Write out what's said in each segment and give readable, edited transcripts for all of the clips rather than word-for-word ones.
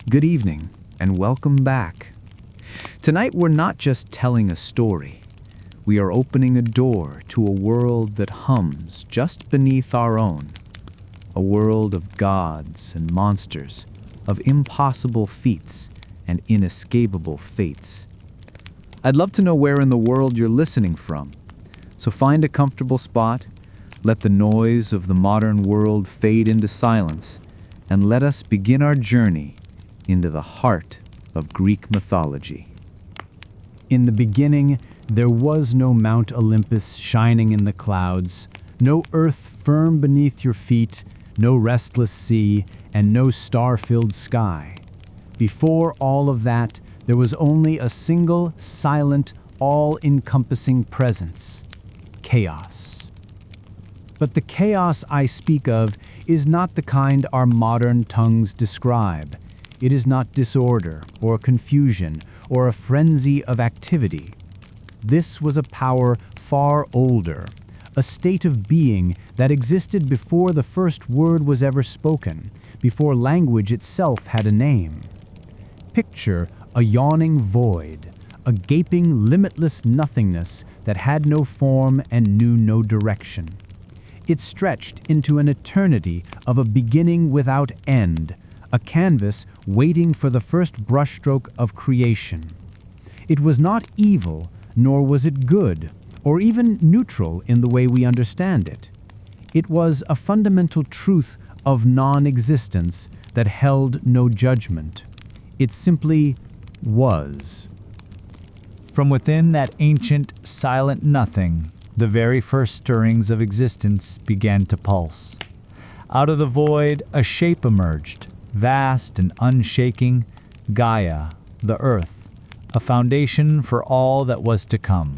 Good evening, and welcome back. Tonight we're not just telling a story. We are opening a door to a world that hums just beneath our own. A world of gods and monsters, of impossible feats and inescapable fates. I'd love to know where in the world you're listening from. So find a comfortable spot, let the noise of the modern world fade into silence, and let us begin our journey into the heart of Greek mythology. In the beginning, there was no Mount Olympus shining in the clouds, no earth firm beneath your feet, no restless sea, and no star-filled sky. Before all of that, there was only a single, silent, all-encompassing presence: chaos. But the chaos I speak of is not the kind our modern tongues describe. It is not disorder or confusion or a frenzy of activity. This was a power far older, a state of being that existed before the first word was ever spoken, before language itself had a name. Picture a yawning void, a gaping, limitless nothingness that had no form and knew no direction. It stretched into an eternity of a beginning without end, a canvas waiting for the first brushstroke of creation. It was not evil, nor was it good, or even neutral in the way we understand it. It was a fundamental truth of non-existence that held no judgment. It simply was. From within that ancient, silent nothing, the very first stirrings of existence began to pulse. Out of the void, a shape emerged, vast and unshaking, Gaia, the earth, a foundation for all that was to come.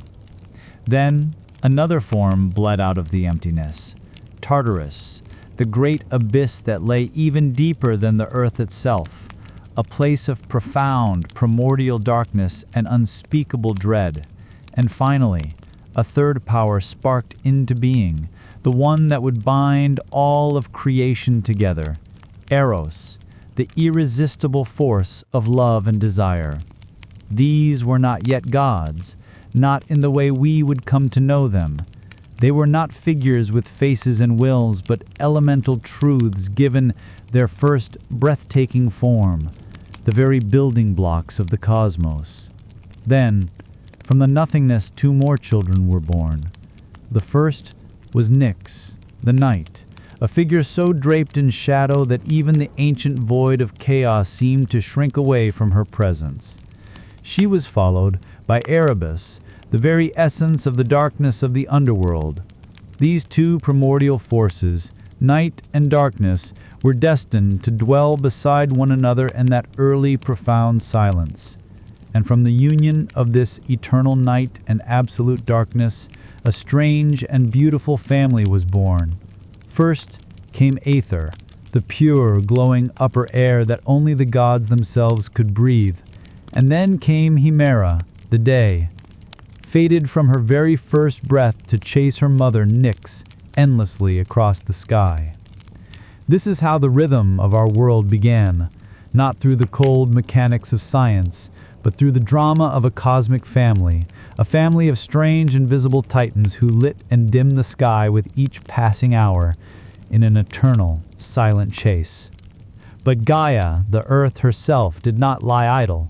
Then, another form bled out of the emptiness, Tartarus, the great abyss that lay even deeper than the earth itself, a place of profound, primordial darkness and unspeakable dread. And finally, a third power sparked into being, the one that would bind all of creation together, Eros, the irresistible force of love and desire. These were not yet gods, not in the way we would come to know them. They were not figures with faces and wills, but elemental truths given their first breathtaking form, the very building blocks of the cosmos. Then, from the nothingness, two more children were born. The first was Nyx, the night, a figure so draped in shadow that even the ancient void of chaos seemed to shrink away from her presence. She was followed by Erebus, the very essence of the darkness of the underworld. These two primordial forces, night and darkness, were destined to dwell beside one another in that early profound silence. And from the union of this eternal night and absolute darkness, a strange and beautiful family was born. First came Aether, the pure, glowing upper air that only the gods themselves could breathe. And then came Hemera, the day, fated from her very first breath to chase her mother Nyx endlessly across the sky. This is how the rhythm of our world began, not through the cold mechanics of science, but through the drama of a cosmic family, a family of strange invisible titans who lit and dimmed the sky with each passing hour in an eternal, silent chase. But Gaia, the earth herself, did not lie idle.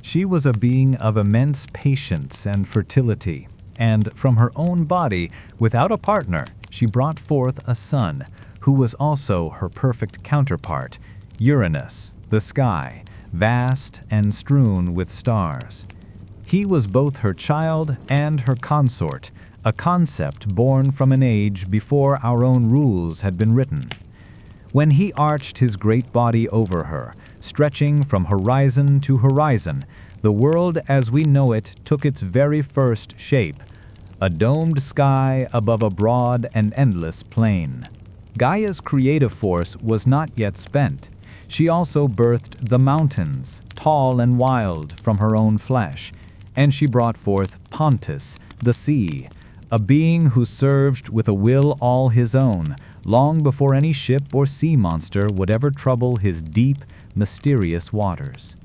She was a being of immense patience and fertility, and from her own body, without a partner, she brought forth a son, who was also her perfect counterpart, Uranus, the sky, vast and strewn with stars. He was both her child and her consort, a concept born from an age before our own rules had been written. When he arched his great body over her, stretching from horizon to horizon, the world as we know it took its very first shape, a domed sky above a broad and endless plain. Gaia's creative force was not yet spent. She also birthed the mountains, tall and wild, from her own flesh, and she brought forth Pontus, the sea, a being who surged with a will all his own, long before any ship or sea monster would ever trouble his deep, mysterious waters.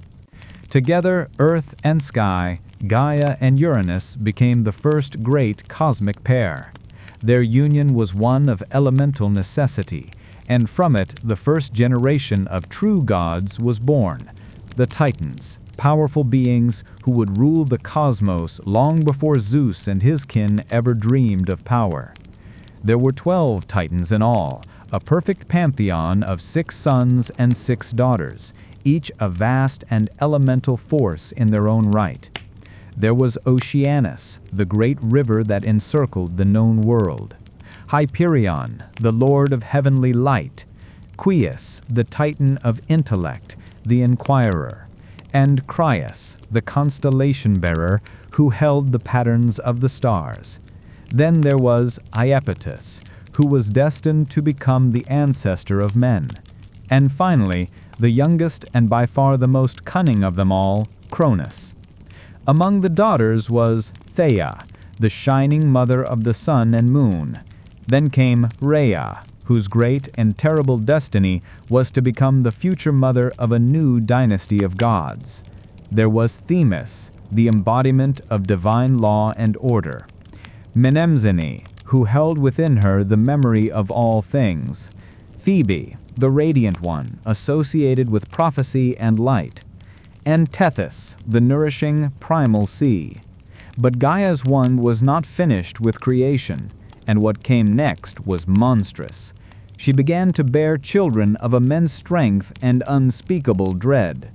Together, earth and sky, Gaia and Uranus became the first great cosmic pair. Their union was one of elemental necessity, and from it the first generation of true gods was born, the Titans, powerful beings who would rule the cosmos long before Zeus and his kin ever dreamed of power. There were 12 Titans in all, a perfect pantheon of 6 sons and 6 daughters, each a vast and elemental force in their own right. There was Oceanus, the great river that encircled the known world; Hyperion, the lord of heavenly light; Quius, the titan of intellect, the inquirer; and Crius, the constellation-bearer who held the patterns of the stars. Then there was Iapetus, who was destined to become the ancestor of men. And finally, the youngest and by far the most cunning of them all, Cronus. Among the daughters was Theia, the shining mother of the sun and moon. Then came Rhea, whose great and terrible destiny was to become the future mother of a new dynasty of gods. There was Themis, the embodiment of divine law and order; Mnemosyne, who held within her the memory of all things; Phoebe, the radiant one, associated with prophecy and light; and Tethys, the nourishing primal sea. But Gaia's one was not finished with creation, and what came next was monstrous. She began to bear children of immense strength and unspeakable dread.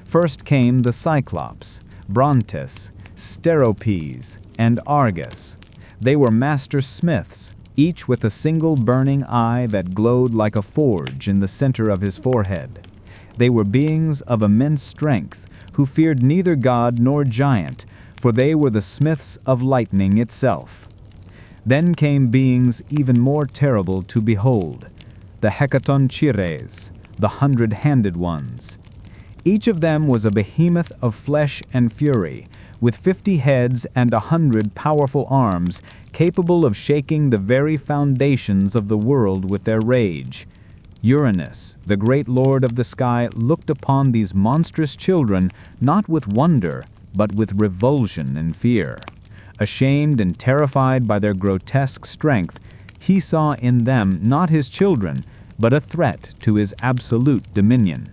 First came the Cyclops, Brontes, Steropes, and Argus. They were master smiths, each with a single burning eye that glowed like a forge in the center of his forehead. They were beings of immense strength, who feared neither god nor giant, for they were the smiths of lightning itself. Then came beings even more terrible to behold, the Hecatonchires, the 100-handed ones. Each of them was a behemoth of flesh and fury, with 50 heads and 100 powerful arms, capable of shaking the very foundations of the world with their rage. Uranus, the great lord of the sky, looked upon these monstrous children not with wonder, but with revulsion and fear. Ashamed and terrified by their grotesque strength, he saw in them not his children, but a threat to his absolute dominion.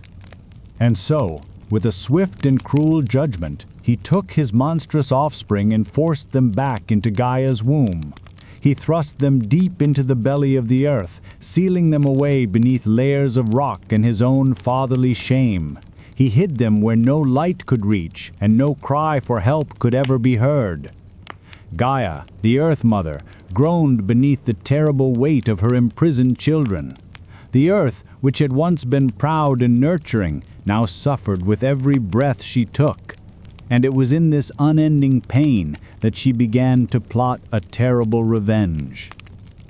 And so, with a swift and cruel judgment, he took his monstrous offspring and forced them back into Gaia's womb. He thrust them deep into the belly of the earth, sealing them away beneath layers of rock in his own fatherly shame. He hid them where no light could reach, and no cry for help could ever be heard. Gaia, the Earth Mother, groaned beneath the terrible weight of her imprisoned children. The earth, which had once been proud and nurturing, now suffered with every breath she took. And it was in this unending pain that she began to plot a terrible revenge.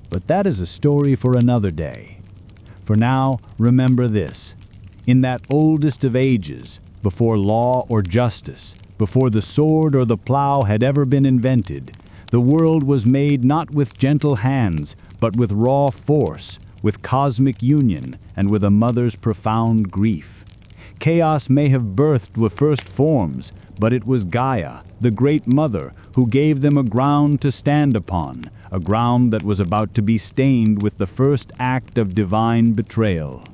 But that is a story for another day. For now, remember this. In that oldest of ages, before law or justice, before the sword or the plow had ever been invented, the world was made not with gentle hands, but with raw force, with cosmic union, and with a mother's profound grief. Chaos may have birthed the first forms, but it was Gaia, the great mother, who gave them a ground to stand upon, a ground that was about to be stained with the first act of divine betrayal.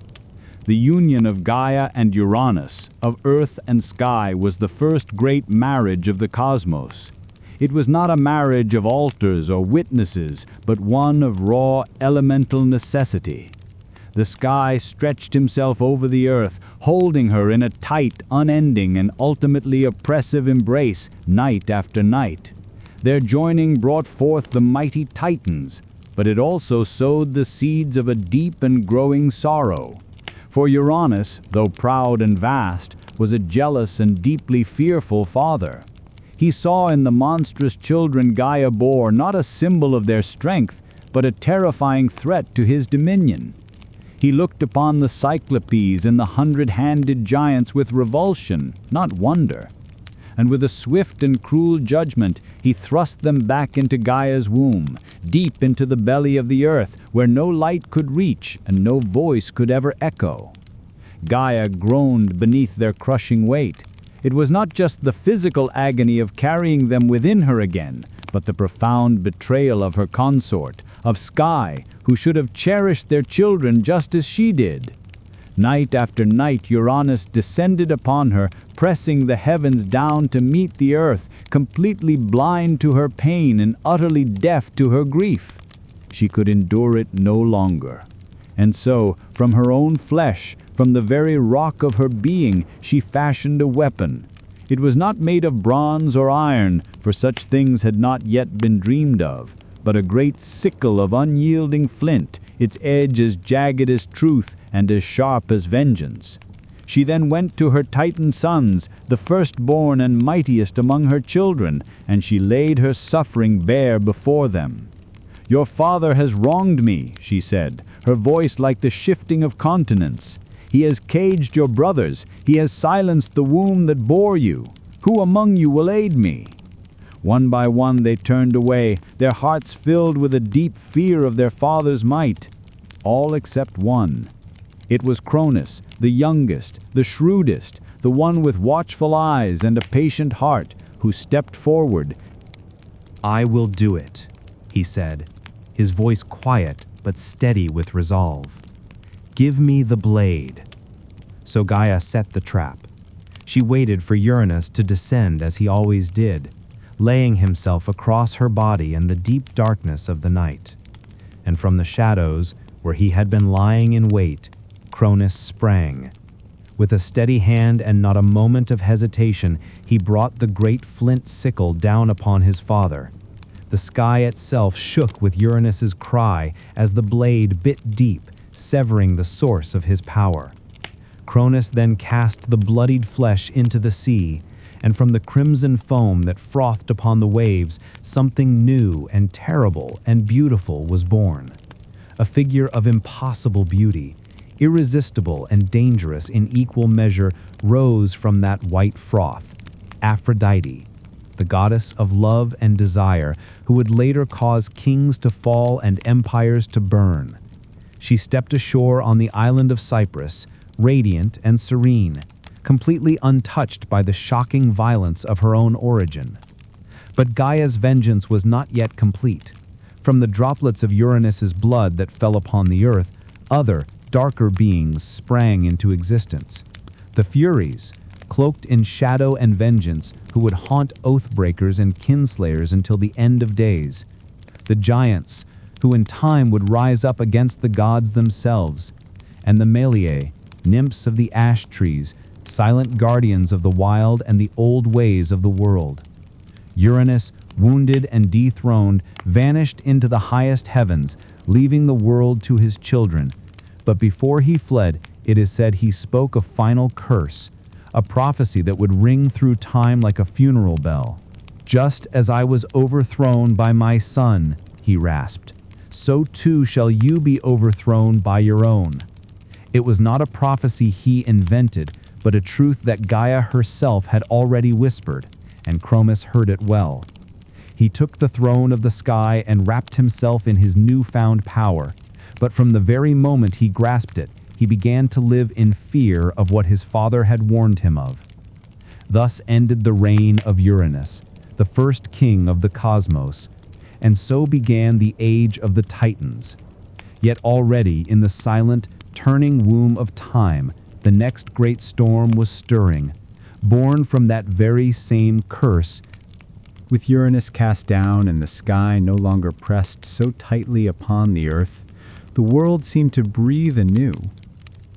The union of Gaia and Uranus, of earth and sky, was the first great marriage of the cosmos. It was not a marriage of altars or witnesses, but one of raw, elemental necessity. The sky stretched himself over the earth, holding her in a tight, unending, and ultimately oppressive embrace, night after night. Their joining brought forth the mighty Titans, but it also sowed the seeds of a deep and growing sorrow. For Uranus, though proud and vast, was a jealous and deeply fearful father. He saw in the monstrous children Gaia bore not a symbol of their strength, but a terrifying threat to his dominion. He looked upon the Cyclopes and the 100-handed giants with revulsion, not wonder. And with a swift and cruel judgment, he thrust them back into Gaia's womb, deep into the belly of the earth, where no light could reach and no voice could ever echo. Gaia groaned beneath their crushing weight. It was not just the physical agony of carrying them within her again, but the profound betrayal of her consort, of Sky, who should have cherished their children just as she did. Night after night Uranus descended upon her, pressing the heavens down to meet the earth, completely blind to her pain and utterly deaf to her grief. She could endure it no longer. And so, from her own flesh, from the very rock of her being, she fashioned a weapon. It was not made of bronze or iron, for such things had not yet been dreamed of, but a great sickle of unyielding flint, its edge as jagged as truth and as sharp as vengeance. She then went to her Titan sons, the firstborn and mightiest among her children, and she laid her suffering bare before them. "Your father has wronged me," she said, her voice like the shifting of continents. "He has caged your brothers. He has silenced the womb that bore you. Who among you will aid me?" One by one they turned away, their hearts filled with a deep fear of their father's might. All except one. It was Cronus, the youngest, the shrewdest, the one with watchful eyes and a patient heart, who stepped forward. "I will do it," he said, his voice quiet but steady with resolve. "Give me the blade." So Gaia set the trap. She waited for Uranus to descend as he always did, laying himself across her body in the deep darkness of the night. And from the shadows, where he had been lying in wait, Cronus sprang. With a steady hand and not a moment of hesitation, he brought the great flint sickle down upon his father. The sky itself shook with Uranus's cry as the blade bit deep, severing the source of his power. Cronus then cast the bloodied flesh into the sea, and from the crimson foam that frothed upon the waves, something new and terrible and beautiful was born. A figure of impossible beauty, irresistible and dangerous in equal measure, rose from that white froth. Aphrodite, the goddess of love and desire, who would later cause kings to fall and empires to burn. She stepped ashore on the island of Cyprus, radiant and serene, completely untouched by the shocking violence of her own origin. But Gaia's vengeance was not yet complete. From the droplets of Uranus's blood that fell upon the earth, other, darker beings sprang into existence. The Furies, cloaked in shadow and vengeance, who would haunt oathbreakers and kinslayers until the end of days. The Giants, who in time would rise up against the gods themselves. And the Meliae, nymphs of the ash trees, silent guardians of the wild and the old ways of the world. Uranus, wounded and dethroned, vanished into the highest heavens, leaving the world to his children. But before he fled, it is said he spoke a final curse, a prophecy that would ring through time like a funeral bell. "Just as I was overthrown by my son," he rasped, "so too shall you be overthrown by your own." It was not a prophecy he invented, but a truth that Gaia herself had already whispered, and Cronus heard it well. He took the throne of the sky and wrapped himself in his newfound power. But from the very moment he grasped it, he began to live in fear of what his father had warned him of. Thus ended the reign of Uranus, the first king of the cosmos, and so began the age of the Titans. Yet already in the silent, turning womb of time, the next great storm was stirring, born from that very same curse. With Uranus cast down and the sky no longer pressed so tightly upon the earth, the world seemed to breathe anew.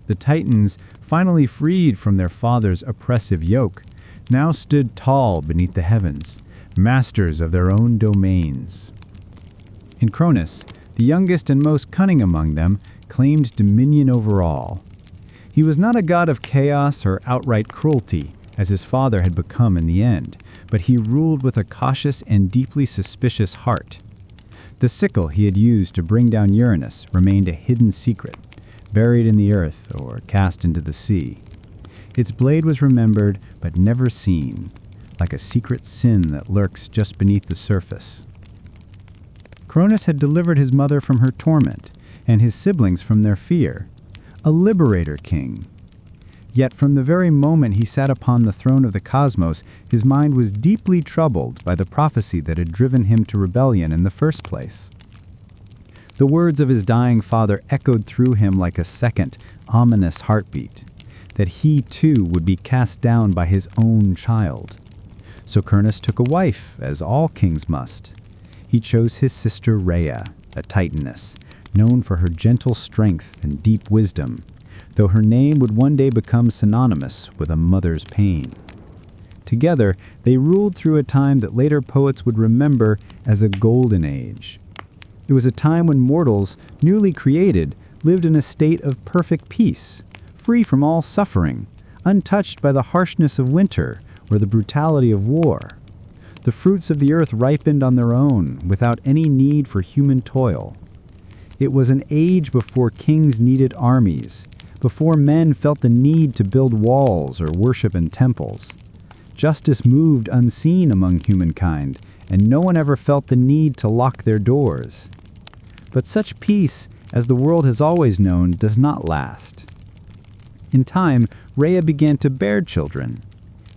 The Titans, finally freed from their father's oppressive yoke, now stood tall beneath the heavens, masters of their own domains. And Cronus, the youngest and most cunning among them, claimed dominion over all. He was not a god of chaos or outright cruelty, as his father had become in the end, but he ruled with a cautious and deeply suspicious heart. The sickle he had used to bring down Uranus remained a hidden secret, buried in the earth or cast into the sea. Its blade was remembered but never seen, like a secret sin that lurks just beneath the surface. Cronus had delivered his mother from her torment, and his siblings from their fear. A liberator king. Yet from the very moment he sat upon the throne of the cosmos, his mind was deeply troubled by the prophecy that had driven him to rebellion in the first place. The words of his dying father echoed through him like a second, ominous heartbeat, that he too would be cast down by his own child. So Cronus took a wife, as all kings must. He chose his sister Rhea, a Titaness, known for her gentle strength and deep wisdom, though her name would one day become synonymous with a mother's pain. Together, they ruled through a time that later poets would remember as a golden age. It was a time when mortals, newly created, lived in a state of perfect peace, free from all suffering, untouched by the harshness of winter or the brutality of war. The fruits of the earth ripened on their own, without any need for human toil. It was an age before kings needed armies, before men felt the need to build walls or worship in temples. Justice moved unseen among humankind, and no one ever felt the need to lock their doors. But such peace, as the world has always known, does not last. In time, Rhea began to bear children,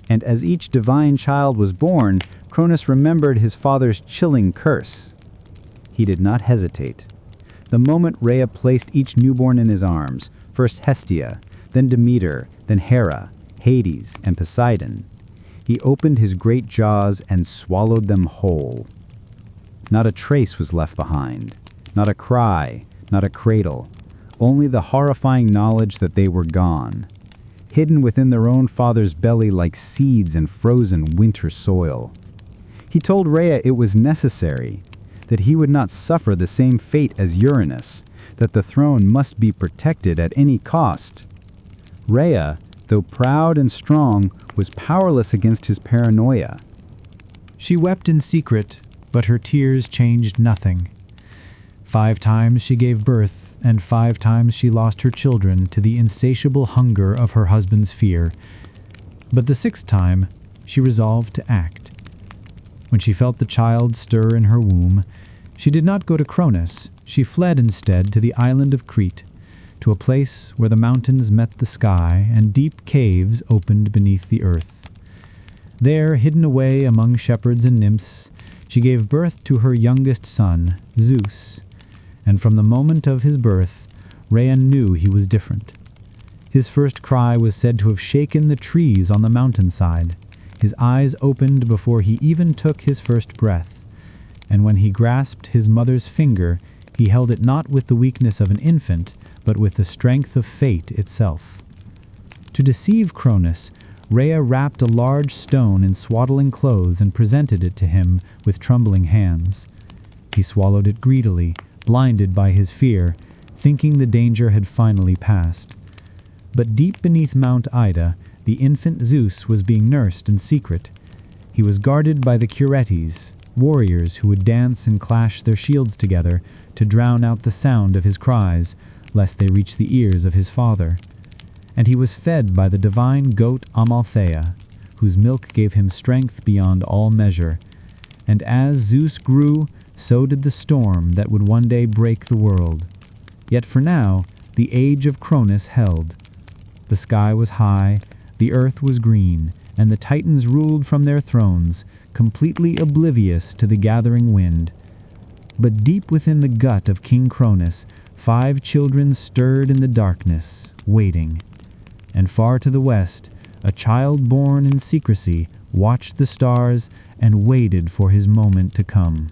and as each divine child was born, Cronus remembered his father's chilling curse. He did not hesitate. The moment Rhea placed each newborn in his arms, first Hestia, then Demeter, then Hera, Hades, and Poseidon, he opened his great jaws and swallowed them whole. Not a trace was left behind, not a cry, not a cradle, only the horrifying knowledge that they were gone, hidden within their own father's belly like seeds in frozen winter soil. He told Rhea it was necessary, that he would not suffer the same fate as Uranus, that the throne must be protected at any cost. Rhea, though proud and strong, was powerless against his paranoia. She wept in secret, but her tears changed nothing. 5 times she gave birth, and 5 times she lost her children to the insatiable hunger of her husband's fear. But the 6th time, she resolved to act. When she felt the child stir in her womb, she did not go to Cronus. She fled instead to the island of Crete, to a place where the mountains met the sky and deep caves opened beneath the earth. There, hidden away among shepherds and nymphs, she gave birth to her youngest son, Zeus, and from the moment of his birth, Rhea knew he was different. His first cry was said to have shaken the trees on the mountainside. His eyes opened before he even took his first breath, and when he grasped his mother's finger, he held it not with the weakness of an infant, but with the strength of fate itself. To deceive Cronus, Rhea wrapped a large stone in swaddling clothes and presented it to him with trembling hands. He swallowed it greedily, blinded by his fear, thinking the danger had finally passed. But deep beneath Mount Ida, the infant Zeus was being nursed in secret. He was guarded by the Curetes, warriors who would dance and clash their shields together to drown out the sound of his cries, lest they reach the ears of his father. And he was fed by the divine goat Amalthea, whose milk gave him strength beyond all measure. And as Zeus grew, so did the storm that would one day break the world. Yet for now, the age of Cronus held. The sky was high, the earth was green, and the Titans ruled from their thrones, completely oblivious to the gathering wind. But deep within the gut of King Cronus, 5 children stirred in the darkness, waiting. And far to the west, a child born in secrecy watched the stars and waited for his moment to come.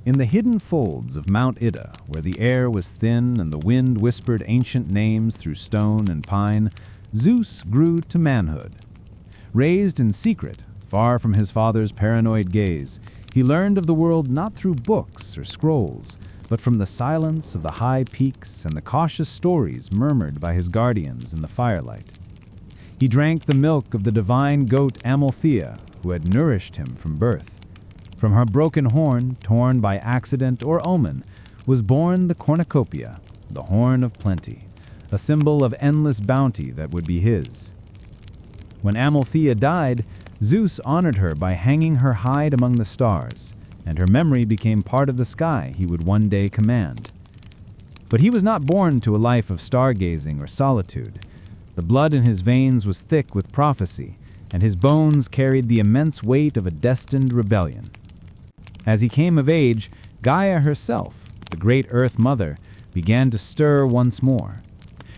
In the hidden folds of Mount Ida, where the air was thin and the wind whispered ancient names through stone and pine, Zeus grew to manhood. Raised in secret, far from his father's paranoid gaze, he learned of the world not through books or scrolls, but from the silence of the high peaks and the cautious stories murmured by his guardians in the firelight. He drank the milk of the divine goat Amalthea, who had nourished him from birth. From her broken horn, torn by accident or omen, was born the cornucopia, the horn of plenty, a symbol of endless bounty that would be his. When Amalthea died, Zeus honored her by hanging her hide among the stars, and her memory became part of the sky he would one day command. But he was not born to a life of stargazing or solitude. The blood in his veins was thick with prophecy, and his bones carried the immense weight of a destined rebellion. As he came of age, Gaia herself, the great Earth Mother, began to stir once more.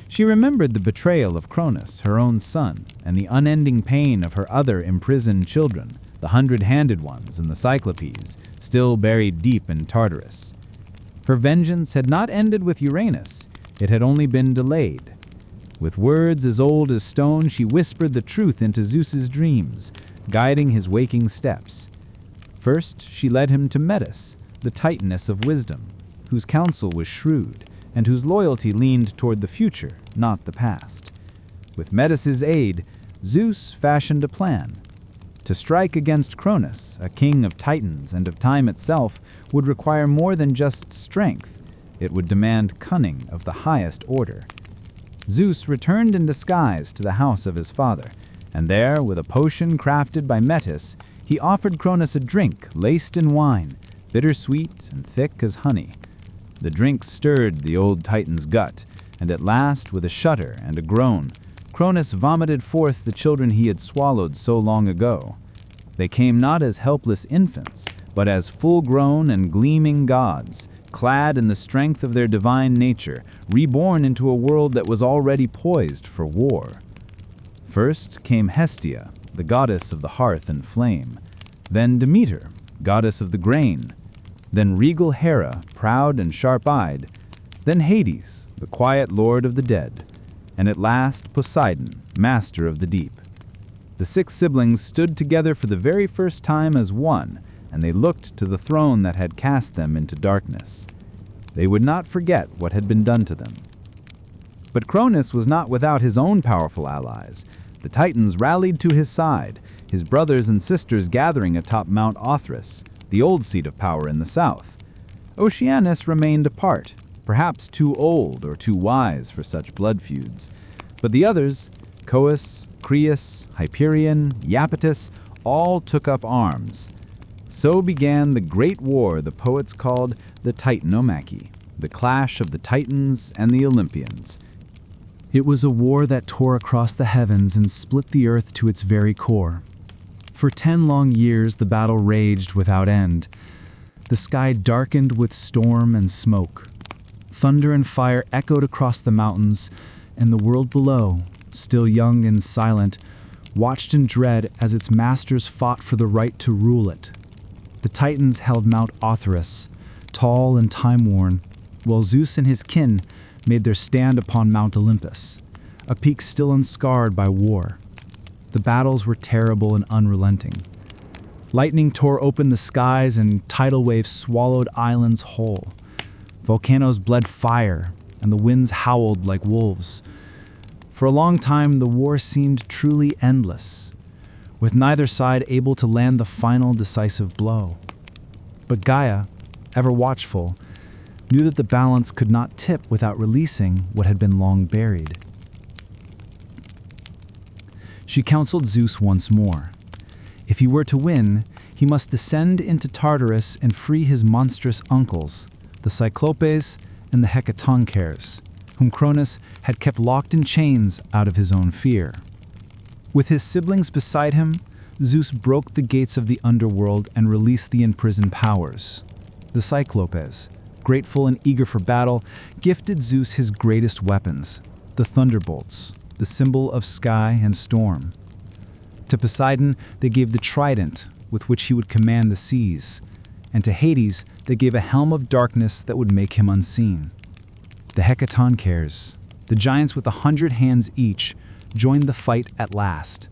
She remembered the betrayal of Cronus, her own son, and the unending pain of her other imprisoned children, the 100-handed ones and the Cyclopes, still buried deep in Tartarus. Her vengeance had not ended with Uranus, it had only been delayed. With words as old as stone, she whispered the truth into Zeus's dreams, guiding his waking steps. First, she led him to Medusa, the Titaness of wisdom, whose counsel was shrewd, and whose loyalty leaned toward the future, not the past. With Medusa's aid, Zeus fashioned a plan. To strike against Cronus, a king of Titans and of time itself, would require more than just strength. It would demand cunning of the highest order. Zeus returned in disguise to the house of his father, and there, with a potion crafted by Metis, he offered Cronus a drink laced in wine, bittersweet and thick as honey. The drink stirred the old Titan's gut, and at last, with a shudder and a groan, Cronus vomited forth the children he had swallowed so long ago. They came not as helpless infants, but as full-grown and gleaming gods, clad in the strength of their divine nature, reborn into a world that was already poised for war. First came Hestia, the goddess of the hearth and flame, then Demeter, goddess of the grain, then regal Hera, proud and sharp-eyed, then Hades, the quiet lord of the dead, and at last Poseidon, master of the deep. The 6 siblings stood together for the very first time as one, and they looked to the throne that had cast them into darkness. They would not forget what had been done to them. But Cronus was not without his own powerful allies. The Titans rallied to his side, his brothers and sisters gathering atop Mount Othrys, the old seat of power in the south. Oceanus remained apart, perhaps too old or too wise for such blood feuds. But the others, Coeus, Creus, Hyperion, Iapetus, all took up arms. So began the great war the poets called the Titanomachy, the clash of the Titans and the Olympians. It was a war that tore across the heavens and split the earth to its very core. For 10 long years the battle raged without end. The sky darkened with storm and smoke. Thunder and fire echoed across the mountains, and the world below, still young and silent, watched in dread as its masters fought for the right to rule it. The Titans held Mount Othrys, tall and time-worn, while Zeus and his kin made their stand upon Mount Olympus, a peak still unscarred by war. The battles were terrible and unrelenting. Lightning tore open the skies and tidal waves swallowed islands whole. Volcanoes bled fire, and the winds howled like wolves. For a long time, the war seemed truly endless, with neither side able to land the final decisive blow. But Gaia, ever watchful, knew that the balance could not tip without releasing what had been long buried. She counseled Zeus once more. If he were to win, he must descend into Tartarus and free his monstrous uncles, the Cyclopes and the Hecatoncheires, whom Cronus had kept locked in chains out of his own fear. With his siblings beside him, Zeus broke the gates of the underworld and released the imprisoned powers. The Cyclopes, grateful and eager for battle, gifted Zeus his greatest weapons, the thunderbolts, the symbol of sky and storm. To Poseidon, they gave the trident with which he would command the seas, and to Hades, they gave a helm of darkness that would make him unseen. The Hecatoncheires, the giants with 100 hands each, joined the fight at last.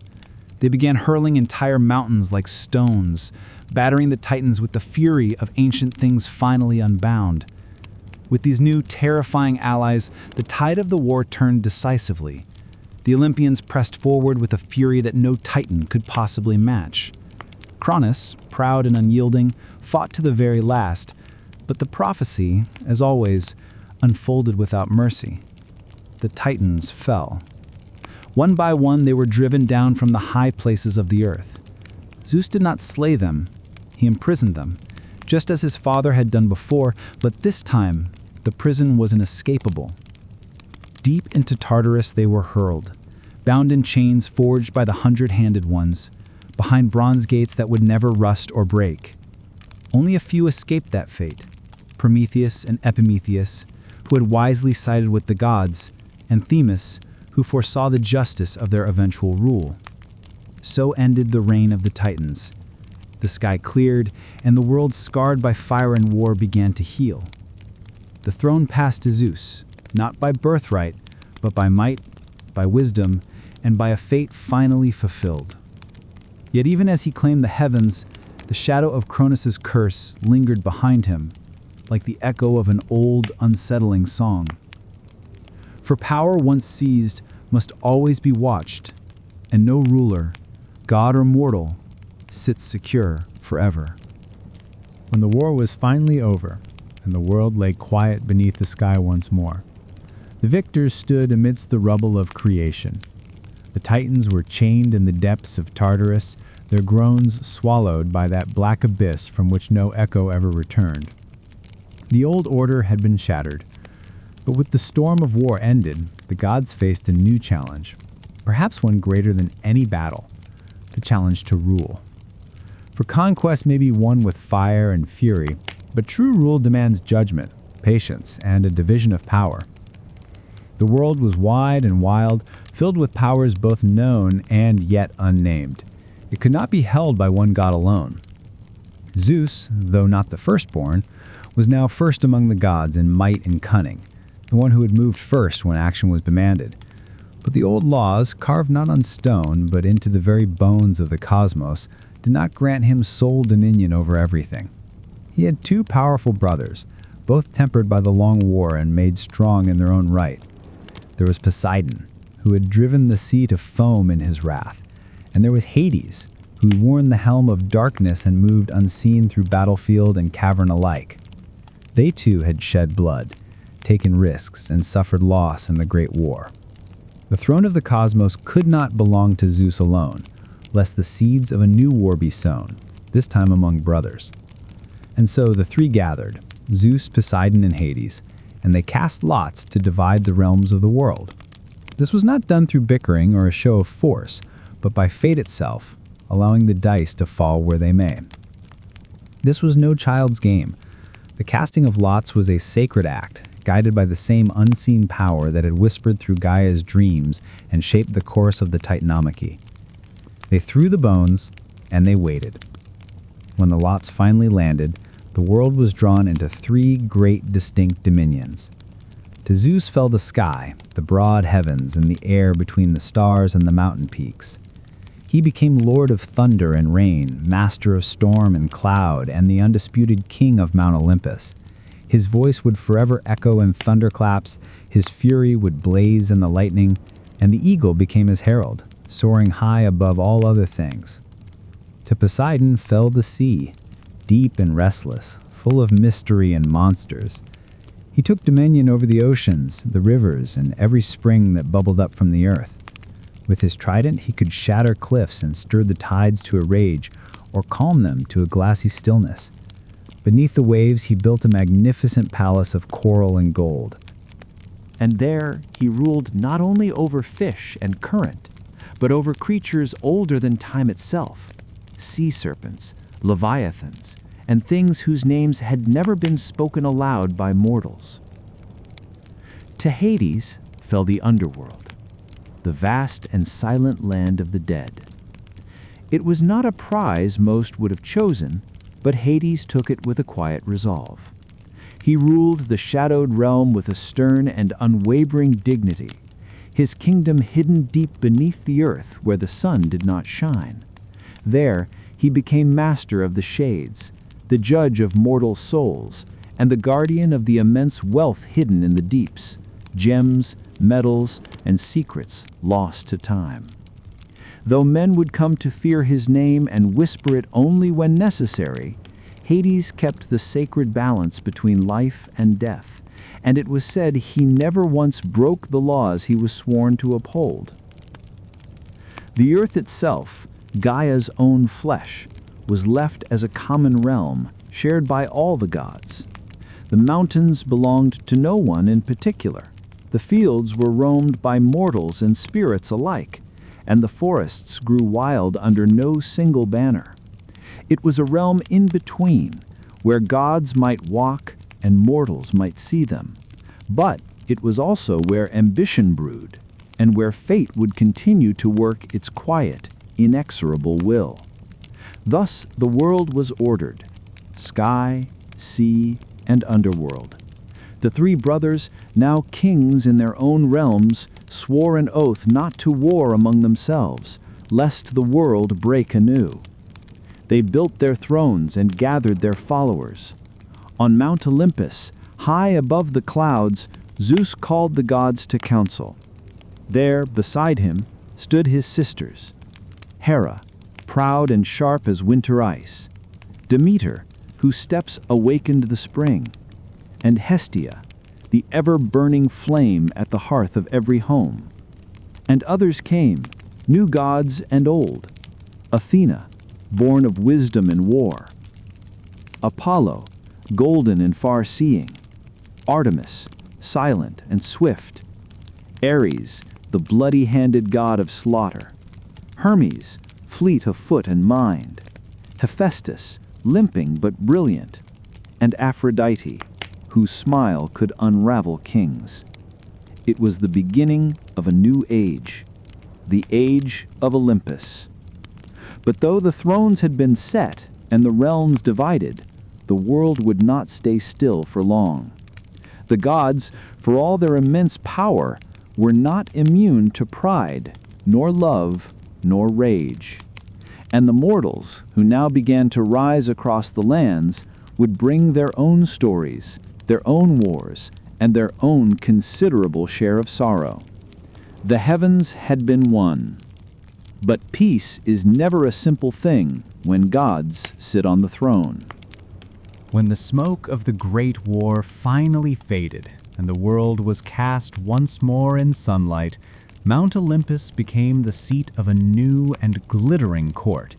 They began hurling entire mountains like stones, battering the Titans with the fury of ancient things finally unbound. With these new terrifying allies, the tide of the war turned decisively. The Olympians pressed forward with a fury that no Titan could possibly match. Cronus, proud and unyielding, fought to the very last, but the prophecy, as always, unfolded without mercy. The Titans fell. One by one they were driven down from the high places of the earth. Zeus did not slay them, he imprisoned them, just as his father had done before, but this time the prison was inescapable. Deep into Tartarus they were hurled, bound in chains forged by the 100-handed ones, behind bronze gates that would never rust or break. Only a few escaped that fate: Prometheus and Epimetheus, who had wisely sided with the gods, and Themis, who foresaw the justice of their eventual rule. So ended the reign of the Titans. The sky cleared, and the world scarred by fire and war began to heal. The throne passed to Zeus, not by birthright, but by might, by wisdom, and by a fate finally fulfilled. Yet even as he claimed the heavens, the shadow of Cronus's curse lingered behind him, like the echo of an old, unsettling song. For power once seized must always be watched, and no ruler, god or mortal, sits secure forever. When the war was finally over, and the world lay quiet beneath the sky once more, the victors stood amidst the rubble of creation. The Titans were chained in the depths of Tartarus, their groans swallowed by that black abyss from which no echo ever returned. The old order had been shattered, but with the storm of war ended, the gods faced a new challenge, perhaps one greater than any battle: the challenge to rule. For conquest may be won with fire and fury, but true rule demands judgment, patience, and a division of power. The world was wide and wild, filled with powers both known and yet unnamed. It could not be held by one god alone. Zeus, though not the firstborn, was now first among the gods in might and cunning, the one who had moved first when action was demanded. But the old laws, carved not on stone but into the very bones of the cosmos, did not grant him sole dominion over everything. He had two powerful brothers, both tempered by the long war and made strong in their own right. There was Poseidon, who had driven the sea to foam in his wrath, and there was Hades, who worn the helm of darkness and moved unseen through battlefield and cavern alike. They too had shed blood, taken risks, and suffered loss in the great war. The throne of the cosmos could not belong to Zeus alone, lest the seeds of a new war be sown, this time among brothers. And so the three gathered, Zeus, Poseidon, and Hades, and they cast lots to divide the realms of the world. This was not done through bickering or a show of force, but by fate itself, allowing the dice to fall where they may. This was no child's game. The casting of lots was a sacred act, guided by the same unseen power that had whispered through Gaia's dreams and shaped the course of the Titanomachy. They threw the bones, and they waited. When the lots finally landed, the world was drawn into three great distinct dominions. To Zeus fell the sky, the broad heavens, and the air between the stars and the mountain peaks. He became Lord of thunder and rain, master of storm and cloud, and the undisputed king of Mount Olympus. His voice would forever echo in thunderclaps, his fury would blaze in the lightning, and the eagle became his herald, soaring high above all other things. To Poseidon fell the sea, deep and restless, full of mystery and monsters. He took dominion over the oceans, the rivers, and every spring that bubbled up from the earth. With his trident, he could shatter cliffs and stir the tides to a rage, or calm them to a glassy stillness. Beneath the waves, he built a magnificent palace of coral and gold. And there he ruled not only over fish and current, but over creatures older than time itself, sea serpents, leviathans, and things whose names had never been spoken aloud by mortals. To Hades fell the Underworld, the vast and silent land of the dead. It was not a prize most would have chosen, but Hades took it with a quiet resolve. He ruled the shadowed realm with a stern and unwavering dignity, his kingdom hidden deep beneath the earth where the sun did not shine. There he became master of the shades, the judge of mortal souls, and the guardian of the immense wealth hidden in the deeps, gems, metals, and secrets lost to time. Though men would come to fear his name and whisper it only when necessary, Hades kept the sacred balance between life and death, and it was said he never once broke the laws he was sworn to uphold. The earth itself, Gaia's own flesh, was left as a common realm shared by all the gods. The mountains belonged to no one in particular. The fields were roamed by mortals and spirits alike, and the forests grew wild under no single banner. It was a realm in between, where gods might walk and mortals might see them. But it was also where ambition brewed, and where fate would continue to work its quiet, inexorable will. Thus the world was ordered: sky, sea, and underworld. The three brothers, now kings in their own realms, swore an oath not to war among themselves, lest the world break anew. They built their thrones and gathered their followers. On Mount Olympus, high above the clouds, Zeus called the gods to council. There, beside him, stood his sisters: Hera, proud and sharp as winter ice; Demeter, whose steps awakened the spring; and Hestia, the ever-burning flame at the hearth of every home. And others came, new gods and old: Athena, born of wisdom in war; Apollo, golden and far-seeing; Artemis, silent and swift; Ares, the bloody-handed god of slaughter; Hermes, fleet of foot and mind; Hephaestus, limping but brilliant; and Aphrodite, whose smile could unravel kings. It was the beginning of a new age, the age of Olympus. But though the thrones had been set and the realms divided, the world would not stay still for long. The gods, for all their immense power, were not immune to pride, nor love, nor rage. And the mortals, who now began to rise across the lands, would bring their own stories, their own wars, and their own considerable share of sorrow. The heavens had been won. But peace is never a simple thing when gods sit on the throne. When the smoke of the Great War finally faded and the world was cast once more in sunlight, Mount Olympus became the seat of a new and glittering court.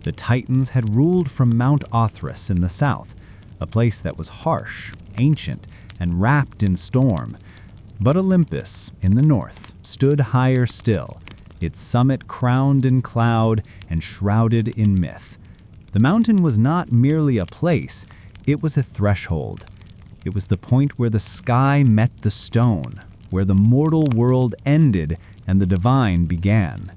The Titans had ruled from Mount Othrys in the south, a place that was harsh, ancient, and wrapped in storm. But Olympus, in the north, stood higher still, its summit crowned in cloud and shrouded in myth. The mountain was not merely a place, it was a threshold. It was the point where the sky met the stone, where the mortal world ended and the divine began.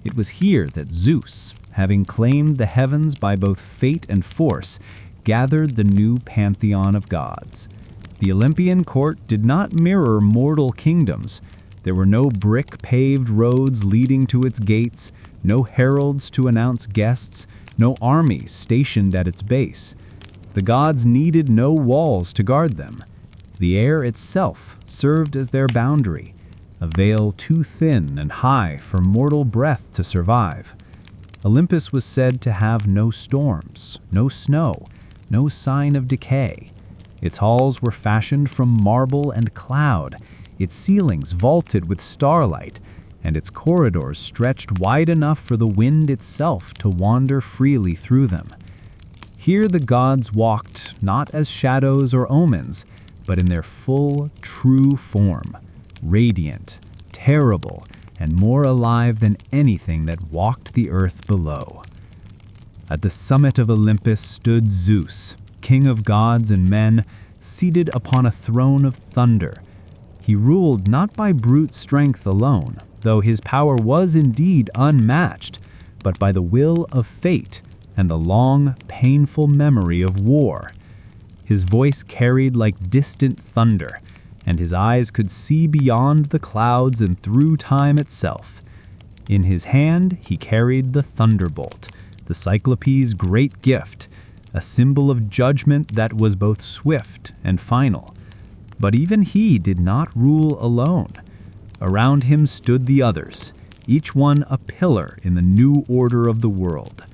It was here that Zeus, having claimed the heavens by both fate and force, gathered the new pantheon of gods. The Olympian court did not mirror mortal kingdoms. There were no brick-paved roads leading to its gates, no heralds to announce guests, no armies stationed at its base. The gods needed no walls to guard them. The air itself served as their boundary, a veil too thin and high for mortal breath to survive. Olympus was said to have no storms, no snow, no sign of decay. Its halls were fashioned from marble and cloud, its ceilings vaulted with starlight, and its corridors stretched wide enough for the wind itself to wander freely through them. Here the gods walked not as shadows or omens, but in their full, true form, radiant, terrible, and more alive than anything that walked the earth below. At the summit of Olympus stood Zeus, king of gods and men, seated upon a throne of thunder. He ruled not by brute strength alone, though his power was indeed unmatched, but by the will of fate and the long, painful memory of war. His voice carried like distant thunder, and his eyes could see beyond the clouds and through time itself. In his hand he carried the thunderbolt, the Cyclope's great gift, a symbol of judgment that was both swift and final. But even he did not rule alone. Around him stood the others, each one a pillar in the new order of the world.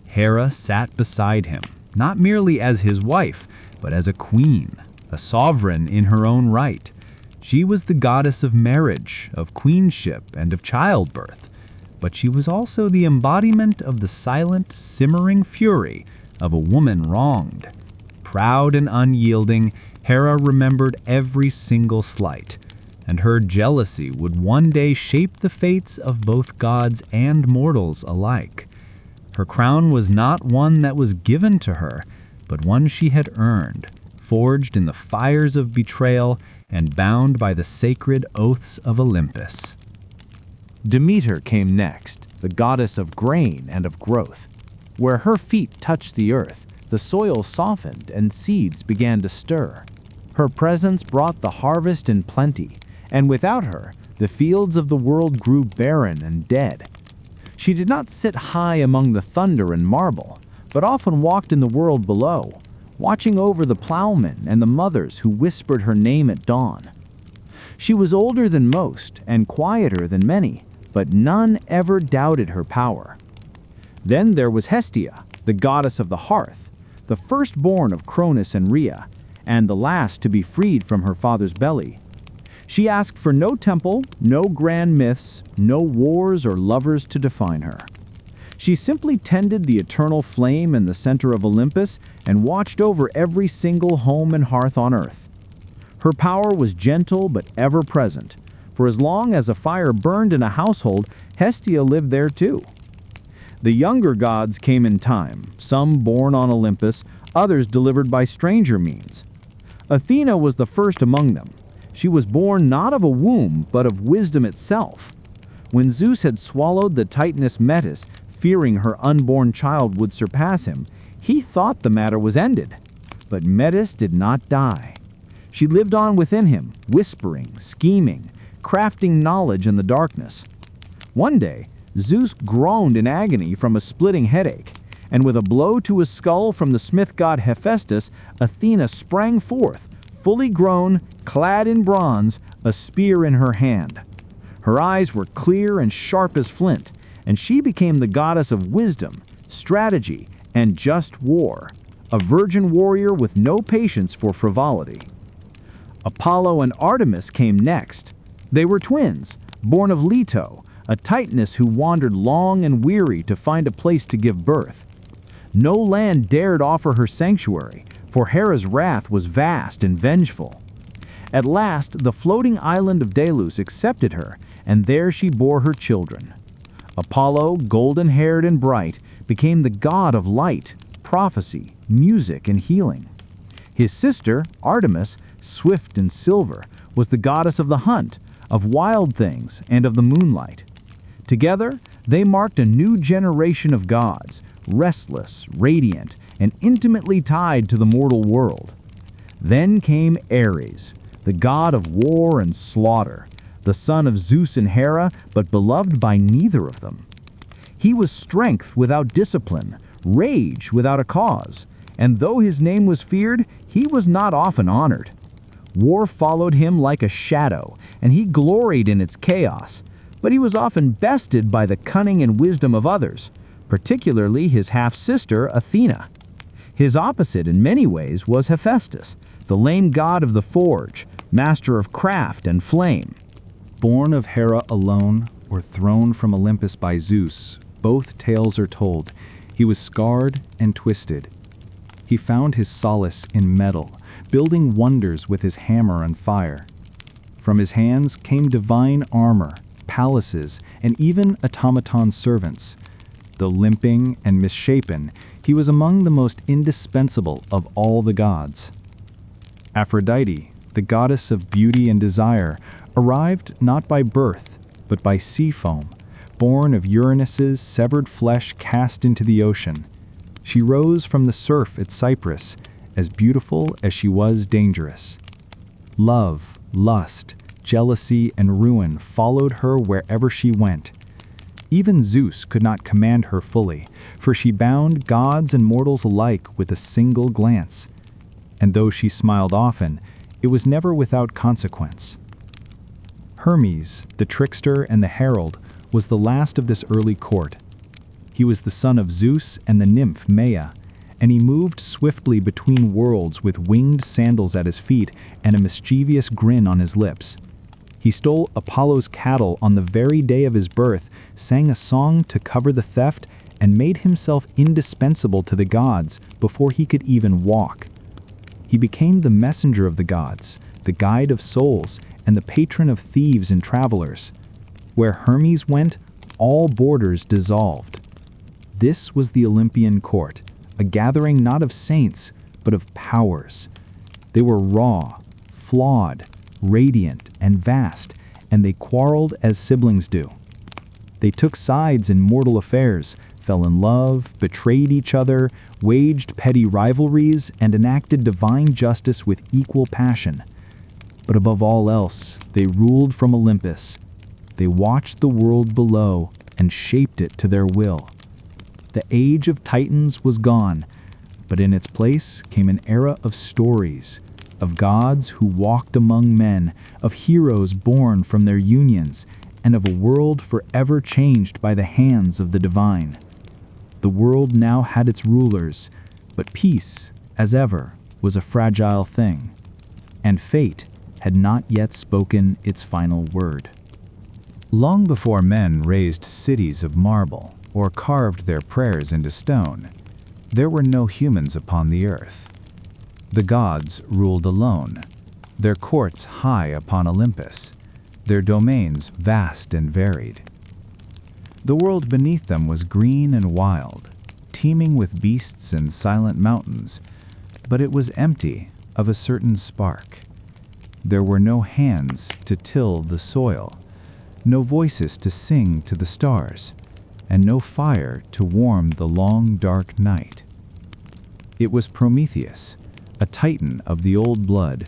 Hera sat beside him, not merely as his wife, but as a queen, a sovereign in her own right. She was the goddess of marriage, of queenship, and of childbirth. But she was also the embodiment of the silent, simmering fury of a woman wronged. Proud and unyielding, Hera remembered every single slight. and her jealousy would one day shape the fates of both gods and mortals alike. Her crown was not one that was given to her, but one she had earned, forged in the fires of betrayal and bound by the sacred oaths of Olympus. Demeter came next, the goddess of grain and of growth. Where her feet touched the earth, the soil softened and seeds began to stir. Her presence brought the harvest in plenty, and without her, the fields of the world grew barren and dead. She did not sit high among the thunder and marble, but often walked in the world below, watching over the plowmen and the mothers who whispered her name at dawn. She was older than most and quieter than many, but none ever doubted her power. Then there was Hestia, the goddess of the hearth, the firstborn of Cronus and Rhea, and the last to be freed from her father's belly. She asked for no temple, no grand myths, no wars or lovers to define her. She simply tended the eternal flame in the center of Olympus and watched over every single home and hearth on earth. Her power was gentle but ever present, for as long as a fire burned in a household, Hestia lived there too. The younger gods came in time, some born on Olympus, others delivered by stranger means. Athena was the first among them. She was born not of a womb, but of wisdom itself. When Zeus had swallowed the Titaness Metis, fearing her unborn child would surpass him, he thought the matter was ended. But Metis did not die. She lived on within him, whispering, scheming, crafting knowledge in the darkness. One day, Zeus groaned in agony from a splitting headache, and with a blow to his skull from the smith god Hephaestus, Athena sprang forth, fully grown, clad in bronze, a spear in her hand. Her eyes were clear and sharp as flint, and she became the goddess of wisdom, strategy, and just war, a virgin warrior with no patience for frivolity. Apollo and Artemis came next. They were twins, born of Leto, a Titaness who wandered long and weary to find a place to give birth. No land dared offer her sanctuary, for Hera's wrath was vast and vengeful. At last, the floating island of Delos accepted her, and there she bore her children. Apollo, golden-haired and bright, became the god of light, prophecy, music, and healing. His sister, Artemis, swift and silver, was the goddess of the hunt, of wild things, and of the moonlight. Together, they marked a new generation of gods, restless, radiant, and intimately tied to the mortal world. Then came Ares, the god of war and slaughter, the son of Zeus and Hera, but beloved by neither of them. He was strength without discipline, rage without a cause, and though his name was feared, he was not often honored. War followed him like a shadow, and he gloried in its chaos, but he was often bested by the cunning and wisdom of others, particularly his half-sister Athena. His opposite in many ways was Hephaestus, the lame god of the forge, master of craft and flame. Born of Hera alone, or thrown from Olympus by Zeus, both tales are told. He was scarred and twisted. He found his solace in metal, building wonders with his hammer and fire. From his hands came divine armor, palaces, and even automaton servants. Though limping and misshapen, he was among the most indispensable of all the gods. Aphrodite, the goddess of beauty and desire, arrived not by birth, but by sea foam, born of Uranus's severed flesh cast into the ocean. She rose from the surf at Cyprus, as beautiful as she was dangerous. Love, lust, jealousy, and ruin followed her wherever she went. Even Zeus could not command her fully, for she bound gods and mortals alike with a single glance. And though she smiled often, it was never without consequence. Hermes, the trickster and the herald, was the last of this early court. He was the son of Zeus and the nymph Maia, and he moved swiftly between worlds with winged sandals at his feet and a mischievous grin on his lips. He stole Apollo's cattle on the very day of his birth, sang a song to cover the theft, and made himself indispensable to the gods before he could even walk. He became the messenger of the gods, the guide of souls, and the patron of thieves and travelers. Where Hermes went, all borders dissolved. This was the Olympian court, a gathering not of saints, but of powers. They were raw, flawed, radiant, and vast, and they quarreled as siblings do. They took sides in mortal affairs, fell in love, betrayed each other, waged petty rivalries, and enacted divine justice with equal passion. But above all else, they ruled from Olympus. They watched the world below and shaped it to their will. The age of Titans was gone, but in its place came an era of stories, of gods who walked among men, of heroes born from their unions, and of a world forever changed by the hands of the divine. The world now had its rulers, but peace, as ever, was a fragile thing, and fate had not yet spoken its final word. Long before men raised cities of marble or carved their prayers into stone, there were no humans upon the earth. The gods ruled alone, their courts high upon Olympus, their domains vast and varied. The world beneath them was green and wild, teeming with beasts and silent mountains, but it was empty of a certain spark. There were no hands to till the soil, no voices to sing to the stars, and no fire to warm the long dark night. It was Prometheus, a titan of the old blood,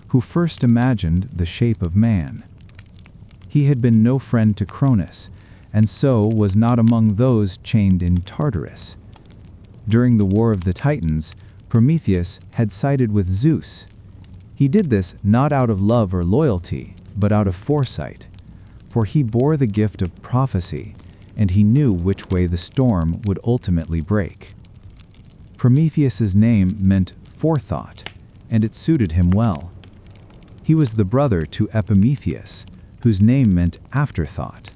who first imagined the shape of man. He had been no friend to Cronus, and so was not among those chained in Tartarus. During the War of the Titans, Prometheus had sided with Zeus. He did this not out of love or loyalty, but out of foresight, for he bore the gift of prophecy, and he knew which way the storm would ultimately break. Prometheus's name meant forethought, and it suited him well. He was the brother to Epimetheus, whose name meant afterthought,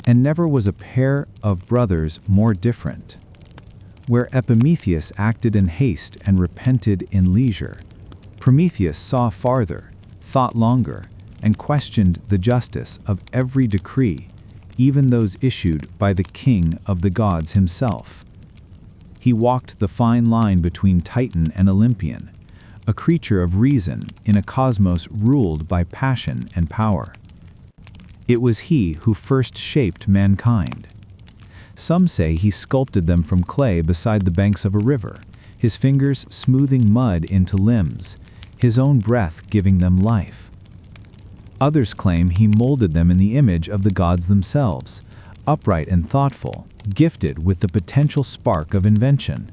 and never was a pair of brothers more different. Where Epimetheus acted in haste and repented in leisure, Prometheus saw farther, thought longer, and questioned the justice of every decree, even those issued by the king of the gods himself. He walked the fine line between Titan and Olympian, a creature of reason in a cosmos ruled by passion and power. It was he who first shaped mankind. Some say he sculpted them from clay beside the banks of a river, his fingers smoothing mud into limbs, his own breath giving them life. Others claim he molded them in the image of the gods themselves, upright and thoughtful, gifted with the potential spark of invention.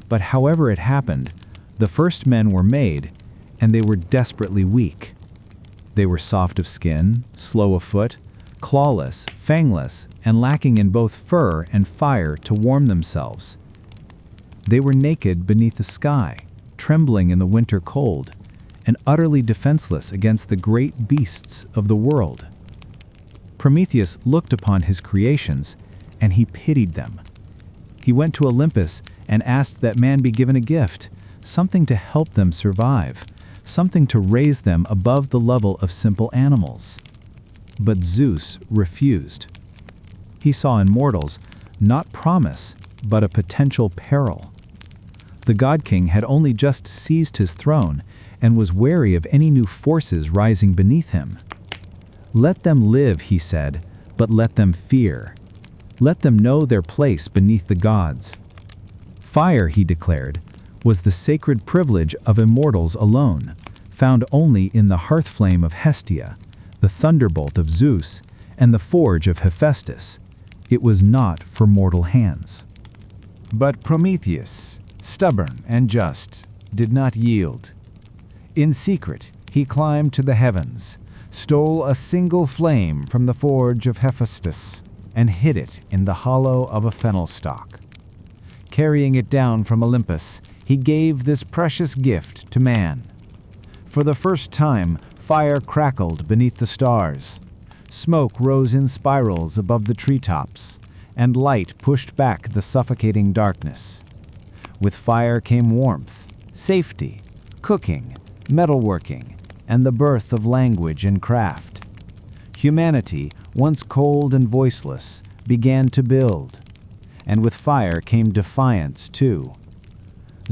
But however it happened, the first men were made, and they were desperately weak. They were soft of skin, slow of foot, clawless, fangless, and lacking in both fur and fire to warm themselves. They were naked beneath the sky, trembling in the winter cold, and utterly defenseless against the great beasts of the world. Prometheus looked upon his creations, and he pitied them. He went to Olympus and asked that man be given a gift, something to help them survive, something to raise them above the level of simple animals. But Zeus refused. He saw in mortals not promise, but a potential peril. The God King had only just seized his throne and was wary of any new forces rising beneath him. Let them live, he said, but let them fear. Let them know their place beneath the gods. Fire, he declared, was the sacred privilege of immortals alone, found only in the hearth flame of Hestia, the thunderbolt of Zeus, and the forge of Hephaestus. It was not for mortal hands. But Prometheus, stubborn and just, did not yield. In secret, he climbed to the heavens, stole a single flame from the forge of Hephaestus, and hid it in the hollow of a fennel stalk. Carrying it down from Olympus, he gave this precious gift to man. For the first time, fire crackled beneath the stars. Smoke rose in spirals above the treetops, and light pushed back the suffocating darkness. With fire came warmth, safety, cooking, metalworking, and the birth of language and craft. Humanity, once cold and voiceless, began to build, and with fire came defiance too.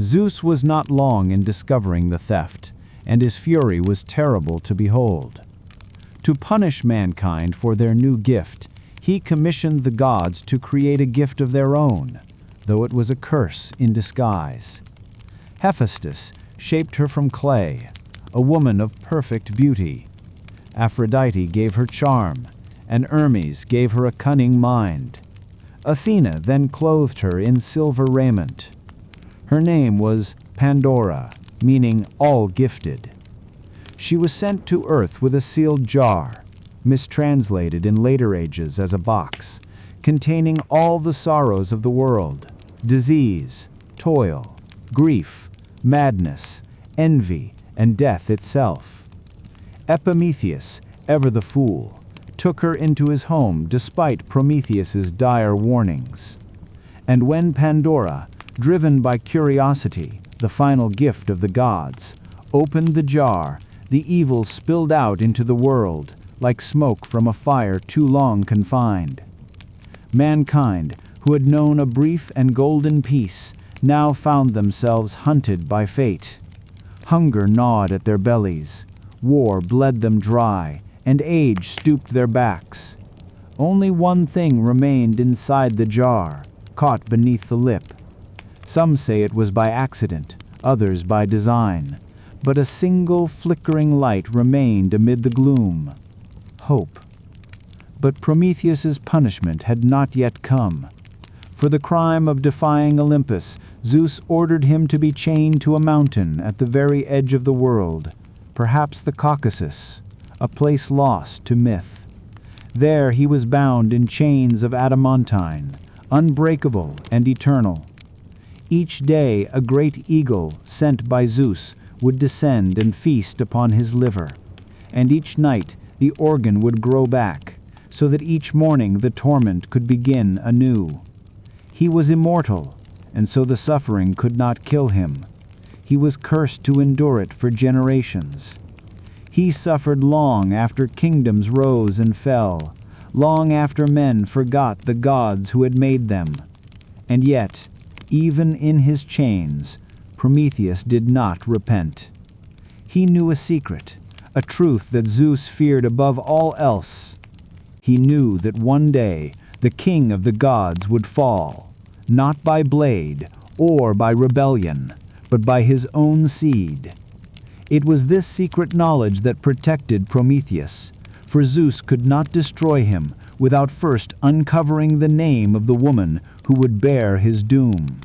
Zeus was not long in discovering the theft, and his fury was terrible to behold. To punish mankind for their new gift, he commissioned the gods to create a gift of their own, though it was a curse in disguise. Hephaestus shaped her from clay, a woman of perfect beauty. Aphrodite gave her charm, and Hermes gave her a cunning mind. Athena then clothed her in silver raiment. Her name was Pandora, meaning all-gifted. She was sent to earth with a sealed jar, mistranslated in later ages as a box, containing all the sorrows of the world: disease, toil, grief, madness, envy, and death itself. Epimetheus, ever the fool, took her into his home despite Prometheus's dire warnings. And when Pandora, driven by curiosity, the final gift of the gods, opened the jar, the evil spilled out into the world, like smoke from a fire too long confined. Mankind, who had known a brief and golden peace, now found themselves hunted by fate. Hunger gnawed at their bellies, war bled them dry, and age stooped their backs. Only one thing remained inside the jar, caught beneath the lip. Some say it was by accident, others by design, but a single flickering light remained amid the gloom: hope. But Prometheus's punishment had not yet come. For the crime of defying Olympus, Zeus ordered him to be chained to a mountain at the very edge of the world, perhaps the Caucasus, a place lost to myth. There he was bound in chains of adamantine, unbreakable and eternal. Each day a great eagle, sent by Zeus, would descend and feast upon his liver, and each night the organ would grow back, so that each morning the torment could begin anew. He was immortal, and so the suffering could not kill him. He was cursed to endure it for generations. He suffered long after kingdoms rose and fell, long after men forgot the gods who had made them. And yet, even in his chains, Prometheus did not repent. He knew a secret, a truth that Zeus feared above all else. He knew that one day the king of the gods would fall, not by blade or by rebellion, but by his own seed. It was this secret knowledge that protected Prometheus, for Zeus could not destroy him without first uncovering the name of the woman who would bear his doom.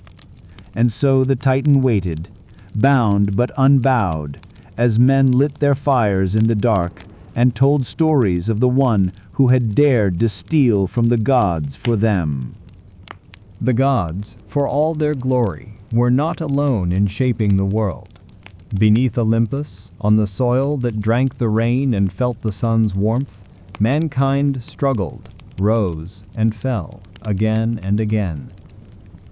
And so the Titan waited, bound but unbowed, as men lit their fires in the dark and told stories of the one who had dared to steal from the gods for them. The gods, for all their glory, were not alone in shaping the world. Beneath Olympus, on the soil that drank the rain and felt the sun's warmth, mankind struggled, rose, and fell, again and again.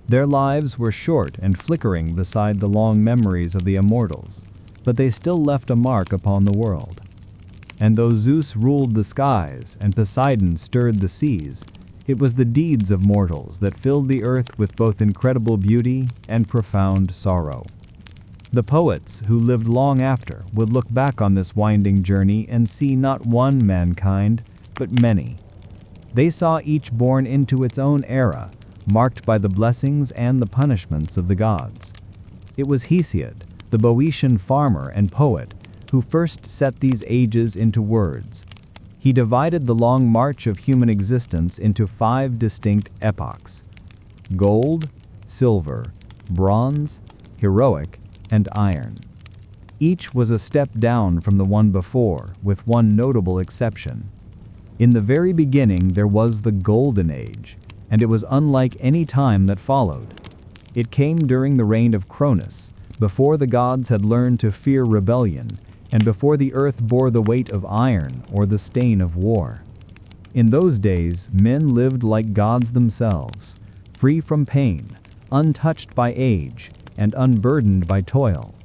Their lives were short and flickering beside the long memories of the immortals, but they still left a mark upon the world. And though Zeus ruled the skies and Poseidon stirred the seas, it was the deeds of mortals that filled the earth with both incredible beauty and profound sorrow. The poets who lived long after would look back on this winding journey and see not one mankind, but many. They saw each born into its own era, marked by the blessings and the punishments of the gods. It was Hesiod, the Boeotian farmer and poet, who first set these ages into words. He divided the long march of human existence into 5 distinct epochs: gold, silver, bronze, heroic, and iron. Each was a step down from the one before, with one notable exception. In the very beginning there was the Golden Age, and it was unlike any time that followed. It came during the reign of Cronus, before the gods had learned to fear rebellion, and before the earth bore the weight of iron or the stain of war. In those days, men lived like gods themselves, free from pain, untouched by age, and unburdened by toil.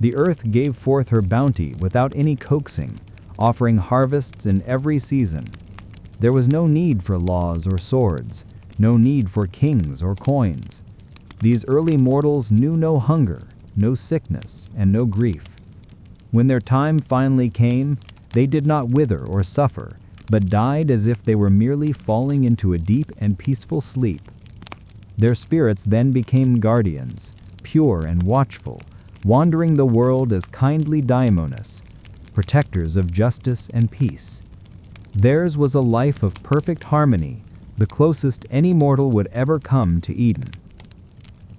The earth gave forth her bounty without any coaxing, offering harvests in every season. There was no need for laws or swords, no need for kings or coins. These early mortals knew no hunger, no sickness, and no grief. When their time finally came, they did not wither or suffer, but died as if they were merely falling into a deep and peaceful sleep. Their spirits then became guardians, pure and watchful, wandering the world as kindly daimonos, protectors of justice and peace. Theirs was a life of perfect harmony, the closest any mortal would ever come to Eden.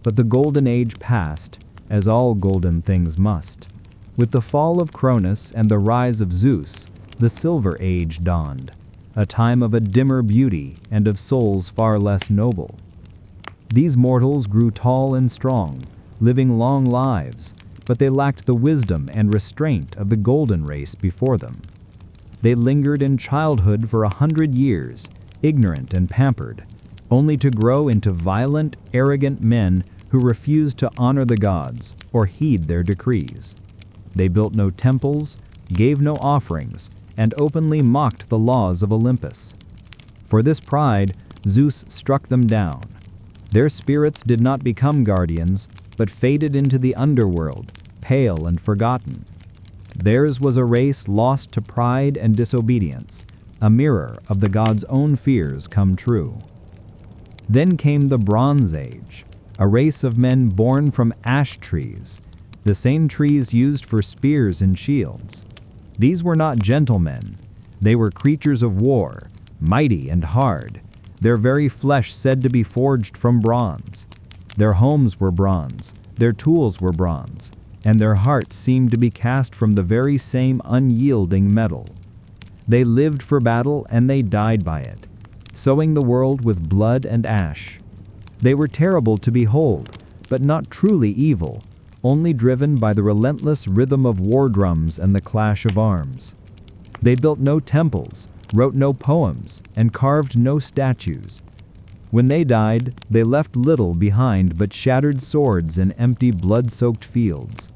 But the golden age passed, as all golden things must. With the fall of Cronus and the rise of Zeus, the silver age dawned, a time of a dimmer beauty and of souls far less noble. These mortals grew tall and strong, living long lives, but they lacked the wisdom and restraint of the golden race before them. They lingered in childhood for 100 years, ignorant and pampered, only to grow into violent, arrogant men who refused to honor the gods or heed their decrees. They built no temples, gave no offerings, and openly mocked the laws of Olympus. For this pride, Zeus struck them down. Their spirits did not become guardians, but faded into the underworld, pale and forgotten. Theirs was a race lost to pride and disobedience, a mirror of the gods' own fears come true. Then came the Bronze Age, a race of men born from ash trees, the same trees used for spears and shields. These were not gentlemen. They were creatures of war, mighty and hard, their very flesh said to be forged from bronze. Their homes were bronze, their tools were bronze, and their hearts seemed to be cast from the very same unyielding metal. They lived for battle and they died by it, sowing the world with blood and ash. They were terrible to behold, but not truly evil, only driven by the relentless rhythm of war drums and the clash of arms. They built no temples, wrote no poems, and carved no statues. When they died, they left little behind but shattered swords and empty blood-soaked fields.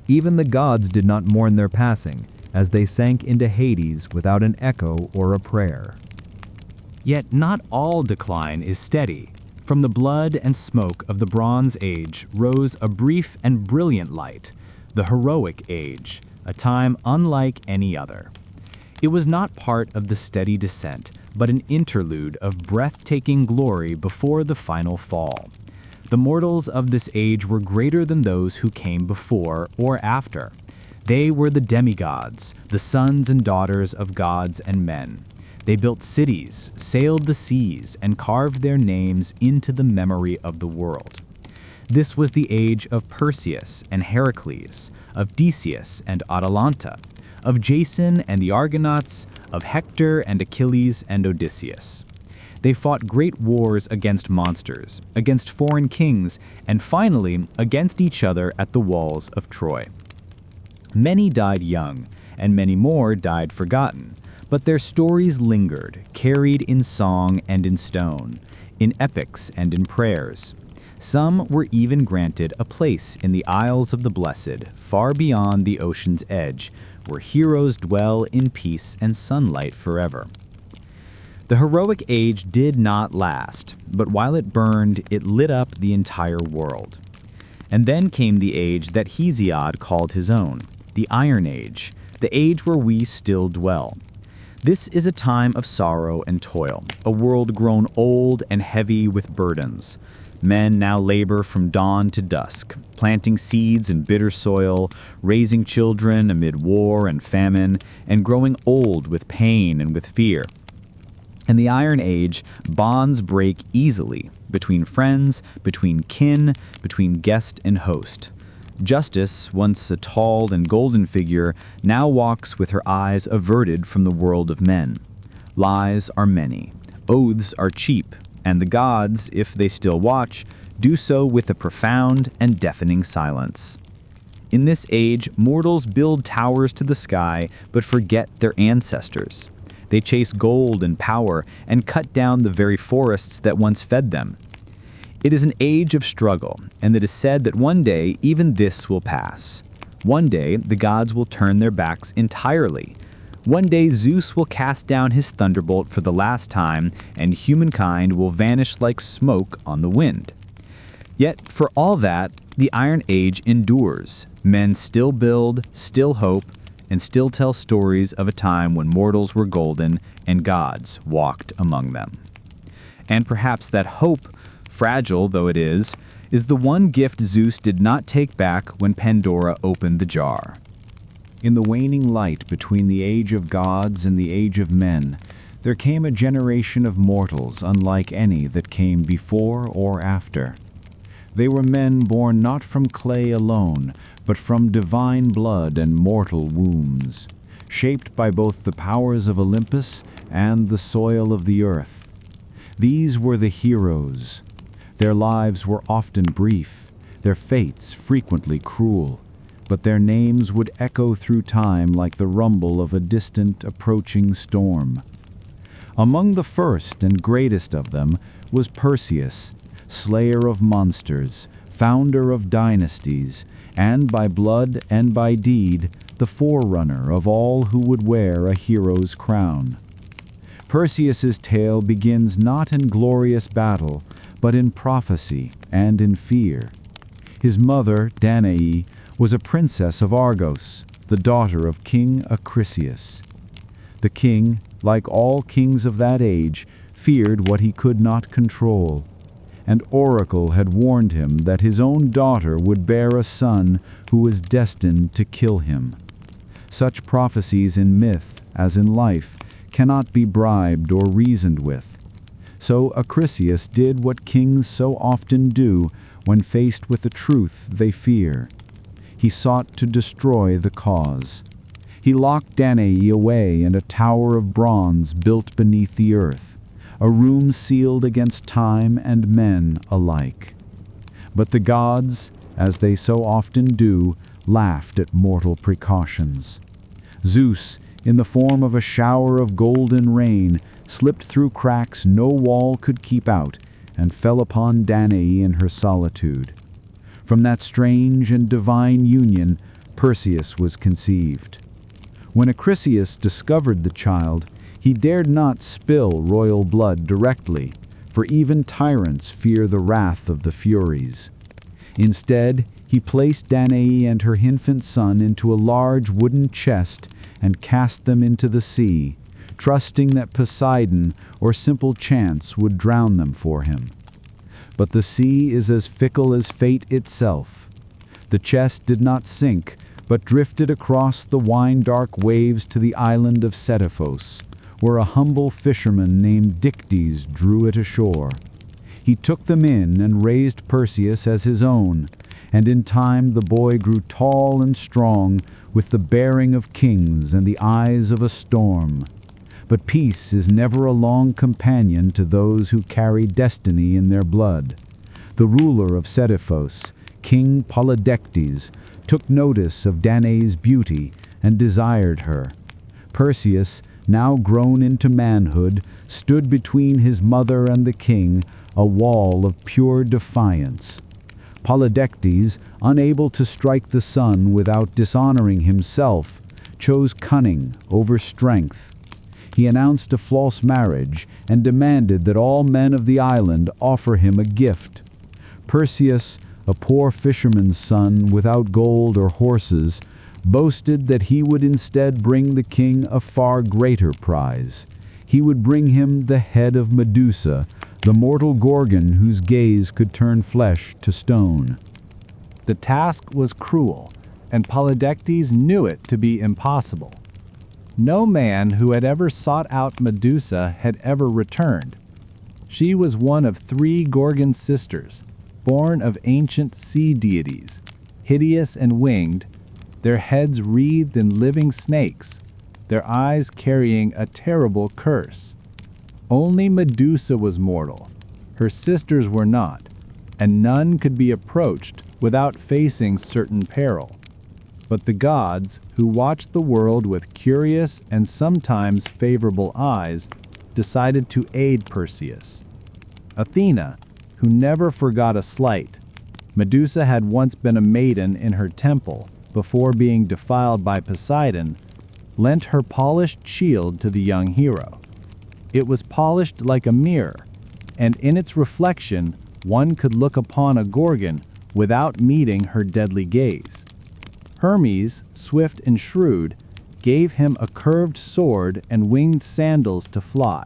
Even the gods did not mourn their passing, as they sank into Hades without an echo or a prayer. Yet not all decline is steady. From the blood and smoke of the Bronze Age rose a brief and brilliant light, the heroic age, a time unlike any other. It was not part of the steady descent, but an interlude of breathtaking glory before the final fall. The mortals of this age were greater than those who came before or after. They were the demigods, the sons and daughters of gods and men. They built cities, sailed the seas, and carved their names into the memory of the world. This was the age of Perseus and Heracles, of Theseus and Atalanta, of Jason and the Argonauts, of Hector and Achilles and Odysseus. They fought great wars against monsters, against foreign kings, and finally against each other at the walls of Troy. Many died young, and many more died forgotten, but their stories lingered, carried in song and in stone, in epics and in prayers. Some were even granted a place in the Isles of the Blessed, far beyond the ocean's edge, where heroes dwell in peace and sunlight forever. The heroic age did not last, but while it burned, it lit up the entire world. And then came the age that Hesiod called his own, the Iron Age, the age where we still dwell. This is a time of sorrow and toil, a world grown old and heavy with burdens. Men now labor from dawn to dusk, planting seeds in bitter soil, raising children amid war and famine, and growing old with pain and with fear. In the Iron Age, bonds break easily between friends, between kin, between guest and host. Justice, once a tall and golden figure, now walks with her eyes averted from the world of men. Lies are many, oaths are cheap, and the gods, if they still watch, do so with a profound and deafening silence. In this age, mortals build towers to the sky but forget their ancestors. They chase gold and power and cut down the very forests that once fed them. It is an age of struggle, and it is said that one day even this will pass. One day, the gods will turn their backs entirely. One day, Zeus will cast down his thunderbolt for the last time, and humankind will vanish like smoke on the wind. Yet, for all that, the Iron Age endures. Men still build, still hope, and still tell stories of a time when mortals were golden and gods walked among them. And perhaps that hope, fragile though it is the one gift Zeus did not take back when Pandora opened the jar. In the waning light between the age of gods and the age of men, there came a generation of mortals unlike any that came before or after. They were men born not from clay alone, but from divine blood and mortal wombs, shaped by both the powers of Olympus and the soil of the earth. These were the heroes. Their lives were often brief, their fates frequently cruel, but their names would echo through time like the rumble of a distant, approaching storm. Among the first and greatest of them was Perseus, slayer of monsters, founder of dynasties, and by blood and by deed, the forerunner of all who would wear a hero's crown. Perseus's tale begins not in glorious battle, but in prophecy and in fear. His mother, Danae, was a princess of Argos, the daughter of King Achilles. The king, like all kings of that age, feared what he could not control. An oracle had warned him that his own daughter would bear a son who was destined to kill him. Such prophecies in myth, as in life, cannot be bribed or reasoned with. So Achilles did what kings so often do when faced with the truth they fear. He sought to destroy the cause. He locked Danae away in a tower of bronze built beneath the earth, a room sealed against time and men alike. But the gods, as they so often do, laughed at mortal precautions. Zeus, in the form of a shower of golden rain, slipped through cracks no wall could keep out, and fell upon Danae in her solitude. From that strange and divine union, Perseus was conceived. When Achilles discovered the child, he dared not spill royal blood directly, for even tyrants fear the wrath of the Furies. Instead, he placed Danae and her infant son into a large wooden chest and cast them into the sea, trusting that Poseidon or simple chance would drown them for him. But the sea is as fickle as fate itself. The chest did not sink, but drifted across the wine-dark waves to the island of Setiphos, where a humble fisherman named Dictys drew it ashore. He took them in and raised Perseus as his own, and in time the boy grew tall and strong, with the bearing of kings and the eyes of a storm. But peace is never a long companion to those who carry destiny in their blood. The ruler of Setiphos, King Polydectes, took notice of Danae's beauty and desired her. Perseus, now grown into manhood, stood between his mother and the king, a wall of pure defiance. Polydectes, unable to strike the sun without dishonoring himself, chose cunning over strength. He announced a false marriage and demanded that all men of the island offer him a gift. Perseus, a poor fisherman's son without gold or horses, boasted that he would instead bring the king a far greater prize. He would bring him the head of Medusa, the mortal Gorgon whose gaze could turn flesh to stone. The task was cruel, and Polydectes knew it to be impossible. No man who had ever sought out Medusa had ever returned. She was one of 3 Gorgon sisters, born of ancient sea deities, hideous and winged, their heads wreathed in living snakes, their eyes carrying a terrible curse. Only Medusa was mortal. Her sisters were not, and none could be approached without facing certain peril. But the gods, who watched the world with curious and sometimes favorable eyes, decided to aid Perseus. Athena, who never forgot a slight. Medusa had once been a maiden in her temple, before being defiled by Poseidon, lent her polished shield to the young hero. It was polished like a mirror, and in its reflection, one could look upon a Gorgon without meeting her deadly gaze. Hermes, swift and shrewd, gave him a curved sword and winged sandals to fly.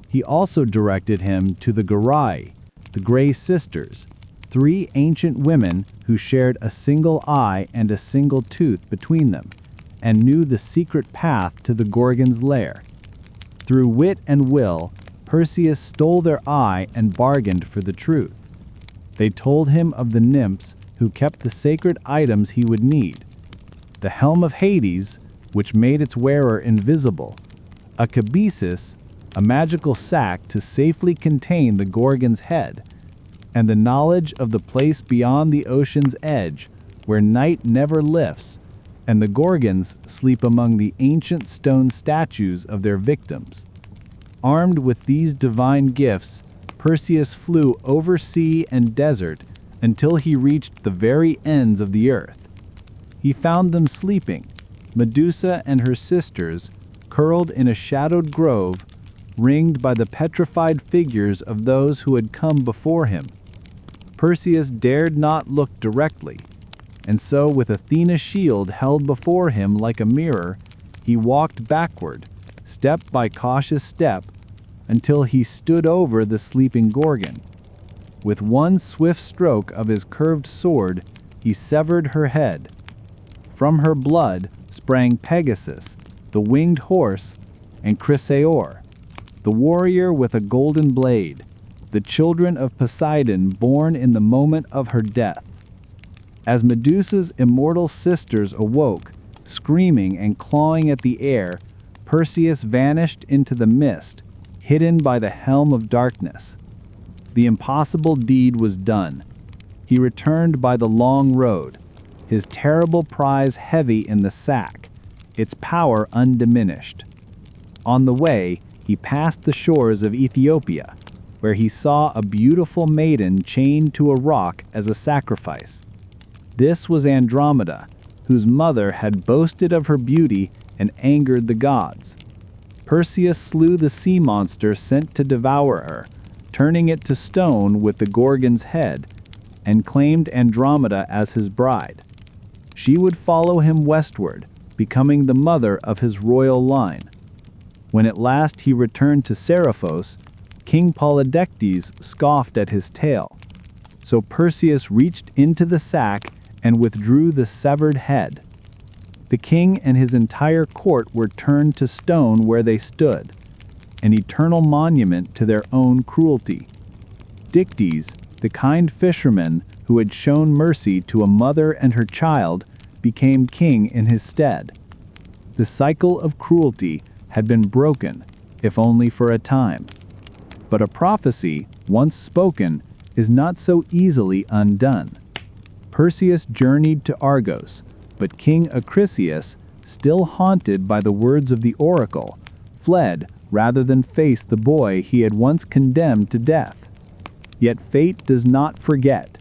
He also directed him to the Gerai, the Grey Sisters, 3 ancient women who shared a single eye and a single tooth between them, and knew the secret path to the Gorgon's lair. Through wit and will, Perseus stole their eye and bargained for the truth. They told him of the nymphs who kept the sacred items he would need: the helm of Hades, which made its wearer invisible; a cabesus, a magical sack to safely contain the Gorgon's head; and the knowledge of the place beyond the ocean's edge, where night never lifts, and the Gorgons sleep among the ancient stone statues of their victims. Armed with these divine gifts, Perseus flew over sea and desert until he reached the very ends of the earth. He found them sleeping, Medusa and her sisters, curled in a shadowed grove, ringed by the petrified figures of those who had come before him. Perseus dared not look directly, and so with Athena's shield held before him like a mirror, he walked backward, step by cautious step, until he stood over the sleeping Gorgon. With one swift stroke of his curved sword, he severed her head. From her blood sprang Pegasus, the winged horse, and Chrysaor, the warrior with a golden blade, the children of Poseidon born in the moment of her death. As Medusa's immortal sisters awoke, screaming and clawing at the air, Perseus vanished into the mist, hidden by the helm of darkness. The impossible deed was done. He returned by the long road, his terrible prize heavy in the sack, its power undiminished. On the way, he passed the shores of Ethiopia, where he saw a beautiful maiden chained to a rock as a sacrifice. This was Andromeda, whose mother had boasted of her beauty and angered the gods. Perseus slew the sea monster sent to devour her, turning it to stone with the Gorgon's head, and claimed Andromeda as his bride. She would follow him westward, becoming the mother of his royal line. When at last he returned to Seriphos, King Polydectes scoffed at his tale. So Perseus reached into the sack and withdrew the severed head. The king and his entire court were turned to stone where they stood, an eternal monument to their own cruelty. Dictys, the kind fisherman who had shown mercy to a mother and her child, became king in his stead. The cycle of cruelty had been broken, if only for a time. But a prophecy, once spoken, is not so easily undone. Perseus journeyed to Argos, but King Acrisius, still haunted by the words of the oracle, fled rather than face the boy he had once condemned to death. Yet fate does not forget.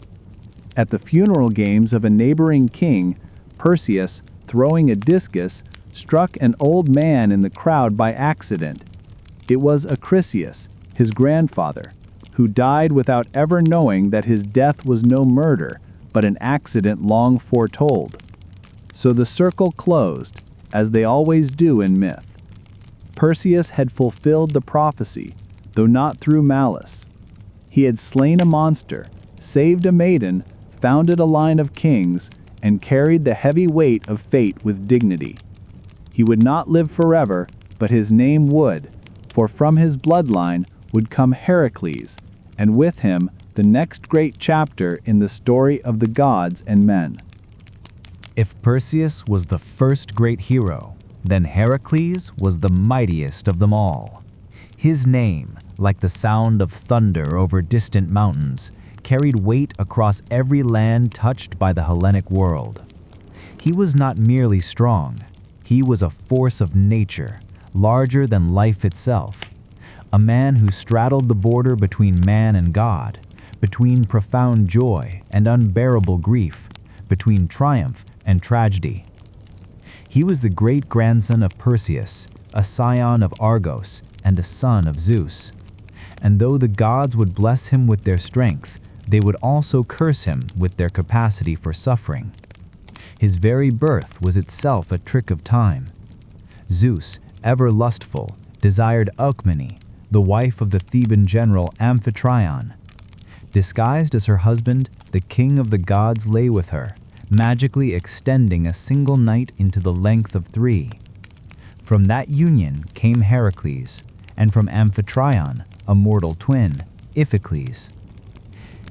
At the funeral games of a neighboring king, Perseus, throwing a discus, struck an old man in the crowd by accident. It was Acrisius, his grandfather, who died without ever knowing that his death was no murder, but an accident long foretold. So the circle closed, as they always do in myth. Perseus had fulfilled the prophecy, though not through malice. He had slain a monster, saved a maiden, founded a line of kings, and carried the heavy weight of fate with dignity. He would not live forever, but his name would, for from his bloodline would come Heracles, and with him the next great chapter in the story of the gods and men. If Perseus was the first great hero, then Heracles was the mightiest of them all. His name, like the sound of thunder over distant mountains, carried weight across every land touched by the Hellenic world. He was not merely strong, he was a force of nature, larger than life itself. A man who straddled the border between man and God, between profound joy and unbearable grief, between triumph and tragedy. He was the great-grandson of Perseus, a scion of Argos, and a son of Zeus. And though the gods would bless him with their strength, they would also curse him with their capacity for suffering. His very birth was itself a trick of time. Zeus, ever lustful, desired Alcmene, the wife of the Theban general Amphitryon. Disguised as her husband, the king of the gods lay with her, magically extending a single night into the length of 3. From that union came Heracles, and from Amphitryon, a mortal twin, Iphicles.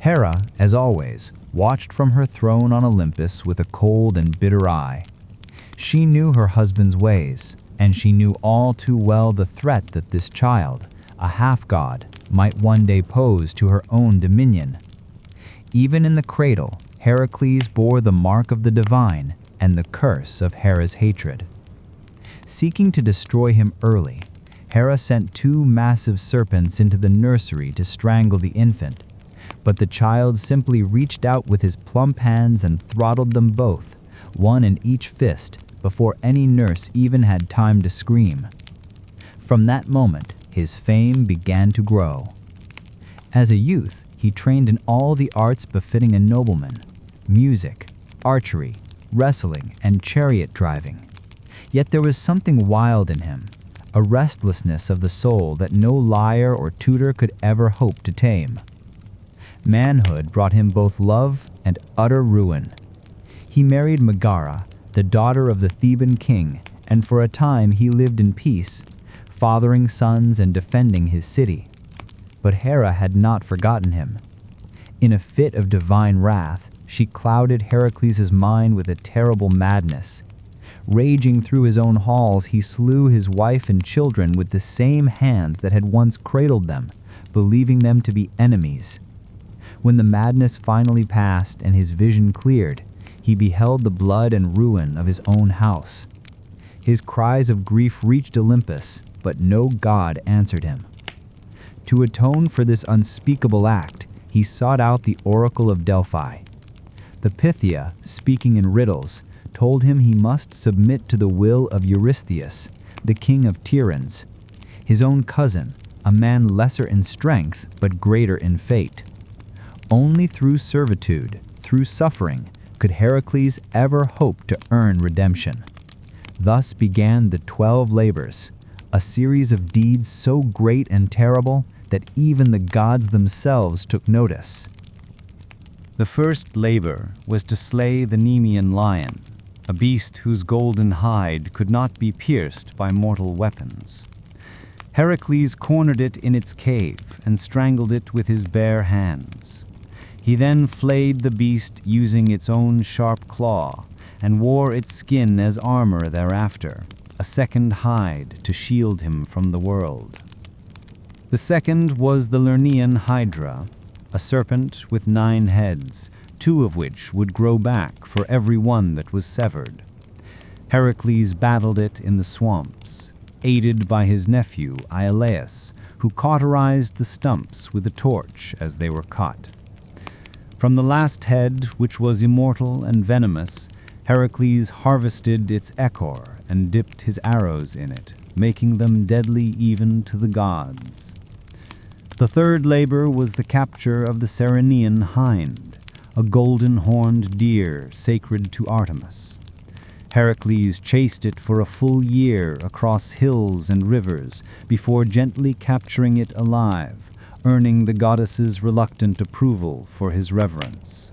Hera, as always, watched from her throne on Olympus with a cold and bitter eye. She knew her husband's ways, and she knew all too well the threat that this child, a half-god, might one day pose to her own dominion. Even in the cradle, Heracles bore the mark of the divine and the curse of Hera's hatred. Seeking to destroy him early, Hera sent 2 massive serpents into the nursery to strangle the infant, but the child simply reached out with his plump hands and throttled them both, one in each fist, before any nurse even had time to scream. From that moment, his fame began to grow. As a youth, he trained in all the arts befitting a nobleman: music, archery, wrestling, and chariot driving. Yet there was something wild in him, a restlessness of the soul that no lyre or tutor could ever hope to tame. Manhood brought him both love and utter ruin. He married Megara, the daughter of the Theban king, and for a time he lived in peace, fathering sons and defending his city. But Hera had not forgotten him. In a fit of divine wrath, she clouded Heracles' mind with a terrible madness. Raging through his own halls, he slew his wife and children with the same hands that had once cradled them, believing them to be enemies. When the madness finally passed and his vision cleared, he beheld the blood and ruin of his own house. His cries of grief reached Olympus, but no god answered him. To atone for this unspeakable act, he sought out the oracle of Delphi. The Pythia, speaking in riddles, told him he must submit to the will of Eurystheus, the king of Tyrans, his own cousin, a man lesser in strength but greater in fate. Only through servitude, through suffering, could Heracles ever hope to earn redemption. Thus began the 12 labors, a series of deeds so great and terrible that even the gods themselves took notice. The first labor was to slay the Nemean lion, a beast whose golden hide could not be pierced by mortal weapons. Heracles cornered it in its cave and strangled it with his bare hands. He then flayed the beast using its own sharp claw and wore its skin as armor thereafter, a second hide to shield him from the world. The second was the Lernaean Hydra, a serpent with 9 heads, 2 of which would grow back for every one that was severed. Heracles battled it in the swamps, aided by his nephew Iolaus, who cauterized the stumps with a torch as they were cut. From the last head, which was immortal and venomous, Heracles harvested its ichor and dipped his arrows in it, making them deadly even to the gods. The third labor was the capture of the Ceryneian hind, a golden-horned deer sacred to Artemis. Heracles chased it for a full year across hills and rivers before gently capturing it alive, earning the goddess's reluctant approval for his reverence.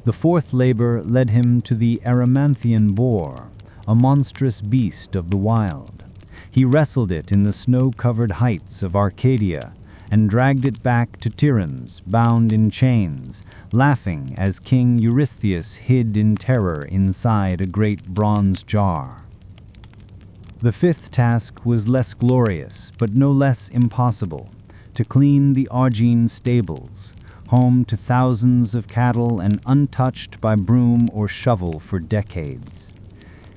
The fourth labor led him to the Erymanthian boar, a monstrous beast of the wild. He wrestled it in the snow-covered heights of Arcadia and dragged it back to Tiryns, bound in chains, laughing as King Eurystheus hid in terror inside a great bronze jar. The fifth task was less glorious, but no less impossible: to clean the Augene stables, home to thousands of cattle and untouched by broom or shovel for decades.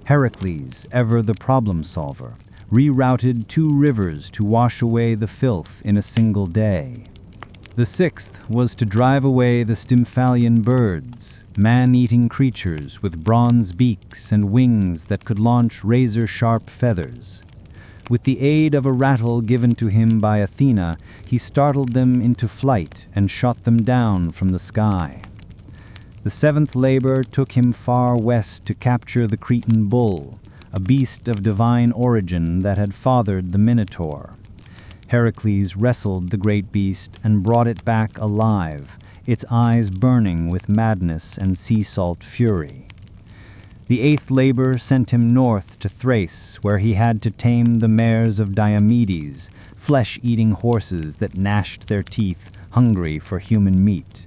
Heracles, ever the problem solver, rerouted 2 rivers to wash away the filth in a single day. The sixth was to drive away the Stymphalian birds, man-eating creatures with bronze beaks and wings that could launch razor-sharp feathers. With the aid of a rattle given to him by Athena, he startled them into flight and shot them down from the sky. The seventh labor took him far west to capture the Cretan bull, a beast of divine origin that had fathered the Minotaur. Heracles wrestled the great beast and brought it back alive, its eyes burning with madness and sea salt fury. The eighth labor sent him north to Thrace, where he had to tame the mares of Diomedes, flesh-eating horses that gnashed their teeth, hungry for human meat.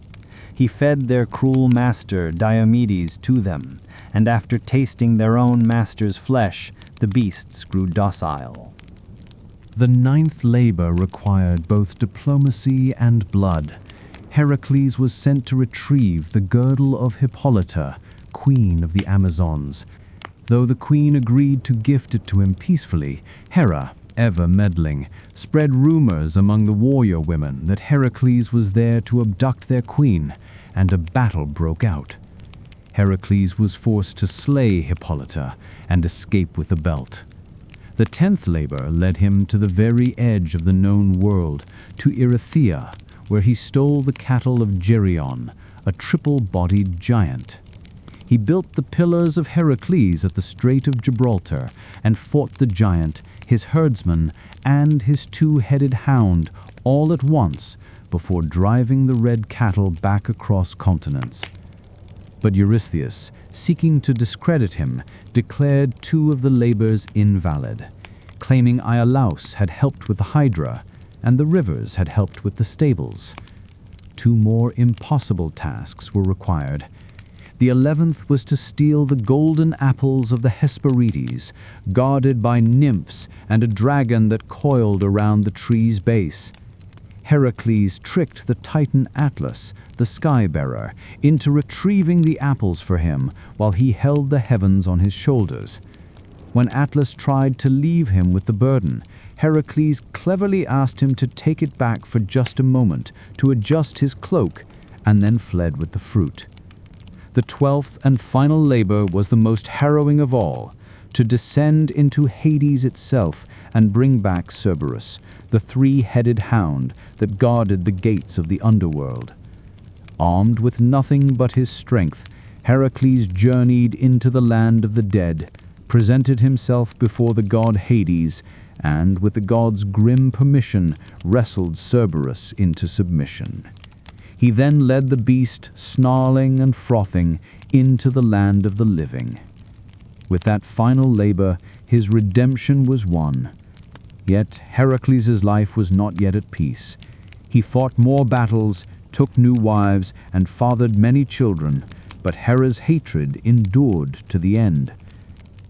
He fed their cruel master Diomedes to them, and after tasting their own master's flesh, the beasts grew docile. The ninth labor required both diplomacy and blood. Heracles was sent to retrieve the girdle of Hippolyta, queen of the Amazons. Though the queen agreed to gift it to him peacefully, Hera, ever meddling, spread rumors among the warrior women that Heracles was there to abduct their queen, and a battle broke out. Heracles was forced to slay Hippolyta and escape with the belt. The 10th labor led him to the very edge of the known world, to Erythea, where he stole the cattle of Geryon, a triple-bodied giant. He built the pillars of Heracles at the Strait of Gibraltar and fought the giant, his herdsman, and his two-headed hound all at once before driving the red cattle back across continents. But Eurystheus, seeking to discredit him, declared two of the labors invalid, claiming Iolaus had helped with the Hydra and the rivers had helped with the stables. Two more impossible tasks were required. The 11th was to steal the golden apples of the Hesperides, guarded by nymphs and a dragon that coiled around the tree's base. Heracles tricked the Titan Atlas, the sky-bearer, into retrieving the apples for him while he held the heavens on his shoulders. When Atlas tried to leave him with the burden, Heracles cleverly asked him to take it back for just a moment to adjust his cloak, and then fled with the fruit. The 12th and final labor was the most harrowing of all, to descend into Hades itself and bring back Cerberus, the three-headed hound that guarded the gates of the Underworld. Armed with nothing but his strength, Heracles journeyed into the land of the dead, presented himself before the god Hades, and, with the god's grim permission, wrestled Cerberus into submission. He then led the beast, snarling and frothing, into the land of the living. With that final labor, his redemption was won. Yet Heracles' life was not yet at peace. He fought more battles, took new wives, and fathered many children, but Hera's hatred endured to the end.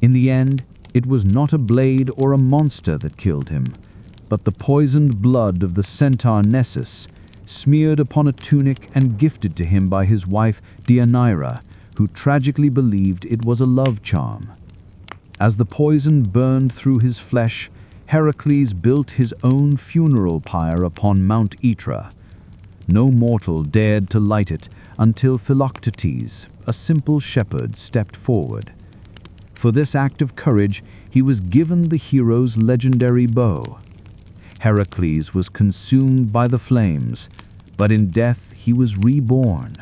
In the end, it was not a blade or a monster that killed him, but the poisoned blood of the centaur Nessus, smeared upon a tunic and gifted to him by his wife Deianira, who tragically believed it was a love charm. As the poison burned through his flesh, Heracles built his own funeral pyre upon Mount Aetra. No mortal dared to light it until Philoctetes, a simple shepherd, stepped forward. For this act of courage, he was given the hero's legendary bow. Heracles was consumed by the flames, but in death he was reborn.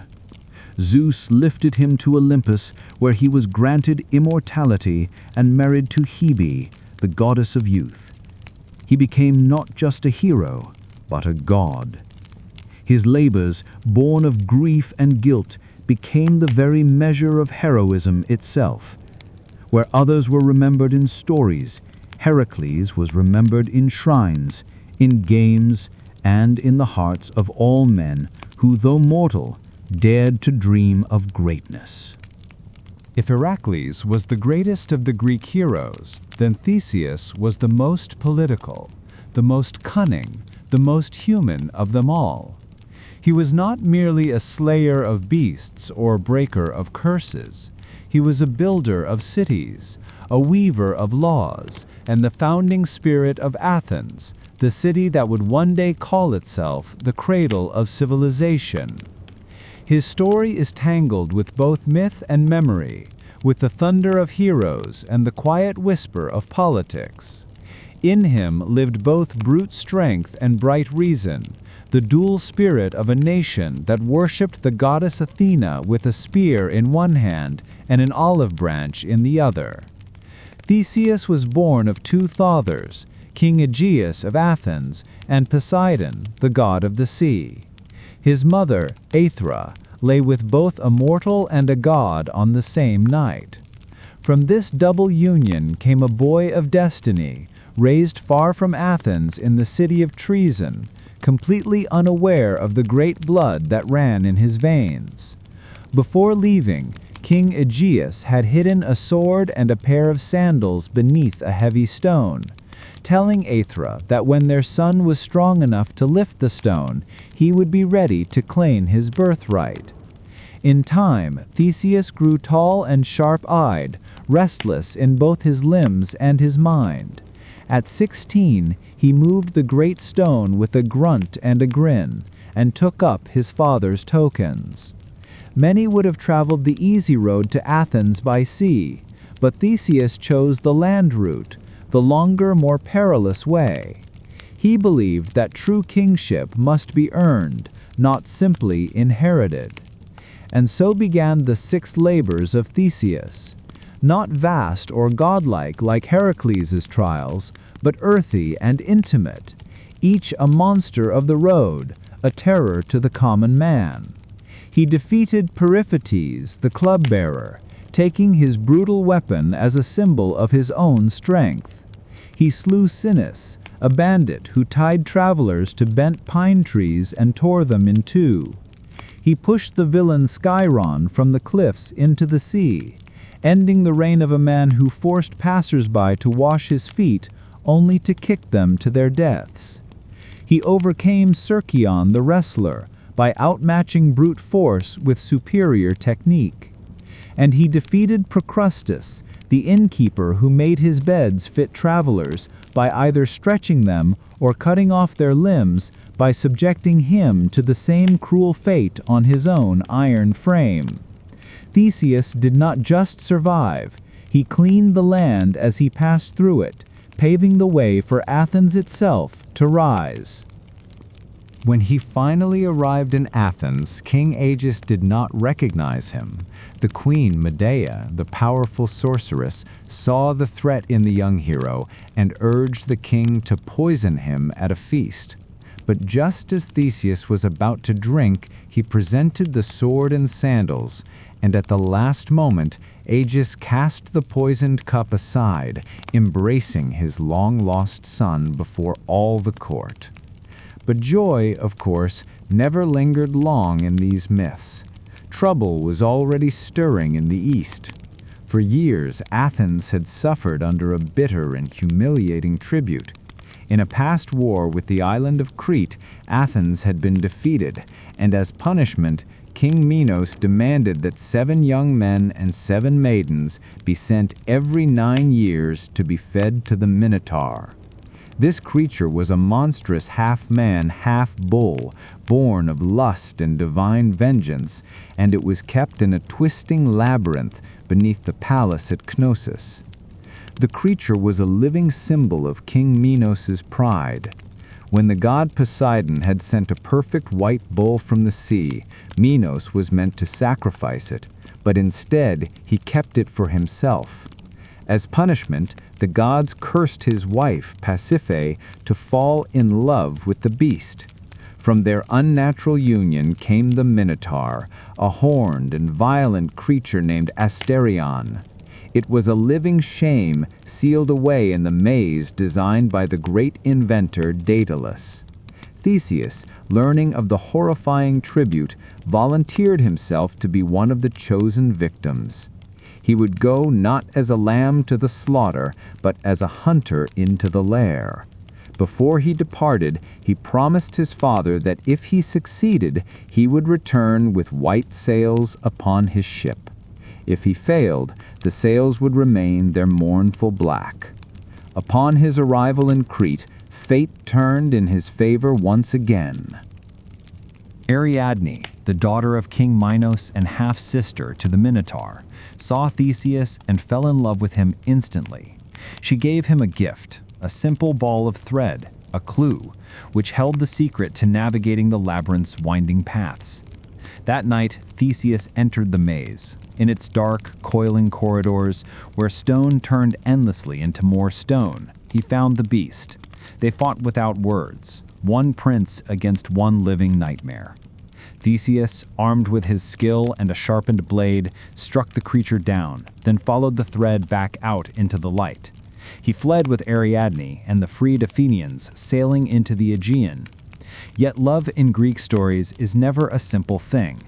Zeus lifted him to Olympus, where he was granted immortality and married to Hebe, the goddess of youth. He became not just a hero, but a god. His labors, born of grief and guilt, became the very measure of heroism itself. Where others were remembered in stories, Heracles was remembered in shrines, in games, and in the hearts of all men who, though mortal, dared to dream of greatness. If Heracles was the greatest of the Greek heroes, then Theseus was the most political, the most cunning, the most human of them all. He was not merely a slayer of beasts or breaker of curses. He was a builder of cities, a weaver of laws, and the founding spirit of Athens, the city that would one day call itself the cradle of civilization. His story is tangled with both myth and memory, with the thunder of heroes and the quiet whisper of politics. In him lived both brute strength and bright reason, the dual spirit of a nation that worshipped the goddess Athena with a spear in one hand and an olive branch in the other. Theseus was born of two fathers, King Aegeus of Athens and Poseidon, the god of the sea. His mother, Aethra, lay with both a mortal and a god on the same night. From this double union came a boy of destiny, raised far from Athens in the city of treason, completely unaware of the great blood that ran in his veins. Before leaving, King Aegeus had hidden a sword and a pair of sandals beneath a heavy stone, telling Aethra that when their son was strong enough to lift the stone, he would be ready to claim his birthright. In time, Theseus grew tall and sharp-eyed, restless in both his limbs and his mind. At 16, he moved the great stone with a grunt and a grin, and took up his father's tokens. Many would have traveled the easy road to Athens by sea, but Theseus chose the land route, the longer, more perilous way. He believed that true kingship must be earned, not simply inherited. And so began the 6 labors of Theseus. Not vast or godlike like Heracles' trials, but earthy and intimate, each a monster of the road, a terror to the common man. He defeated Periphetes, the club-bearer, taking his brutal weapon as a symbol of his own strength. He slew Sinus, a bandit who tied travelers to bent pine trees and tore them in two. He pushed the villain Scyron from the cliffs into the sea, ending the reign of a man who forced passers-by to wash his feet only to kick them to their deaths. He overcame Cercion the wrestler by outmatching brute force with superior technique. And he defeated Procrustes, the innkeeper who made his beds fit travelers by either stretching them or cutting off their limbs by subjecting him to the same cruel fate on his own iron frame. Theseus did not just survive, he cleaned the land as he passed through it, paving the way for Athens itself to rise. When he finally arrived in Athens, King Aegeus did not recognize him. The queen, Medea, the powerful sorceress, saw the threat in the young hero and urged the king to poison him at a feast. But just as Theseus was about to drink, he presented the sword and sandals, and at the last moment, Aegeus cast the poisoned cup aside, embracing his long-lost son before all the court. But joy, of course, never lingered long in these myths. Trouble was already stirring in the east. For years, Athens had suffered under a bitter and humiliating tribute. In a past war with the island of Crete, Athens had been defeated, and as punishment, King Minos demanded that 7 young men and 7 maidens be sent every 9 years to be fed to the Minotaur. This creature was a monstrous half-man, half-bull, born of lust and divine vengeance, and it was kept in a twisting labyrinth beneath the palace at Cnosus. The creature was a living symbol of King Minos' pride. When the god Poseidon had sent a perfect white bull from the sea, Minos was meant to sacrifice it, but instead he kept it for himself. As punishment, the gods cursed his wife, Pasiphae, to fall in love with the beast. From their unnatural union came the Minotaur, a horned and violent creature named Asterion. It was a living shame sealed away in the maze designed by the great inventor Daedalus. Theseus, learning of the horrifying tribute, volunteered himself to be one of the chosen victims. He would go not as a lamb to the slaughter, but as a hunter into the lair. Before he departed, he promised his father that if he succeeded, he would return with white sails upon his ship. If he failed, the sails would remain their mournful black. Upon his arrival in Crete, fate turned in his favor once again. Ariadne, the daughter of King Minos and half-sister to the Minotaur, saw Theseus and fell in love with him instantly. She gave him a gift, a simple ball of thread, a clue, which held the secret to navigating the labyrinth's winding paths. That night, Theseus entered the maze. In its dark, coiling corridors, where stone turned endlessly into more stone, he found the beast. They fought without words, one prince against one living nightmare. Theseus, armed with his skill and a sharpened blade, struck the creature down, then followed the thread back out into the light. He fled with Ariadne and the freed Athenians, sailing into the Aegean. Yet love in Greek stories is never a simple thing.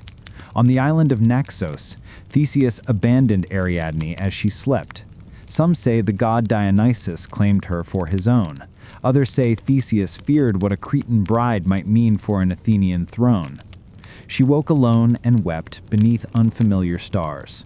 On the island of Naxos, Theseus abandoned Ariadne as she slept. Some say the god Dionysus claimed her for his own. Others say Theseus feared what a Cretan bride might mean for an Athenian throne. She woke alone and wept beneath unfamiliar stars.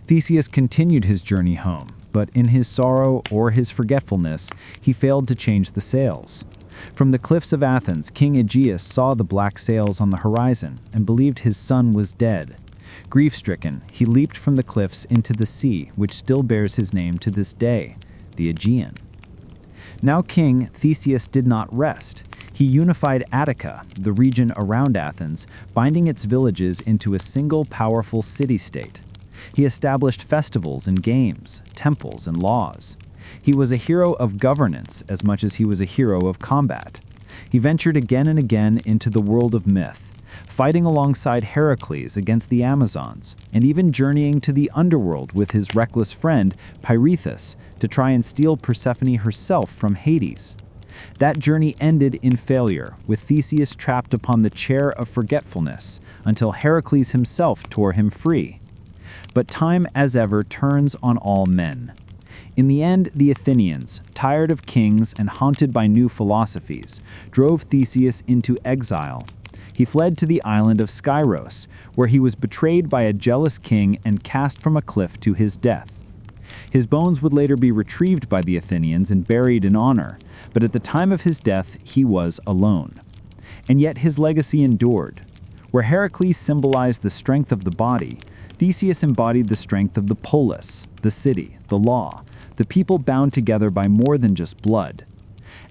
Theseus continued his journey home, but in his sorrow or his forgetfulness, he failed to change the sails. From the cliffs of Athens, King Aegeus saw the black sails on the horizon and believed his son was dead. Grief-stricken, he leaped from the cliffs into the sea, which still bears his name to this day, the Aegean. Now king, Theseus did not rest. He unified Attica, the region around Athens, binding its villages into a single powerful city-state. He established festivals and games, temples and laws. He was a hero of governance as much as he was a hero of combat. He ventured again and again into the world of myth, fighting alongside Heracles against the Amazons, and even journeying to the Underworld with his reckless friend Pirithous to try and steal Persephone herself from Hades. That journey ended in failure, with Theseus trapped upon the chair of forgetfulness until Heracles himself tore him free. But time, as ever, turns on all men. In the end, the Athenians, tired of kings and haunted by new philosophies, drove Theseus into exile. He fled to the island of Skyros, where he was betrayed by a jealous king and cast from a cliff to his death. His bones would later be retrieved by the Athenians and buried in honor, but at the time of his death, he was alone. And yet his legacy endured. Where Heracles symbolized the strength of the body, Theseus embodied the strength of the polis, the city, the law, the people bound together by more than just blood.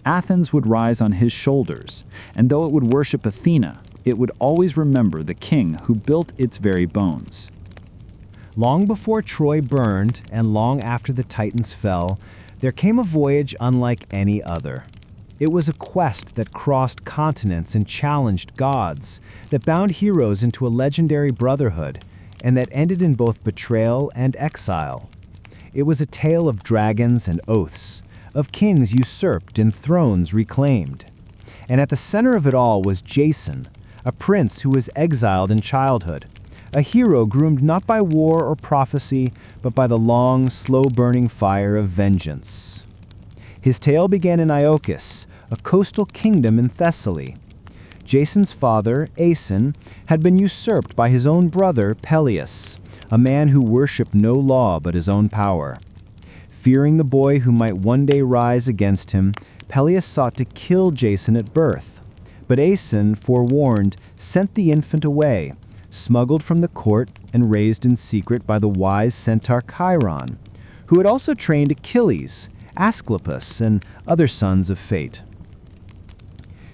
Athens would rise on his shoulders, and though it would worship Athena, it would always remember the king who built its very bones. Long before Troy burned and long after the Titans fell, there came a voyage unlike any other. It was a quest that crossed continents and challenged gods, that bound heroes into a legendary brotherhood, and that ended in both betrayal and exile. It was a tale of dragons and oaths, of kings usurped and thrones reclaimed. And at the center of it all was Jason, a prince who was exiled in childhood, a hero groomed not by war or prophecy, but by the long, slow-burning fire of vengeance. His tale began in Iolcus, a coastal kingdom in Thessaly. Jason's father, Aeson, had been usurped by his own brother, Peleus, a man who worshipped no law but his own power. Fearing the boy who might one day rise against him, Peleus sought to kill Jason at birth. But Aeson, forewarned, sent the infant away, smuggled from the court and raised in secret by the wise centaur Chiron, who had also trained Achilles, Asclepius, and other sons of fate.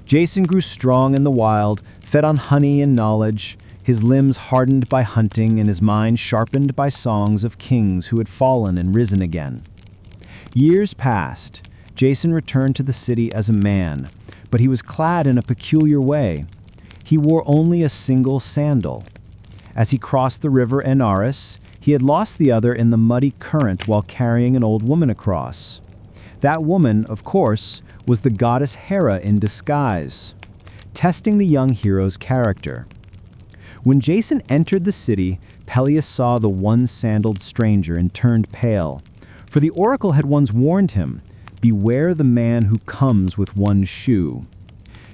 Jason grew strong in the wild, fed on honey and knowledge, his limbs hardened by hunting and his mind sharpened by songs of kings who had fallen and risen again. Years passed. Jason returned to the city as a man, but he was clad in a peculiar way. He wore only a single sandal. As he crossed the river Anaris, he had lost the other in the muddy current while carrying an old woman across. That woman, of course, was the goddess Hera in disguise, testing the young hero's character. When Jason entered the city, Peleus saw the one-sandaled stranger and turned pale, for the oracle had once warned him, beware the man who comes with one shoe.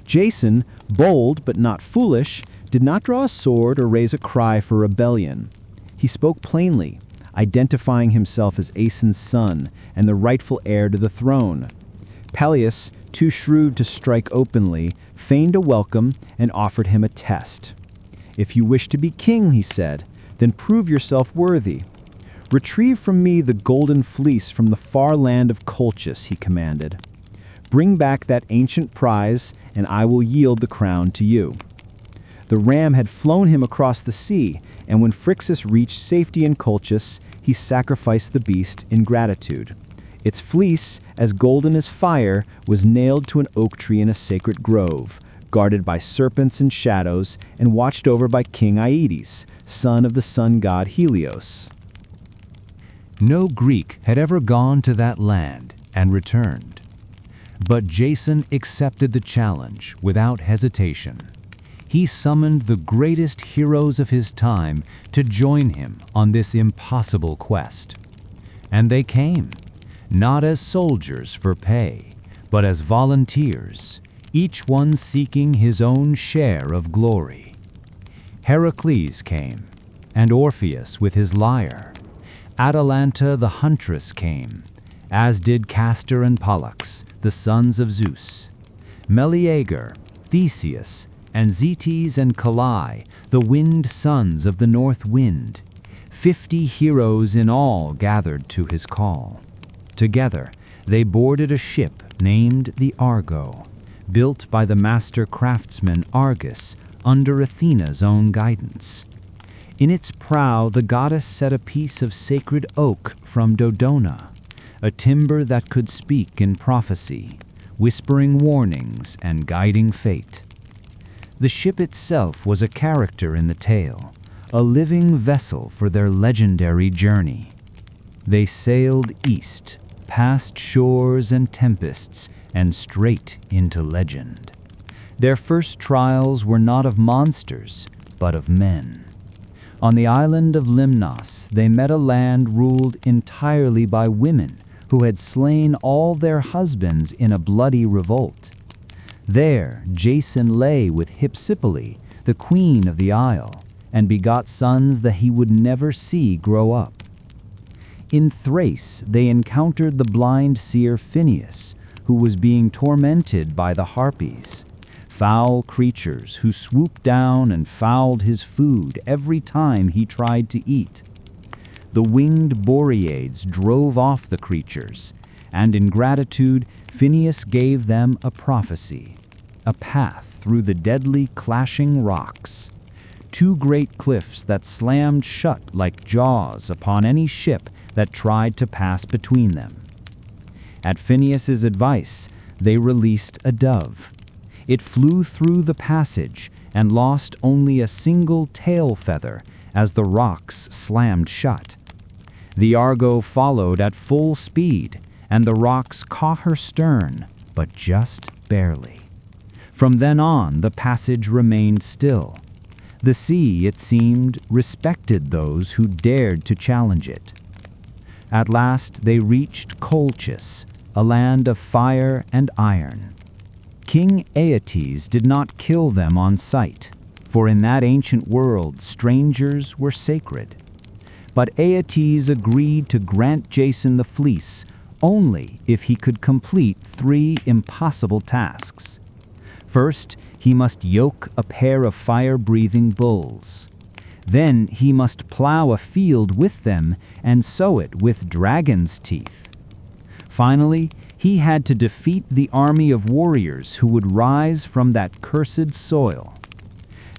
Jason, bold but not foolish, did not draw a sword or raise a cry for rebellion. He spoke plainly, identifying himself as Aeson's son and the rightful heir to the throne. Peleus, too shrewd to strike openly, feigned a welcome and offered him a test. "If you wish to be king," he said, "then prove yourself worthy. Retrieve from me the golden fleece from the far land of Colchis," he commanded. "Bring back that ancient prize, and I will yield the crown to you." The ram had flown him across the sea, and when Phrixus reached safety in Colchis, he sacrificed the beast in gratitude. Its fleece, as golden as fire, was nailed to an oak tree in a sacred grove, guarded by serpents and shadows, and watched over by King Aeetes, son of the sun god Helios. No Greek had ever gone to that land and returned. But Jason accepted the challenge without hesitation. He summoned the greatest heroes of his time to join him on this impossible quest. And they came, not as soldiers for pay, but as volunteers, each one seeking his own share of glory. Heracles came, and Orpheus with his lyre. Atalanta the huntress came, as did Castor and Pollux, the sons of Zeus. Meleager, Theseus, and Zetes and Calais, the wind sons of the north wind. 50 heroes in all gathered to his call. Together, they boarded a ship named the Argo, built by the master craftsman Argus under Athena's own guidance. In its prow, the goddess set a piece of sacred oak from Dodona, a timber that could speak in prophecy, whispering warnings and guiding fate. The ship itself was a character in the tale, a living vessel for their legendary journey. They sailed east, past shores and tempests, and straight into legend. Their first trials were not of monsters, but of men. On the island of Limnos, they met a land ruled entirely by women who had slain all their husbands in a bloody revolt. There, Jason lay with Hypsipyle, the queen of the isle, and begot sons that he would never see grow up. In Thrace, they encountered the blind seer Phineus, who was being tormented by the Harpies, foul creatures who swooped down and fouled his food every time he tried to eat. The winged Boreads drove off the creatures, and in gratitude, Phineus gave them a prophecy, a path through the deadly clashing rocks, 2 great cliffs that slammed shut like jaws upon any ship that tried to pass between them. At Phineus's advice, they released a dove. It flew through the passage and lost only a single tail feather as the rocks slammed shut. The Argo followed at full speed, and the rocks caught her stern, but just barely. From then on, the passage remained still. The sea, it seemed, respected those who dared to challenge it. At last they reached Colchis, a land of fire and iron. King Aeetes did not kill them on sight, for in that ancient world strangers were sacred. But Aeetes agreed to grant Jason the fleece only if he could complete 3 impossible tasks. First, he must yoke a pair of fire-breathing bulls. Then he must plow a field with them and sow it with dragon's teeth. Finally, he had to defeat the army of warriors who would rise from that cursed soil.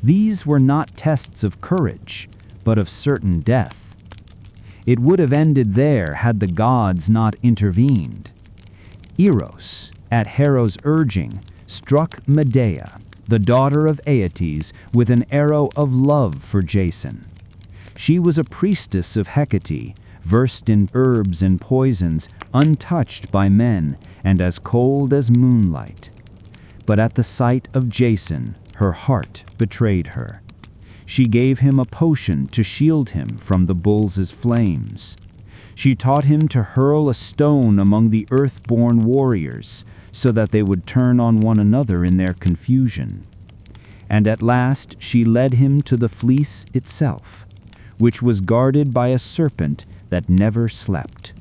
These were not tests of courage, but of certain death. It would have ended there had the gods not intervened. Eros, at Hero's urging, struck Medea, the daughter of Aeetes, with an arrow of love for Jason. She was a priestess of Hecate, versed in herbs and poisons, untouched by men, and as cold as moonlight. But at the sight of Jason, her heart betrayed her. She gave him a potion to shield him from the bulls' flames. She taught him to hurl a stone among the earth-born warriors, so that they would turn on one another in their confusion. And at last she led him to the Fleece itself, which was guarded by a serpent that never slept.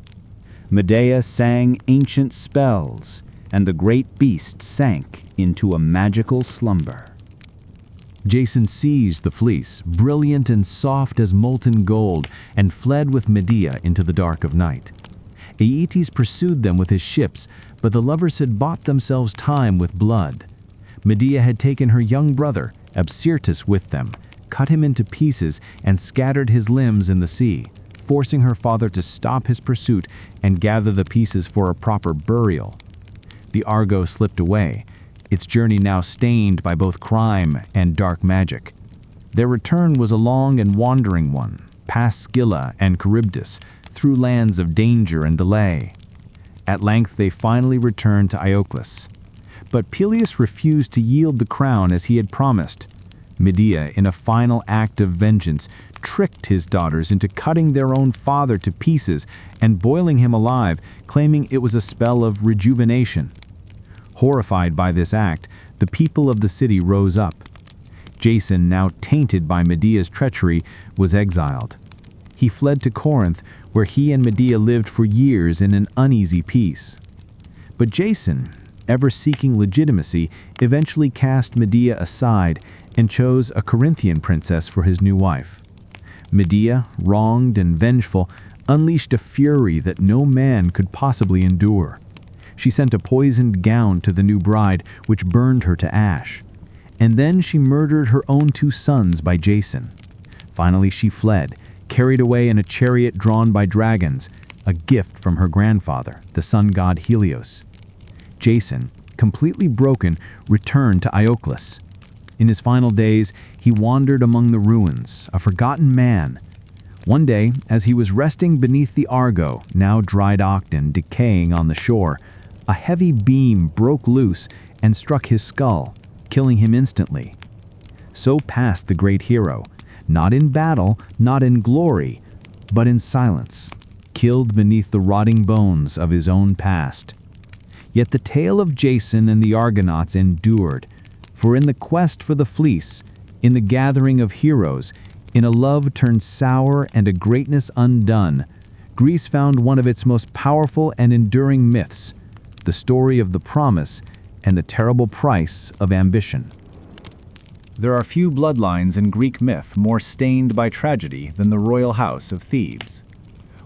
Medea sang ancient spells, and the great beast sank into a magical slumber. Jason seized the fleece, brilliant and soft as molten gold, and fled with Medea into the dark of night. Aeetes pursued them with his ships, but the lovers had bought themselves time with blood. Medea had taken her young brother, Absyrtus, with them, cut him into pieces, and scattered his limbs in the sea, forcing her father to stop his pursuit and gather the pieces for a proper burial. The Argo slipped away, its journey now stained by both crime and dark magic. Their return was a long and wandering one, past Scylla and Charybdis, through lands of danger and delay. At length they finally returned to Iolcus. But Peleus refused to yield the crown as he had promised. Medea, in a final act of vengeance, tricked his daughters into cutting their own father to pieces and boiling him alive, claiming it was a spell of rejuvenation. Horrified by this act, the people of the city rose up. Jason, now tainted by Medea's treachery, was exiled. He fled to Corinth, where he and Medea lived for years in an uneasy peace. But Jason, ever seeking legitimacy, eventually cast Medea aside and chose a Corinthian princess for his new wife. Medea, wronged and vengeful, unleashed a fury that no man could possibly endure. She sent a poisoned gown to the new bride, which burned her to ash. And then she murdered her own 2 sons by Jason. Finally she fled, carried away in a chariot drawn by dragons, a gift from her grandfather, the sun god Helios. Jason, completely broken, returned to Iolcus. In his final days, he wandered among the ruins, a forgotten man. One day, as he was resting beneath the Argo, now dry-docked and decaying on the shore, a heavy beam broke loose and struck his skull, killing him instantly. So passed the great hero, not in battle, not in glory, but in silence, killed beneath the rotting bones of his own past. Yet the tale of Jason and the Argonauts endured, for in the quest for the fleece, in the gathering of heroes, in a love turned sour and a greatness undone, Greece found one of its most powerful and enduring myths, the story of the promise and the terrible price of ambition. There are few bloodlines in Greek myth more stained by tragedy than the royal house of Thebes.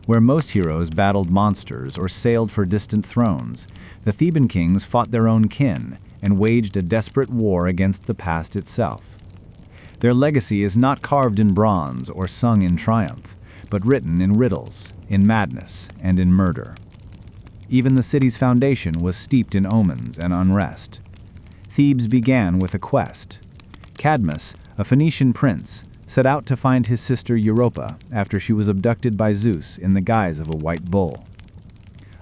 Where most heroes battled monsters or sailed for distant thrones, the Theban kings fought their own kin and waged a desperate war against the past itself. Their legacy is not carved in bronze or sung in triumph, but written in riddles, in madness, and in murder. Even the city's foundation was steeped in omens and unrest. Thebes began with a quest. Cadmus, a Phoenician prince, set out to find his sister Europa after she was abducted by Zeus in the guise of a white bull.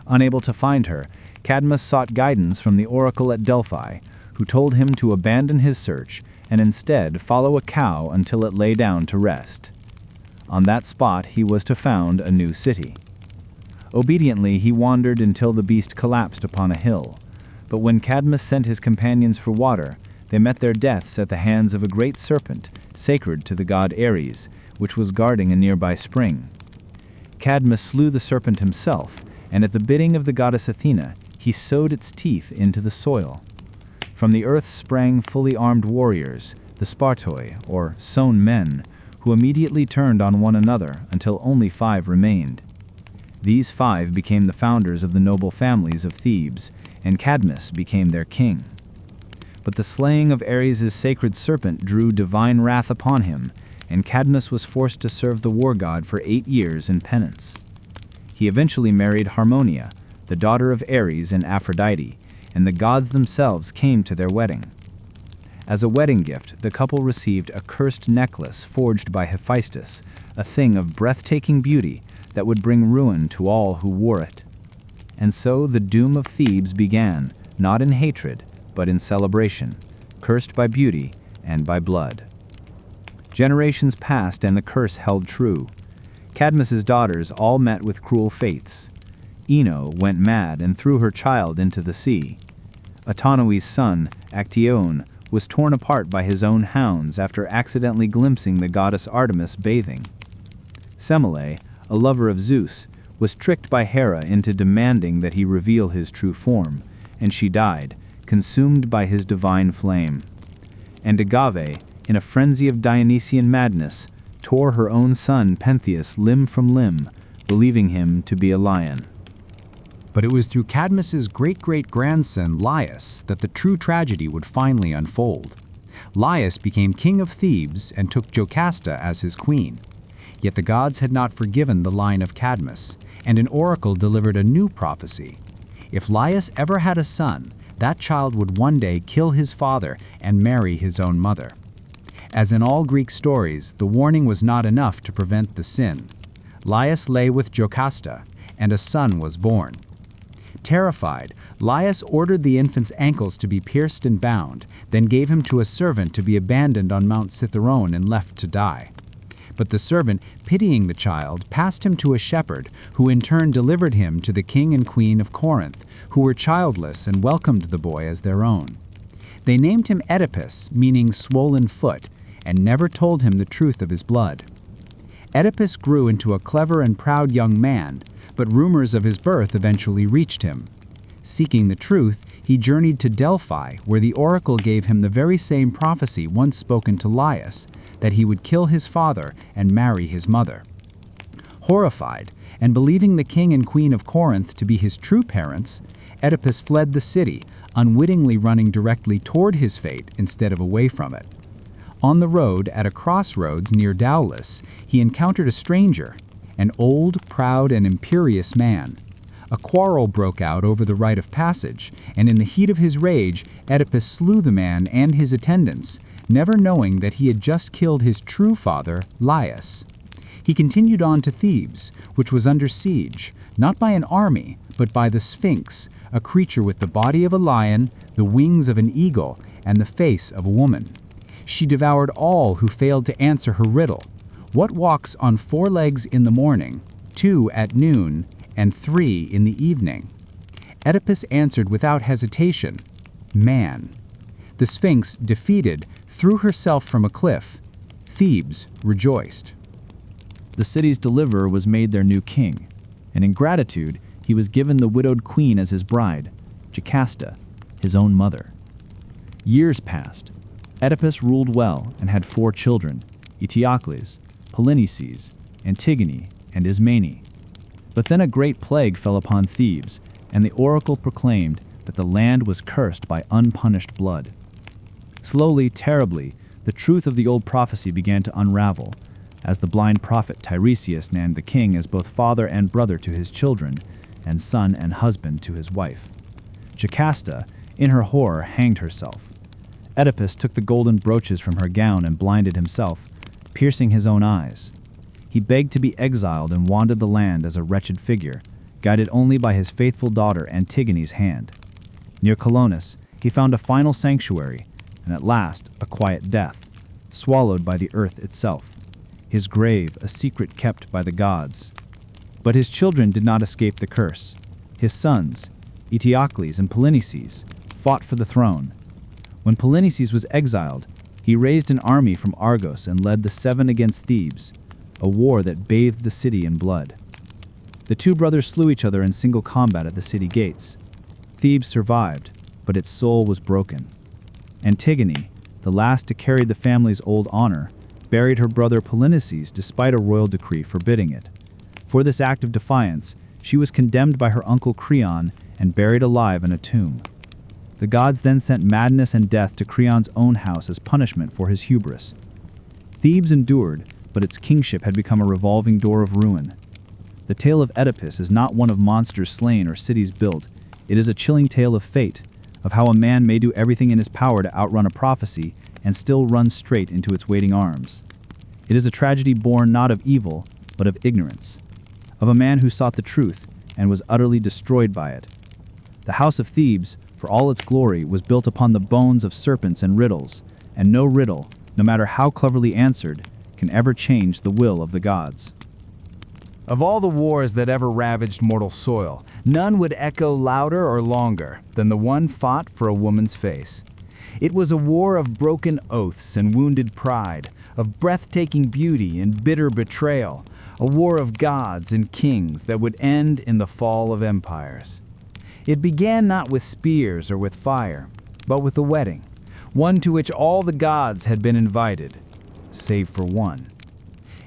Unable to find her, Cadmus sought guidance from the oracle at Delphi, who told him to abandon his search and instead follow a cow until it lay down to rest. On that spot he was to found a new city. Obediently he wandered until the beast collapsed upon a hill, but when Cadmus sent his companions for water, they met their deaths at the hands of a great serpent, sacred to the god Ares, which was guarding a nearby spring. Cadmus slew the serpent himself, and at the bidding of the goddess Athena, he sowed its teeth into the soil. From the earth sprang fully armed warriors, the Spartoi, or sown men, who immediately turned on one another until only 5 remained. These 5 became the founders of the noble families of Thebes, and Cadmus became their king. But the slaying of Ares' sacred serpent drew divine wrath upon him, and Cadmus was forced to serve the war god for 8 years in penance. He eventually married Harmonia, the daughter of Ares and Aphrodite, and the gods themselves came to their wedding. As a wedding gift, the couple received a cursed necklace forged by Hephaestus, a thing of breathtaking beauty that would bring ruin to all who wore it. And so the doom of Thebes began, not in hatred, but in celebration, cursed by beauty and by blood. Generations passed and the curse held true. Cadmus's daughters all met with cruel fates. Ino went mad and threw her child into the sea. Autonoe's son, Actaeon, was torn apart by his own hounds after accidentally glimpsing the goddess Artemis bathing. Semele, a lover of Zeus, was tricked by Hera into demanding that he reveal his true form, and she died, consumed by his divine flame. And Agave, in a frenzy of Dionysian madness, tore her own son Pentheus limb from limb, believing him to be a lion. But it was through Cadmus's great-great-grandson Laius that the true tragedy would finally unfold. Laius became king of Thebes and took Jocasta as his queen. Yet the gods had not forgiven the line of Cadmus, and an oracle delivered a new prophecy. If Laius ever had a son, that child would one day kill his father and marry his own mother. As in all Greek stories, the warning was not enough to prevent the sin. Laius lay with Jocasta, and a son was born. Terrified, Laius ordered the infant's ankles to be pierced and bound, then gave him to a servant to be abandoned on Mount Cithaeron and left to die. But the servant, pitying the child, passed him to a shepherd, who in turn delivered him to the king and queen of Corinth, who were childless and welcomed the boy as their own. They named him Oedipus, meaning swollen foot, and never told him the truth of his blood. Oedipus grew into a clever and proud young man, but rumors of his birth eventually reached him. Seeking the truth, he journeyed to Delphi, where the oracle gave him the very same prophecy once spoken to Laius, that he would kill his father and marry his mother. Horrified, and believing the king and queen of Corinth to be his true parents, Oedipus fled the city, unwittingly running directly toward his fate instead of away from it. On the road, at a crossroads near Daulis, he encountered a stranger, an old, proud, and imperious man. A quarrel broke out over the right of passage, and in the heat of his rage, Oedipus slew the man and his attendants, never knowing that he had just killed his true father, Laius. He continued on to Thebes, which was under siege, not by an army, but by the Sphinx, a creature with the body of a lion, the wings of an eagle, and the face of a woman. She devoured all who failed to answer her riddle. What walks on 4 legs in the morning, 2 at noon, and 3 in the evening? Oedipus answered without hesitation, man. The Sphinx, defeated, threw herself from a cliff. Thebes rejoiced. The city's deliverer was made their new king, and in gratitude he was given the widowed queen as his bride, Jocasta, his own mother. Years passed. Oedipus ruled well and had 4 children, Eteocles, Polynices, Antigone, and Ismene. But then a great plague fell upon Thebes, and the oracle proclaimed that the land was cursed by unpunished blood. Slowly, terribly, the truth of the old prophecy began to unravel, as the blind prophet Tiresias named the king as both father and brother to his children, and son and husband to his wife. Jocasta, in her horror, hanged herself. Oedipus took the golden brooches from her gown and blinded himself, piercing his own eyes. He begged to be exiled and wandered the land as a wretched figure, guided only by his faithful daughter Antigone's hand. Near Cronus, he found a final sanctuary, and at last a quiet death, swallowed by the earth itself. His grave, a secret kept by the gods. But his children did not escape the curse. His sons, Eteocles and Polynices, fought for the throne. When Polynices was exiled, he raised an army from Argos and led the 7 against Thebes, a war that bathed the city in blood. The 2 brothers slew each other in single combat at the city gates. Thebes survived, but its soul was broken. Antigone, the last to carry the family's old honor, buried her brother Polynices despite a royal decree forbidding it. For this act of defiance, she was condemned by her uncle Creon and buried alive in a tomb. The gods then sent madness and death to Creon's own house as punishment for his hubris. Thebes endured, but its kingship had become a revolving door of ruin. The tale of Oedipus is not one of monsters slain or cities built. It is a chilling tale of fate, of how a man may do everything in his power to outrun a prophecy and still run straight into its waiting arms. It is a tragedy born not of evil, but of ignorance, of a man who sought the truth and was utterly destroyed by it. The house of Thebes, for all its glory, was built upon the bones of serpents and riddles, and no riddle, no matter how cleverly answered, can ever change the will of the gods. Of all the wars that ever ravaged mortal soil, none would echo louder or longer than the one fought for a woman's face. It was a war of broken oaths and wounded pride, of breathtaking beauty and bitter betrayal, a war of gods and kings that would end in the fall of empires. It began not with spears or with fire, but with a wedding, one to which all the gods had been invited, save for one.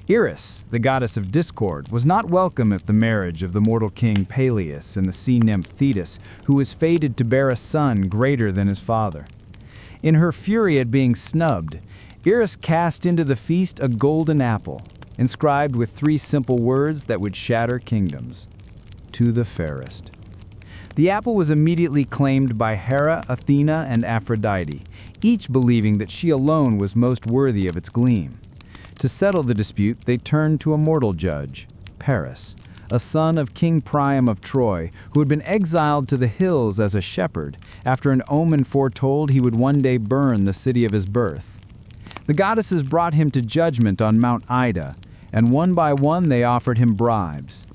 Eris, the goddess of discord, was not welcome at the marriage of the mortal king Peleus and the sea nymph Thetis, who was fated to bear a son greater than his father. In her fury at being snubbed, Eris cast into the feast a golden apple, inscribed with 3 simple words that would shatter kingdoms: "To the fairest." The apple was immediately claimed by Hera, Athena, and Aphrodite, each believing that she alone was most worthy of its gleam. To settle the dispute, they turned to a mortal judge, Paris, a son of King Priam of Troy, who had been exiled to the hills as a shepherd after an omen foretold he would one day burn the city of his birth. The goddesses brought him to judgment on Mount Ida, and one by one they offered him bribes.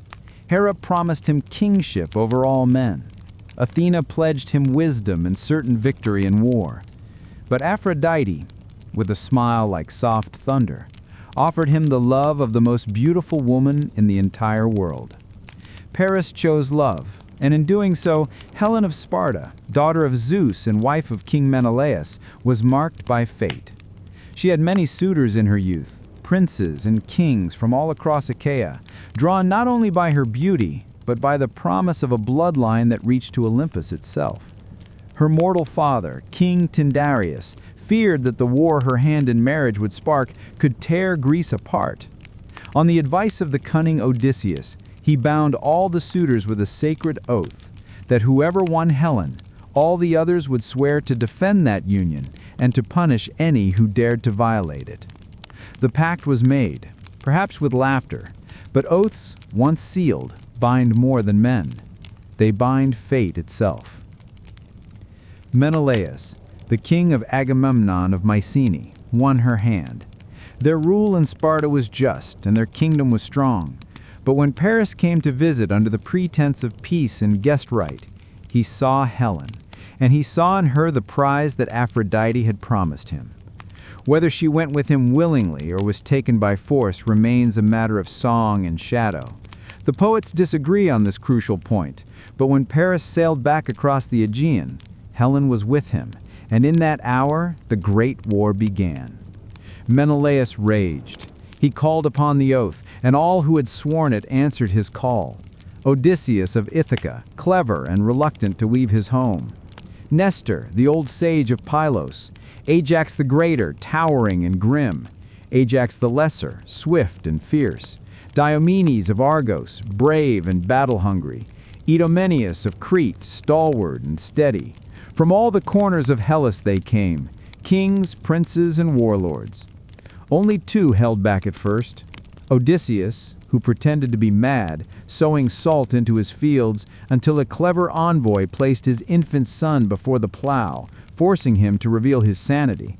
Hera promised him kingship over all men. Athena pledged him wisdom and certain victory in war. But Aphrodite, with a smile like soft thunder, offered him the love of the most beautiful woman in the entire world. Paris chose love, and in doing so, Helen of Sparta, daughter of Zeus and wife of King Menelaus, was marked by fate. She had many suitors in her youth, princes and kings from all across Achaia, drawn not only by her beauty, but by the promise of a bloodline that reached to Olympus itself. Her mortal father, King Tyndareus, feared that the war her hand in marriage would spark could tear Greece apart. On the advice of the cunning Odysseus, he bound all the suitors with a sacred oath that whoever won Helen, all the others would swear to defend that union and to punish any who dared to violate it. The pact was made, perhaps with laughter, but oaths, once sealed, bind more than men. They bind fate itself. Menelaus, the king of Agamemnon of Mycenae, won her hand. Their rule in Sparta was just, and their kingdom was strong. But when Paris came to visit under the pretense of peace and guest right, he saw Helen, and he saw in her the prize that Aphrodite had promised him. Whether she went with him willingly or was taken by force remains a matter of song and shadow. The poets disagree on this crucial point, but when Paris sailed back across the Aegean, Helen was with him, and in that hour the great war began. Menelaus raged. He called upon the oath, and all who had sworn it answered his call. Odysseus of Ithaca, clever and reluctant to leave his home. Nestor, the old sage of Pylos. Ajax the Greater, towering and grim. Ajax the Lesser, swift and fierce. Diomedes of Argos, brave and battle-hungry. Idomeneus of Crete, stalwart and steady. From all the corners of Hellas they came, kings, princes, and warlords. Only 2 held back at first. Odysseus, who pretended to be mad, sowing salt into his fields until a clever envoy placed his infant son before the plow, forcing him to reveal his sanity.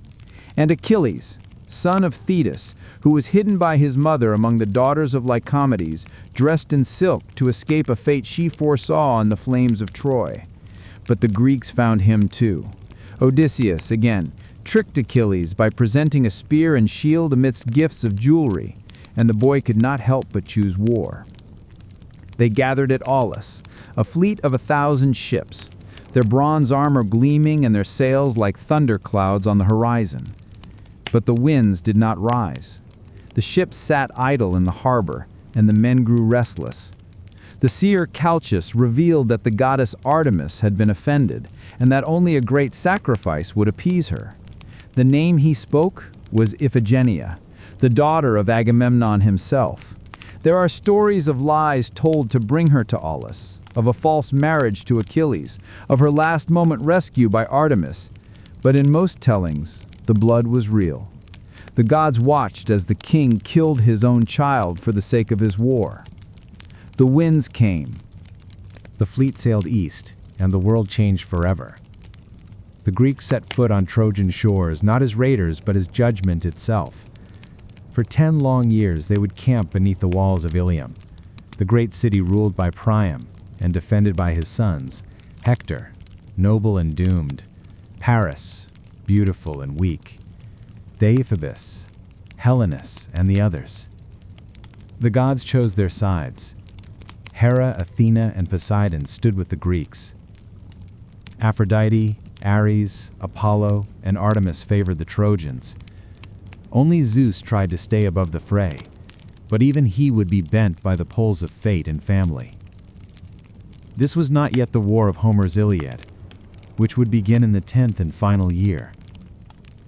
And Achilles, son of Theseus, who was hidden by his mother among the daughters of Lycomedes, dressed in silk to escape a fate she foresaw in the flames of Troy. But the Greeks found him too. Odysseus, again, tricked Achilles by presenting a spear and shield amidst gifts of jewelry, and the boy could not help but choose war. They gathered at Aulis, a fleet of 1,000 ships, their bronze armor gleaming and their sails like thunder clouds on the horizon. But the winds did not rise. The ships sat idle in the harbor, and the men grew restless. The seer Calchas revealed that the goddess Artemis had been offended, and that only a great sacrifice would appease her. The name he spoke was Iphigenia, the daughter of Agamemnon himself. There are stories of lies told to bring her to Aulis, of a false marriage to Achilles, of her last-moment rescue by Artemis. But in most tellings, the blood was real. The gods watched as the king killed his own child for the sake of his war. The winds came. The fleet sailed east, and the world changed forever. The Greeks set foot on Trojan shores not as raiders but as judgment itself. For 10 long years they would camp beneath the walls of Ilium. the great city ruled by Priam and defended by his sons, Hector, noble and doomed, Paris, beautiful and weak, Deiphobus, Helenus, and the others. The gods chose their sides. Hera, Athena, and Poseidon stood with the Greeks. Aphrodite, Ares, Apollo, and Artemis favored the Trojans. Only Zeus tried to stay above the fray, but even he would be bent by the poles of fate and family. This was not yet the war of Homer's Iliad, which would begin in the 10th and final year.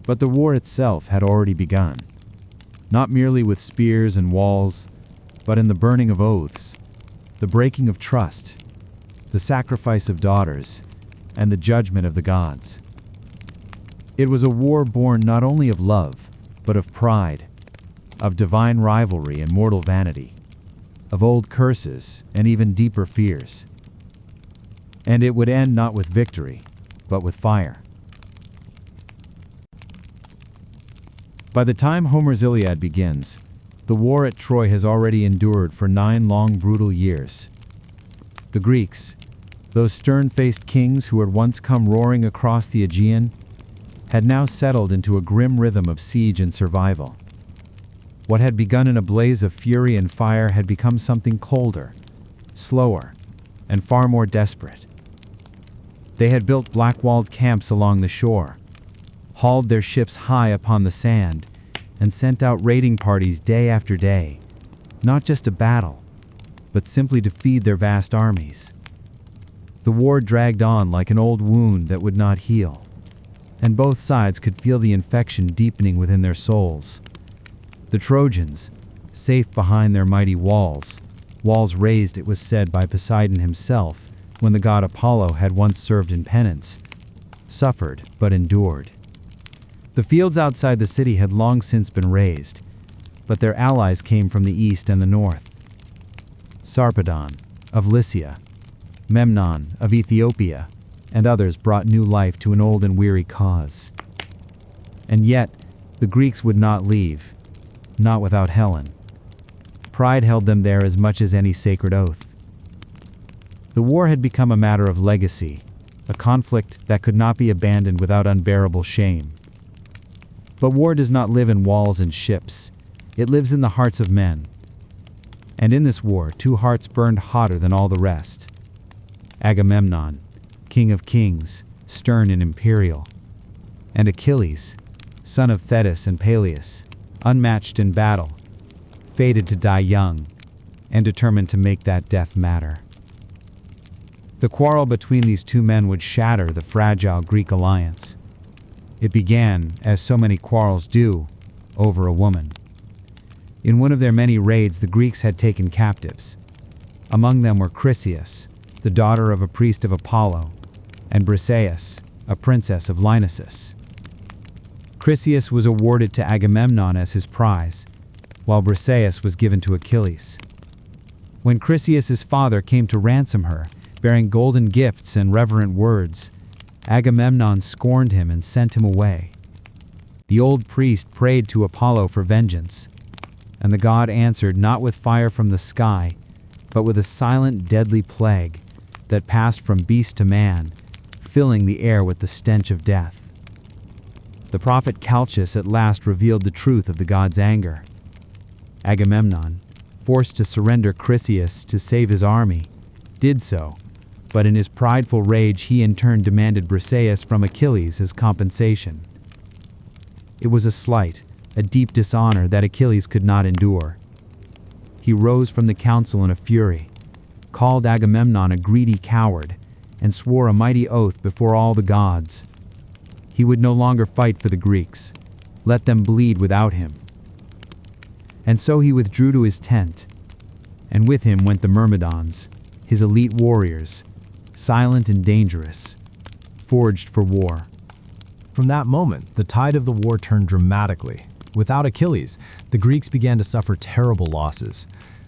But the war itself had already begun, not merely with spears and walls, but in the burning of oaths, the breaking of trust, the sacrifice of daughters, and the judgment of the gods. It was a war born not only of love, but of pride, of divine rivalry and mortal vanity, of old curses and even deeper fears. And it would end not with victory, but with fire. By the time Homer's Iliad begins, the war at Troy has already endured for 9 long, brutal years. The Greeks, those stern-faced kings who had once come roaring across the Aegean, had now settled into a grim rhythm of siege and survival. What had begun in a blaze of fury and fire had become something colder, slower, and far more desperate. They had built black-walled camps along the shore, hauled their ships high upon the sand, and sent out raiding parties day after day, not just to battle, but simply to feed their vast armies. The war dragged on like an old wound that would not heal, and both sides could feel the infection deepening within their souls. The Trojans, safe behind their mighty walls raised, it was said, by Poseidon himself when the god Apollo had once served in penance, suffered but endured. The fields outside the city had long since been razed, but their allies came from the east and the north. Sarpedon of Lycia, Memnon of Ethiopia, and others brought new life to an old and weary cause. And yet, the Greeks would not leave, not without Helen. Pride held them there as much as any sacred oath. The war had become a matter of legacy, a conflict that could not be abandoned without unbearable shame. But war does not live in walls and ships. It lives in the hearts of men. And in this war, 2 hearts burned hotter than all the rest. Agamemnon, king of kings, stern and imperial, and Achilles, son of Thetis and Peleus, unmatched in battle, fated to die young, and determined to make that death matter. The quarrel between these 2 men would shatter the fragile Greek alliance. It began, as so many quarrels do, over a woman. In one of their many raids, the Greeks had taken captives. Among them were Chryseis, the daughter of a priest of Apollo, and Briseis, a princess of Lyrnessus. Chryseis was awarded to Agamemnon as his prize, while Briseis was given to Achilles. When Chryseis' father came to ransom her, bearing golden gifts and reverent words, Agamemnon scorned him and sent him away. The old priest prayed to Apollo for vengeance, and the god answered not with fire from the sky, but with a silent, deadly plague that passed from beast to man, filling the air with the stench of death. The prophet Calchas at last revealed the truth of the god's anger. Agamemnon, forced to surrender Chryseis to save his army, did so, but in his prideful rage he in turn demanded Briseis from Achilles as compensation. It was a slight, a deep dishonor that Achilles could not endure. He rose from the council in a fury, called Agamemnon a greedy coward, and swore a mighty oath before all the gods. He would no longer fight for the Greeks, let them bleed without him. And so he withdrew to his tent, and with him went the Myrmidons, his elite warriors, silent and dangerous, forged for war. From that moment, the tide of the war turned dramatically. Without Achilles, the Greeks began to suffer terrible losses.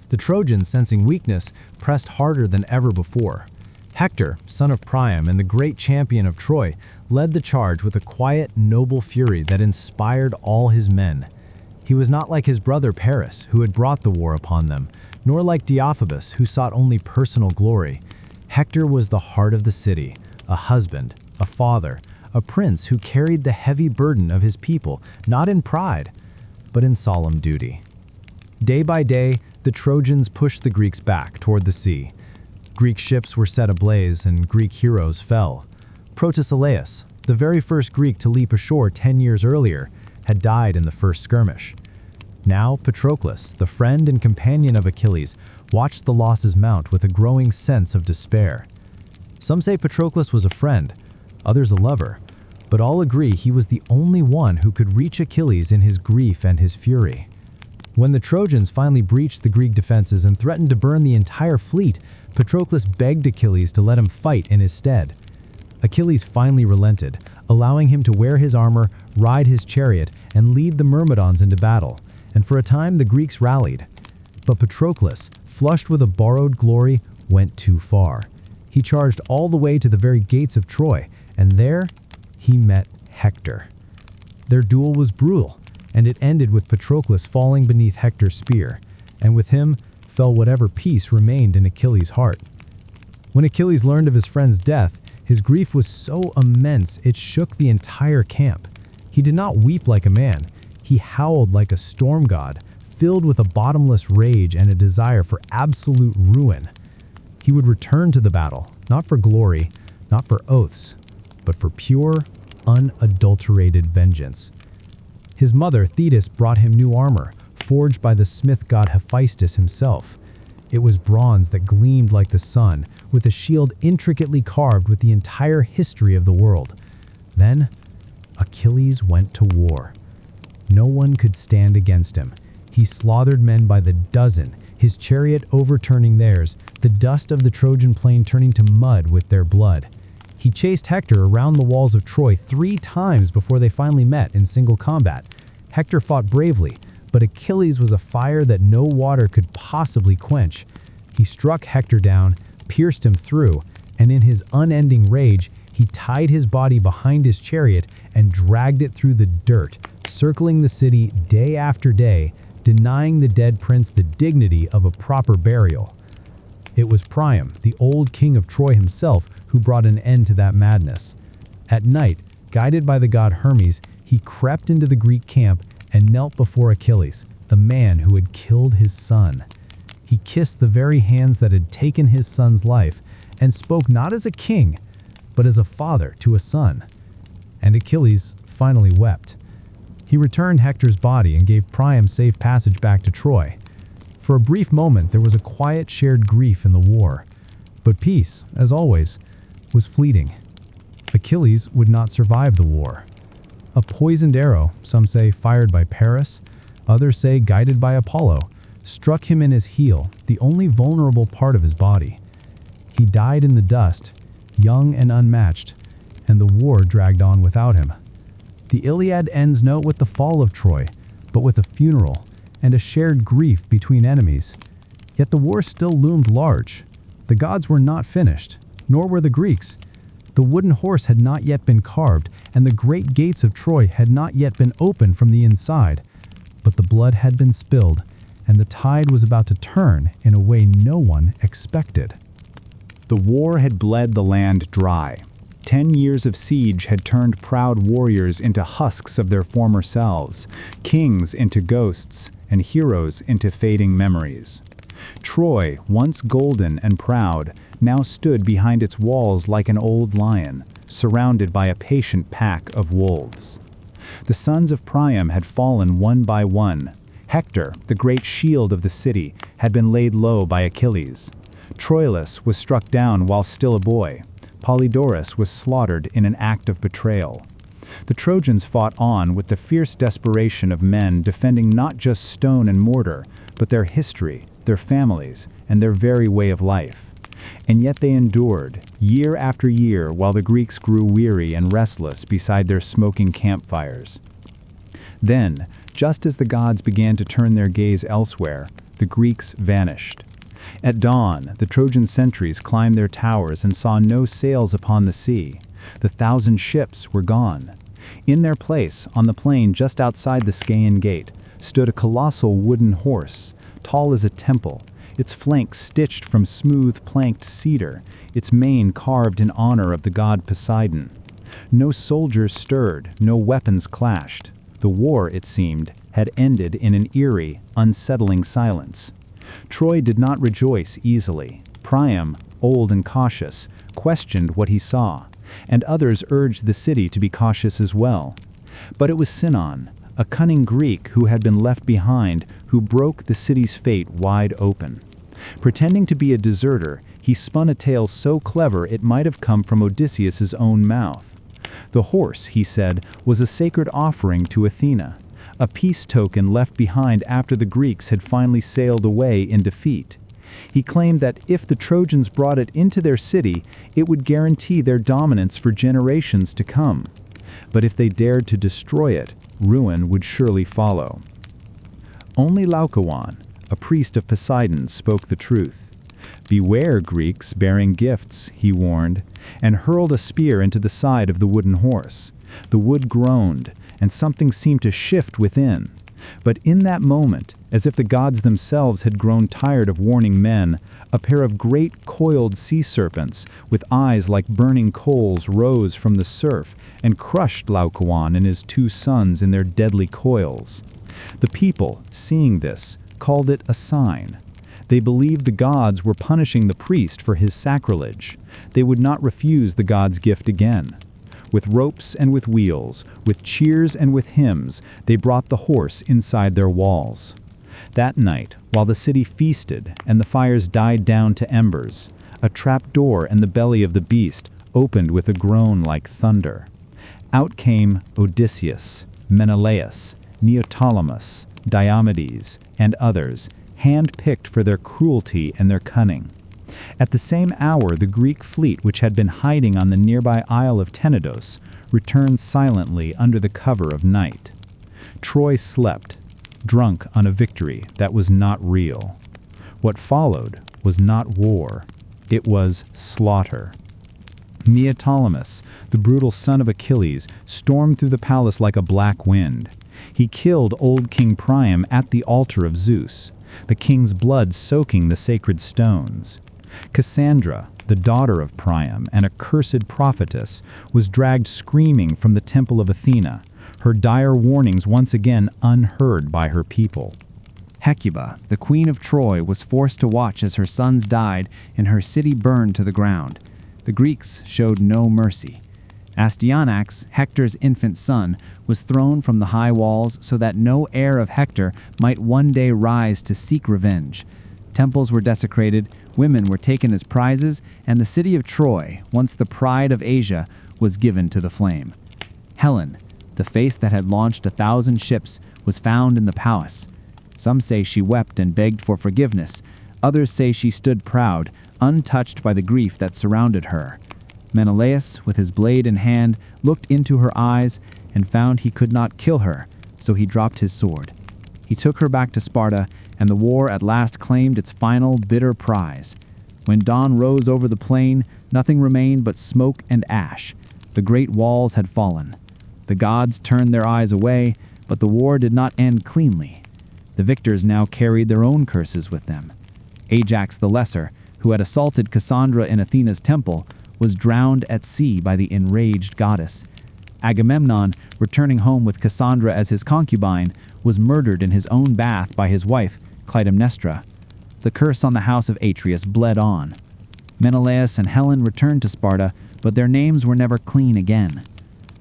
The Trojans, sensing weakness, pressed harder than ever before. Hector, son of Priam and the great champion of Troy, led the charge with a quiet, noble fury that inspired all his men. He He was not like his brother Paris, who had brought the war upon them, nor like Deiphobus, who sought only personal glory. Hector was the heart of the city, a husband, a father, a prince who carried the heavy burden of his people, not in pride, but in solemn duty. Day by day, the Trojans pushed the Greeks back toward the sea. Greek ships were set ablaze and Greek heroes fell. Protesilaus, the very first Greek to leap ashore 10 years earlier, had died in the first skirmish. Now Patroclus, the friend and companion of Achilles, watched the losses mount with a growing sense of despair. Some say Patroclus was a friend, others a lover, but all agree he was the only one who could reach Achilles in his grief and his fury. When the Trojans finally breached the Greek defenses and threatened to burn the entire fleet, Patroclus begged Achilles to let him fight in his stead. Achilles finally relented, allowing him to wear his armor, ride his chariot, and lead the Myrmidons into battle, and for a time the Greeks rallied. But Patroclus, flushed with a borrowed glory, went too far. He charged all the way to the very gates of Troy, and there he met Hector. Their duel was brutal, and it ended with Patroclus falling beneath Hector's spear, and with him fell whatever peace remained in Achilles' heart. When Achilles learned of his friend's death, his grief was so immense it shook the entire camp. He did not weep like a man. He howled like a storm god, filled with a bottomless rage and a desire for absolute ruin. He would return to the battle, not for glory, not for oaths, but for pure, unadulterated vengeance. His mother, Thetis, brought him new armor, forged by the smith god Hephaestus himself. It was bronze that gleamed like the sun, with a shield intricately carved with the entire history of the world. Then, Achilles went to war. No one could stand against him. He slaughtered men by the dozen, his chariot overturning theirs, the dust of the Trojan plain turning to mud with their blood. He chased Hector around the walls of Troy 3 times before they finally met in single combat. Hector fought bravely, but Achilles was a fire that no water could possibly quench. He struck Hector down, pierced him through, and in his unending rage, he tied his body behind his chariot and dragged it through the dirt, circling the city day after day, denying the dead prince the dignity of a proper burial. It was Priam, the old king of Troy himself, who brought an end to that madness. At night, guided by the god Hermes, he crept into the Greek camp and knelt before Achilles, the man who had killed his son. He kissed the very hands that had taken his son's life and spoke not as a king, but as a father to a son. And Achilles finally wept. He returned Hector's body and gave Priam safe passage back to Troy. For a brief moment, there was a quiet shared grief in the war. But peace, as always, was fleeting. Achilles would not survive the war. A poisoned arrow, some say fired by Paris, others say guided by Apollo, struck him in his heel, the only vulnerable part of his body. He died in the dust, young and unmatched, and the war dragged on without him. The Iliad ends not with the fall of Troy, but with a funeral and a shared grief between enemies. Yet the war still loomed large. The gods were not finished, nor were the Greeks. The wooden horse had not yet been carved, and the great gates of Troy had not yet been opened from the inside. But the blood had been spilled, and the tide was about to turn in a way no one expected. The war had bled the land dry. 10 years of siege had turned proud warriors into husks of their former selves, kings into ghosts, and heroes into fading memories. Troy, once golden and proud, now stood behind its walls like an old lion, surrounded by a patient pack of wolves. The sons of Priam had fallen one by one. Hector, the great shield of the city, had been laid low by Achilles. Troilus was struck down while still a boy. Polydorus was slaughtered in an act of betrayal. The Trojans fought on with the fierce desperation of men defending not just stone and mortar, but their history, their families, and their very way of life. And yet they endured, year after year, while the Greeks grew weary and restless beside their smoking campfires. Then, just as the gods began to turn their gaze elsewhere, the Greeks vanished. At dawn, the Trojan sentries climbed their towers and saw no sails upon the sea. The 1,000 ships were gone. In their place, on the plain just outside the Scaean gate, stood a colossal wooden horse, tall as a temple, its flanks stitched from smooth planked cedar, its mane carved in honor of the god Poseidon. No soldiers stirred, no weapons clashed. The war, it seemed, had ended in an eerie, unsettling silence. Troy did not rejoice easily. Priam, old and cautious, questioned what he saw, and others urged the city to be cautious as well. But it was Sinon, a cunning Greek who had been left behind, who broke the city's fate wide open. Pretending to be a deserter, he spun a tale so clever it might have come from Odysseus's own mouth. The horse, he said, was a sacred offering to Athena, a peace token left behind after the Greeks had finally sailed away in defeat. He claimed that if the Trojans brought it into their city, it would guarantee their dominance for generations to come. But if they dared to destroy it, ruin would surely follow. Only Laocoon, a priest of Poseidon, spoke the truth. "Beware, Greeks, bearing gifts," he warned, and hurled a spear into the side of the wooden horse. The wood groaned, and something seemed to shift within. But in that moment, as if the gods themselves had grown tired of warning men, a pair of great coiled sea serpents, with eyes like burning coals, rose from the surf and crushed Laocoon and his 2 sons in their deadly coils. The people, seeing this, called it a sign. They believed the gods were punishing the priest for his sacrilege. They would not refuse the god's gift again. With ropes and with wheels, with cheers and with hymns, they brought the horse inside their walls. That night, while the city feasted and the fires died down to embers, a trap door in the belly of the beast opened with a groan like thunder. Out came Odysseus, Menelaus, Neoptolemus, Diomedes, and others, hand-picked for their cruelty and their cunning. At the same hour, the Greek fleet, which had been hiding on the nearby isle of Tenedos, returned silently under the cover of night. Troy slept, drunk on a victory that was not real. What followed was not war, it was slaughter. Neoptolemus, the brutal son of Achilles, stormed through the palace like a black wind. He killed old King Priam at the altar of Zeus, the king's blood soaking the sacred stones. Cassandra, the daughter of Priam and a cursed prophetess, was dragged screaming from the temple of Athena, her dire warnings once again unheard by her people. Hecuba, the queen of Troy, was forced to watch as her sons died and her city burned to the ground. The Greeks showed no mercy. Astyanax, Hector's infant son, was thrown from the high walls so that no heir of Hector might one day rise to seek revenge. Temples were desecrated, women were taken as prizes, and the city of Troy, once the pride of Asia, was given to the flame. Helen, the face that had launched 1,000 ships, was found in the palace. Some say she wept and begged for forgiveness. Others say she stood proud, untouched by the grief that surrounded her. Menelaus, with his blade in hand, looked into her eyes and found he could not kill her, so he dropped his sword. He took her back to Sparta, and the war at last claimed its final bitter prize. When dawn rose over the plain, nothing remained but smoke and ash. The great walls had fallen. The gods turned their eyes away, but the war did not end cleanly. The victors now carried their own curses with them. Ajax the Lesser, who had assaulted Cassandra in Athena's temple, was drowned at sea by the enraged goddess. Agamemnon, returning home with Cassandra as his concubine, was murdered in his own bath by his wife, Clytemnestra. The curse on the house of Atreus bled on. Menelaus and Helen returned to Sparta, but their names were never clean again.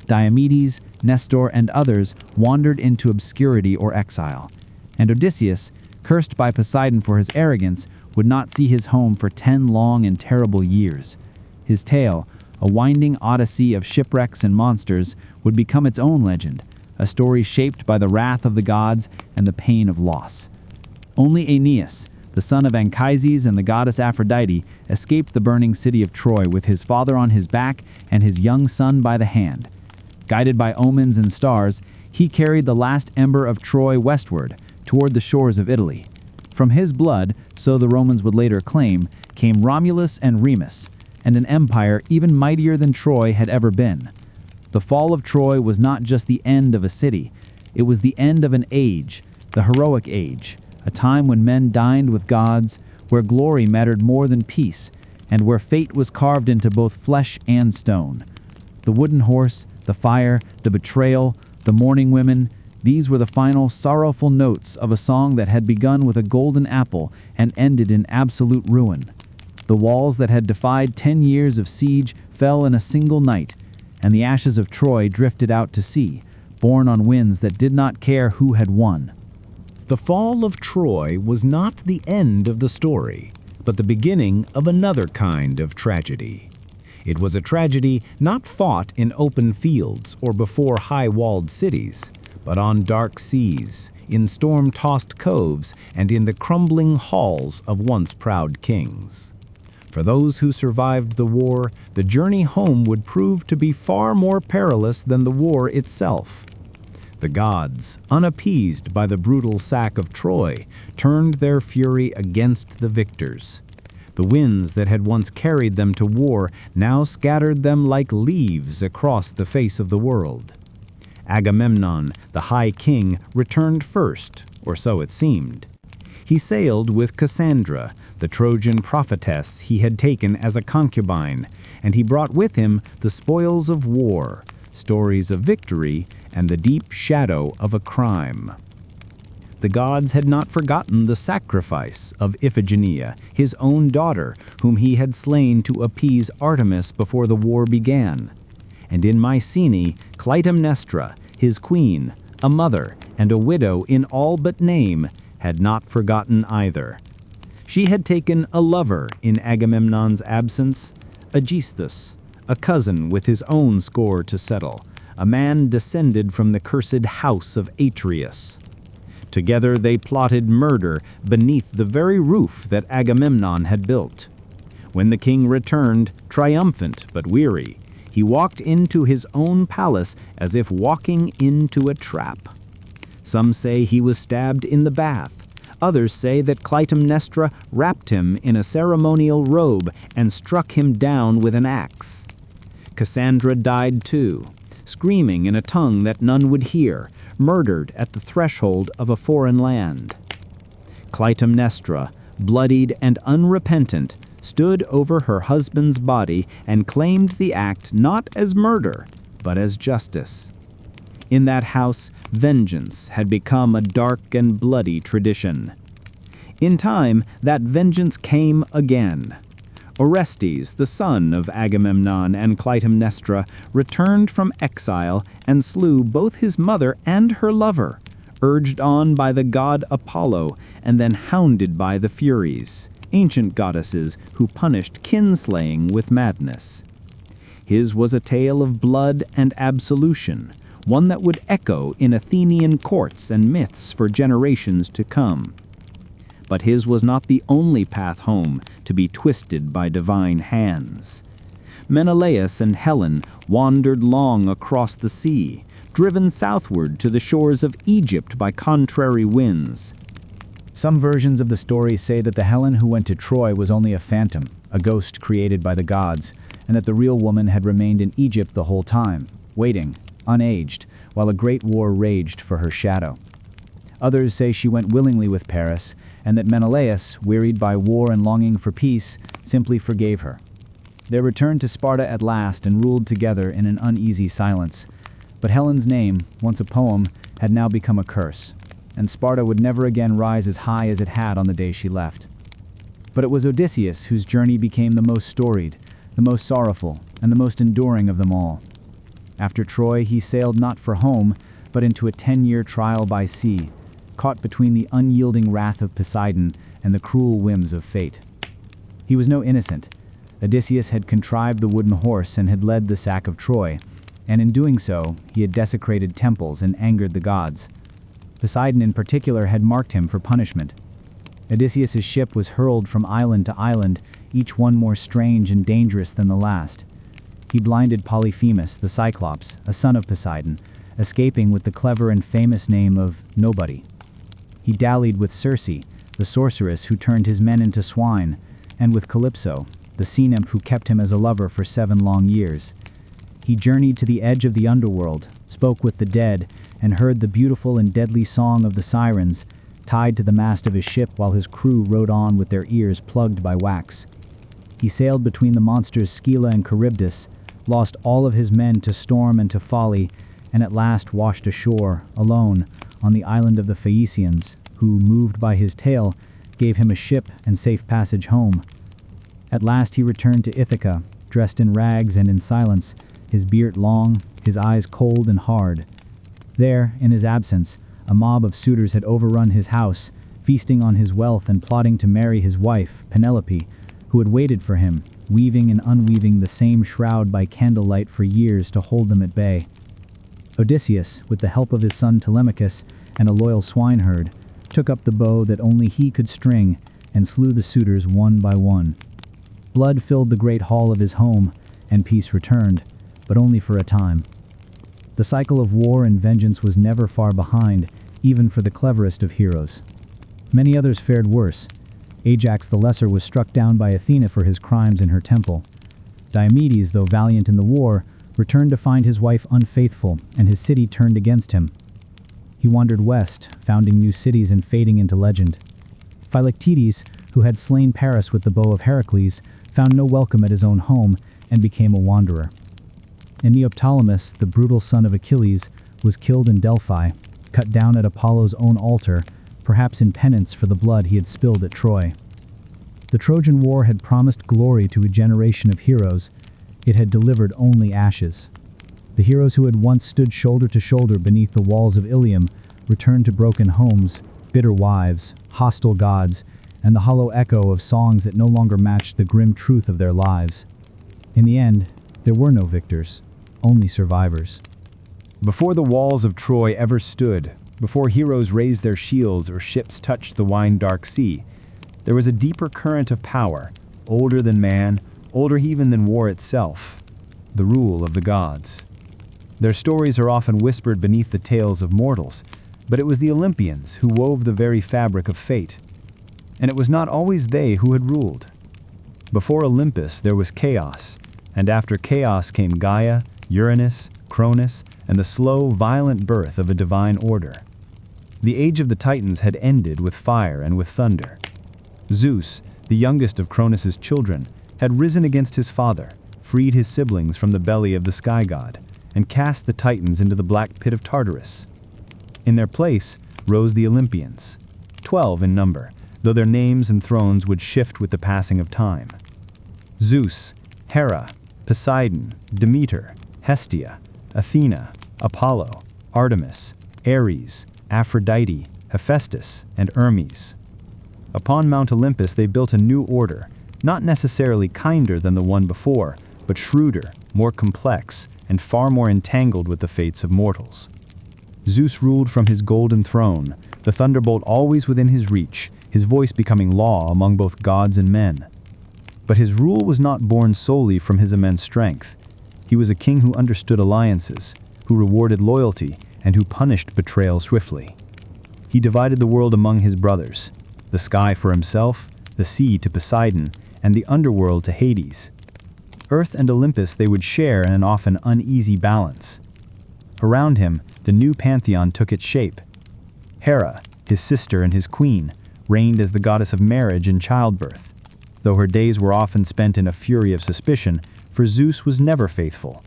Diomedes, Nestor, and others wandered into obscurity or exile. And Odysseus, cursed by Poseidon for his arrogance, would not see his home for 10 long and terrible years. His tale, a winding odyssey of shipwrecks and monsters, would become its own legend, a story shaped by the wrath of the gods and the pain of loss. Only Aeneas, the son of Anchises and the goddess Aphrodite, escaped the burning city of Troy with his father on his back and his young son by the hand. Guided by omens and stars, he carried the last ember of Troy westward, toward the shores of Italy. From his blood, so the Romans would later claim, came Romulus and Remus, and an empire even mightier than Troy had ever been. The fall of Troy was not just the end of a city, it was the end of an age, the heroic age, a time when men dined with gods, where glory mattered more than peace, and where fate was carved into both flesh and stone. The wooden horse, the fire, the betrayal, the mourning women, these were the final sorrowful notes of a song that had begun with a golden apple and ended in absolute ruin. The walls that had defied 10 years of siege fell in a single night, and the ashes of Troy drifted out to sea, borne on winds that did not care who had won. The fall of Troy was not the end of the story, but the beginning of another kind of tragedy. It was a tragedy not fought in open fields or before high-walled cities, but on dark seas, in storm-tossed coves, and in the crumbling halls of once proud kings. For those who survived the war, the journey home would prove to be far more perilous than the war itself. The gods, unappeased by the brutal sack of Troy, turned their fury against the victors. The winds that had once carried them to war now scattered them like leaves across the face of the world. Agamemnon, the high king, returned first, or so it seemed. He sailed with Cassandra, the Trojan prophetess he had taken as a concubine, and he brought with him the spoils of war, stories of victory, and the deep shadow of a crime. The gods had not forgotten the sacrifice of Iphigenia, his own daughter, whom he had slain to appease Artemis before the war began. And in Mycenae, Clytemnestra, his queen, a mother, and a widow in all but name, had not forgotten either. She had taken a lover in Agamemnon's absence, Aegisthus, a cousin with his own score to settle, a man descended from the cursed house of Atreus. Together they plotted murder beneath the very roof that Agamemnon had built. When the king returned, triumphant but weary, he walked into his own palace as if walking into a trap. Some say he was stabbed in the bath. Others say that Clytemnestra wrapped him in a ceremonial robe and struck him down with an axe. Cassandra died too, screaming in a tongue that none would hear, murdered at the threshold of a foreign land. Clytemnestra, bloodied and unrepentant, stood over her husband's body and claimed the act not as murder, but as justice. In that house, vengeance had become a dark and bloody tradition. In time, that vengeance came again. Orestes, the son of Agamemnon and Clytemnestra, returned from exile and slew both his mother and her lover, urged on by the god Apollo and then hounded by the Furies, ancient goddesses who punished kinslaying with madness. His was a tale of blood and absolution, one that would echo in Athenian courts and myths for generations to come. But his was not the only path home to be twisted by divine hands. Menelaus and Helen wandered long across the sea, driven southward to the shores of Egypt by contrary winds. Some versions of the story say that the Helen who went to Troy was only a phantom, a ghost created by the gods, and that the real woman had remained in Egypt the whole time, waiting, unaged, while a great war raged for her shadow. Others say she went willingly with Paris, and that Menelaus, wearied by war and longing for peace, simply forgave her. They returned to Sparta at last and ruled together in an uneasy silence. But Helen's name, once a poem, had now become a curse, and Sparta would never again rise as high as it had on the day she left. But it was Odysseus whose journey became the most storied, the most sorrowful, and the most enduring of them all. After Troy, he sailed not for home, but into a 10-year trial by sea, caught between the unyielding wrath of Poseidon and the cruel whims of fate. He was no innocent. Odysseus had contrived the wooden horse and had led the sack of Troy, and in doing so, he had desecrated temples and angered the gods. Poseidon in particular had marked him for punishment. Odysseus's ship was hurled from island to island, each one more strange and dangerous than the last. He blinded Polyphemus, the Cyclops, a son of Poseidon, escaping with the clever and famous name of Nobody. He dallied with Circe, the sorceress who turned his men into swine, and with Calypso, the sea nymph who kept him as a lover for 7 long years. He journeyed to the edge of the underworld, spoke with the dead, and heard the beautiful and deadly song of the sirens, tied to the mast of his ship while his crew rode on with their ears plugged by wax. He sailed between the monsters Scylla and Charybdis, lost all of his men to storm and to folly, and at last washed ashore, alone, on the island of the Phaeacians, who, moved by his tale, gave him a ship and safe passage home. At last he returned to Ithaca, dressed in rags and in silence, his beard long, his eyes cold and hard. There, in his absence, a mob of suitors had overrun his house, feasting on his wealth and plotting to marry his wife, Penelope, who had waited for him, weaving and unweaving the same shroud by candlelight for years to hold them at bay. Odysseus, with the help of his son Telemachus and a loyal swineherd, took up the bow that only he could string and slew the suitors one by one. Blood filled the great hall of his home, and peace returned, but only for a time. The cycle of war and vengeance was never far behind, even for the cleverest of heroes. Many others fared worse. Ajax the Lesser was struck down by Athena for his crimes in her temple. Diomedes, though valiant in the war, returned to find his wife unfaithful and his city turned against him. He wandered west, founding new cities and fading into legend. Philoctetes, who had slain Paris with the bow of Heracles, found no welcome at his own home and became a wanderer. And Neoptolemus, the brutal son of Achilles, was killed in Delphi, cut down at Apollo's own altar, perhaps in penance for the blood he had spilled at Troy. The Trojan War had promised glory to a generation of heroes. It had delivered only ashes. The heroes who had once stood shoulder to shoulder beneath the walls of Ilium returned to broken homes, bitter wives, hostile gods, and the hollow echo of songs that no longer matched the grim truth of their lives. In the end, there were no victors, only survivors. Before the walls of Troy ever stood, before heroes raised their shields or ships touched the wine-dark sea, there was a deeper current of power, older than man, older even than war itself, the rule of the gods. Their stories are often whispered beneath the tales of mortals, but it was the Olympians who wove the very fabric of fate. And it was not always they who had ruled. Before Olympus there was chaos, and after chaos came Gaia, Uranus, Cronus, and the slow, violent birth of a divine order. The age of the Titans had ended with fire and with thunder. Zeus, the youngest of Cronus's children, had risen against his father, freed his siblings from the belly of the sky god, and cast the Titans into the black pit of Tartarus. In their place rose the Olympians, 12 in number, though their names and thrones would shift with the passing of time. Zeus, Hera, Poseidon, Demeter, Hestia, Athena, Apollo, Artemis, Ares, Aphrodite, Hephaestus, and Hermes. Upon Mount Olympus they built a new order, not necessarily kinder than the one before, but shrewder, more complex, and far more entangled with the fates of mortals. Zeus ruled from his golden throne, the thunderbolt always within his reach, his voice becoming law among both gods and men. But his rule was not born solely from his immense strength. He was a king who understood alliances, who rewarded loyalty, and who punished betrayal swiftly. He divided the world among his brothers, the sky for himself, the sea to Poseidon, and the underworld to Hades. Earth and Olympus they would share in an often uneasy balance. Around him, the new Pantheon took its shape. Hera, his sister and his queen, reigned as the goddess of marriage and childbirth, though her days were often spent in a fury of suspicion, for Zeus was never faithful.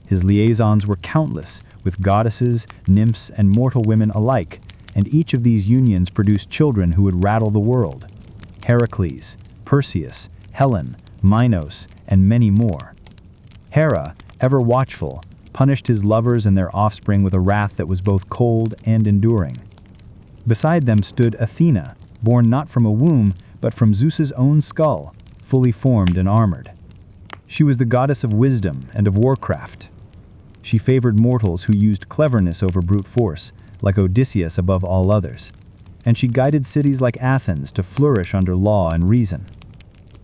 His liaisons were countless, with goddesses, nymphs, and mortal women alike, and each of these unions produced children who would rattle the world. Heracles, Perseus, Helen, Minos, and many more. Hera, ever watchful, punished his lovers and their offspring with a wrath that was both cold and enduring. Beside them stood Athena, born not from a womb, but from Zeus's own skull, fully formed and armored. She was the goddess of wisdom and of warcraft. She favored mortals who used cleverness over brute force, like Odysseus above all others, and she guided cities like Athens to flourish under law and reason.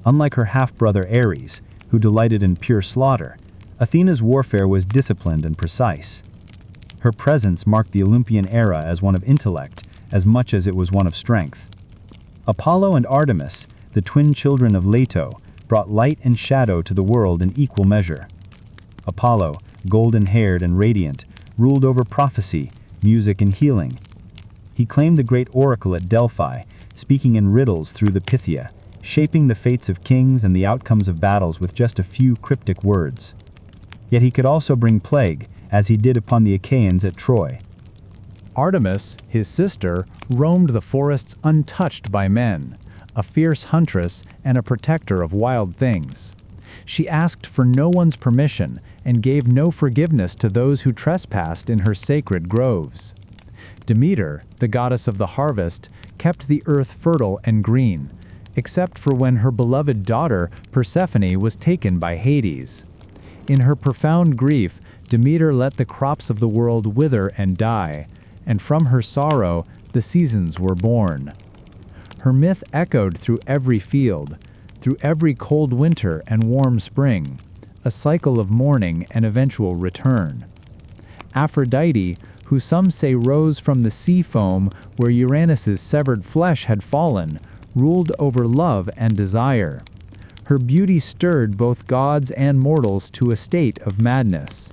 Unlike her half-brother Ares, who delighted in pure slaughter, Athena's warfare was disciplined and precise. Her presence marked the Olympian era as one of intellect, as much as it was one of strength. Apollo and Artemis, the twin children of Leto, brought light and shadow to the world in equal measure. Apollo, golden-haired and radiant, ruled over prophecy, music, and healing. He claimed the great oracle at Delphi, speaking in riddles through the Pythia, shaping the fates of kings and the outcomes of battles with just a few cryptic words. Yet he could also bring plague, as he did upon the Achaeans at Troy. Artemis, his sister, roamed the forests untouched by men, a fierce huntress and a protector of wild things. She asked for no one's permission and gave no forgiveness to those who trespassed in her sacred groves. Demeter, the goddess of the harvest, kept the earth fertile and green, except for when her beloved daughter Persephone was taken by Hades. In her profound grief, Demeter let the crops of the world wither and die, and from her sorrow the seasons were born. Her myth echoed through every field, through every cold winter and warm spring, a cycle of mourning and eventual return. Aphrodite, who some say rose from the sea foam where Uranus's severed flesh had fallen, ruled over love and desire. Her beauty stirred both gods and mortals to a state of madness.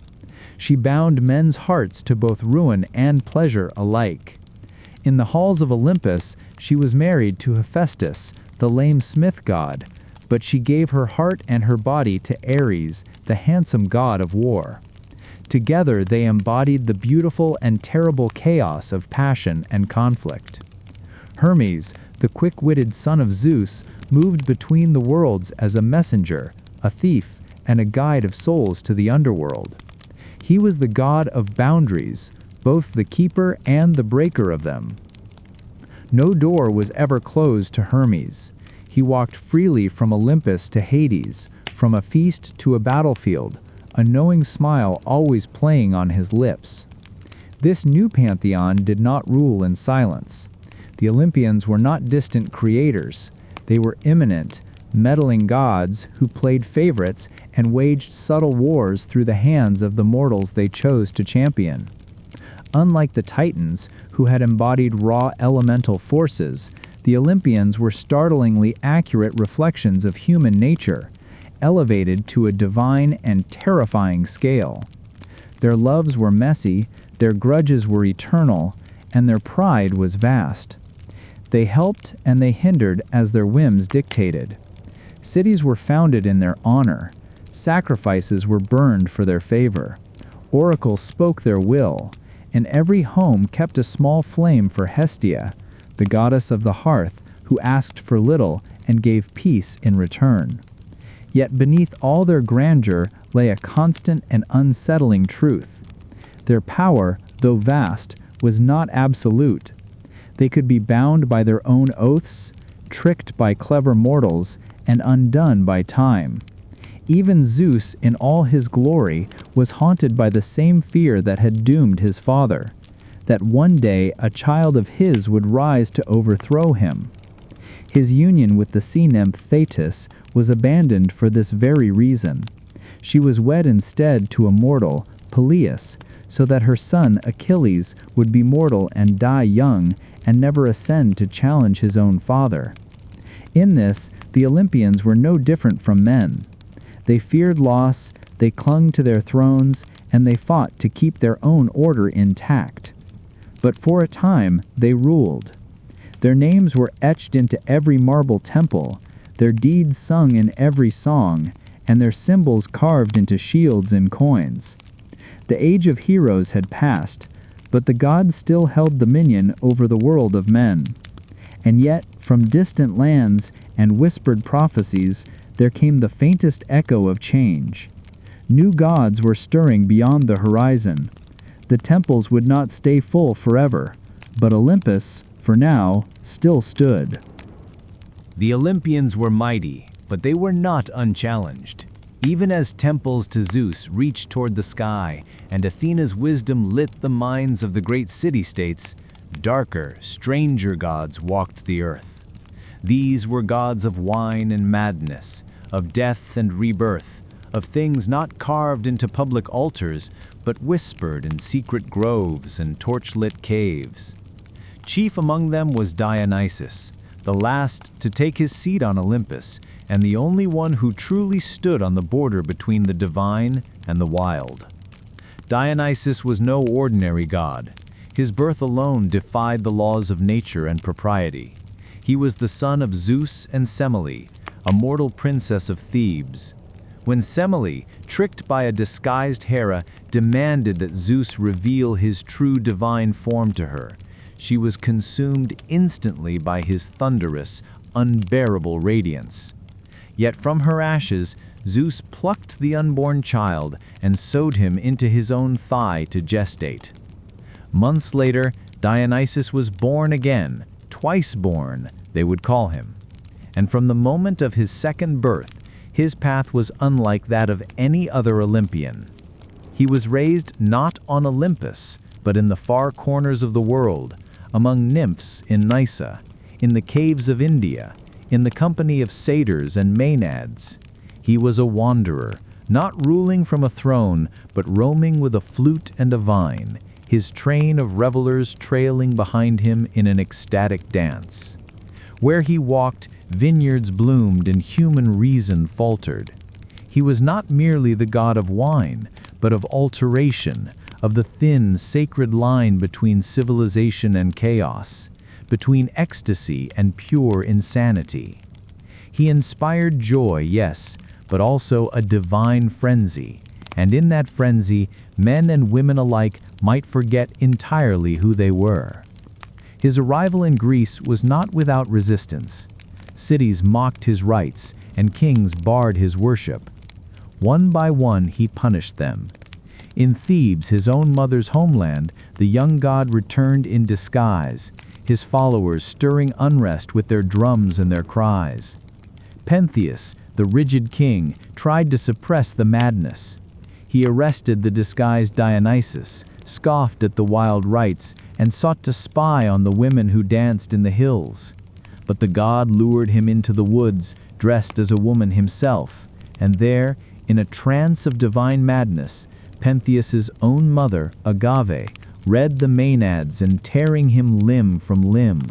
She bound men's hearts to both ruin and pleasure alike. In the halls of Olympus, she was married to Hephaestus, the lame smith god, but she gave her heart and her body to Ares, the handsome god of war. Together they embodied the beautiful and terrible chaos of passion and conflict. Hermes, the quick-witted son of Zeus, moved between the worlds as a messenger, a thief, and a guide of souls to the underworld. He was the god of boundaries, both the keeper and the breaker of them. No door was ever closed to Hermes. He walked freely from Olympus to Hades, from a feast to a battlefield, a knowing smile always playing on his lips. This new pantheon did not rule in silence. The Olympians were not distant creators. They were immanent, meddling gods who played favorites and waged subtle wars through the hands of the mortals they chose to champion. Unlike the Titans, who had embodied raw elemental forces, the Olympians were startlingly accurate reflections of human nature, elevated to a divine and terrifying scale. Their loves were messy, their grudges were eternal, and their pride was vast. They helped and they hindered as their whims dictated. Cities were founded in their honor. Sacrifices were burned for their favor. Oracles spoke their will, and every home kept a small flame for Hestia, the goddess of the hearth, who asked for little and gave peace in return. Yet beneath all their grandeur lay a constant and unsettling truth. Their power, though vast, was not absolute. They could be bound by their own oaths, tricked by clever mortals, and undone by time. Even Zeus, in all his glory, was haunted by the same fear that had doomed his father, that one day a child of his would rise to overthrow him. His union with the sea nymph Thetis was abandoned for this very reason. She was wed instead to a mortal, Peleus, so that her son Achilles would be mortal and die young and never ascend to challenge his own father. In this, the Olympians were no different from men. They feared loss, they clung to their thrones, and they fought to keep their own order intact. But for a time, they ruled. Their names were etched into every marble temple, their deeds sung in every song, and their symbols carved into shields and coins. The age of heroes had passed, but the gods still held dominion over the world of men. And yet, from distant lands and whispered prophecies, there came the faintest echo of change. New gods were stirring beyond the horizon. The temples would not stay full forever, but Olympus, for now, still stood. The Olympians were mighty, but they were not unchallenged. Even as temples to Zeus reached toward the sky, and Athena's wisdom lit the minds of the great city-states, darker, stranger gods walked the earth. These were gods of wine and madness, of death and rebirth, of things not carved into public altars, but whispered in secret groves and torchlit caves. Chief among them was Dionysus, the last to take his seat on Olympus, and the only one who truly stood on the border between the divine and the wild. Dionysus was no ordinary god. His birth alone defied the laws of nature and propriety. He was the son of Zeus and Semele, a mortal princess of Thebes. When Semele, tricked by a disguised Hera, demanded that Zeus reveal his true divine form to her, she was consumed instantly by his thunderous, unbearable radiance. Yet from her ashes, Zeus plucked the unborn child and sewed him into his own thigh to gestate. Months later, Dionysus was born again, twice born, they would call him. And from the moment of his second birth, his path was unlike that of any other Olympian. He was raised not on Olympus, but in the far corners of the world, among nymphs in Nysa, in the caves of India, in the company of satyrs and maenads. He was a wanderer, not ruling from a throne, but roaming with a flute and a vine, his train of revelers trailing behind him in an ecstatic dance. Where he walked, vineyards bloomed and human reason faltered. He was not merely the god of wine, but of alteration, of the thin, sacred line between civilization and chaos, between ecstasy and pure insanity. He inspired joy, yes, but also a divine frenzy, and in that frenzy, men and women alike might forget entirely who they were. His arrival in Greece was not without resistance. Cities mocked his rites, and kings barred his worship. One by one he punished them. In Thebes, his own mother's homeland, the young god returned in disguise, his followers stirring unrest with their drums and their cries. Pantheon, the rigid king, tried to suppress the madness. He arrested the disguised Dionysus, scoffed at the wild rites, and sought to spy on the women who danced in the hills. But the god lured him into the woods, dressed as a woman himself, and there, in a trance of divine madness, Pentheus's own mother, Agave, read the maenads and tearing him limb from limb.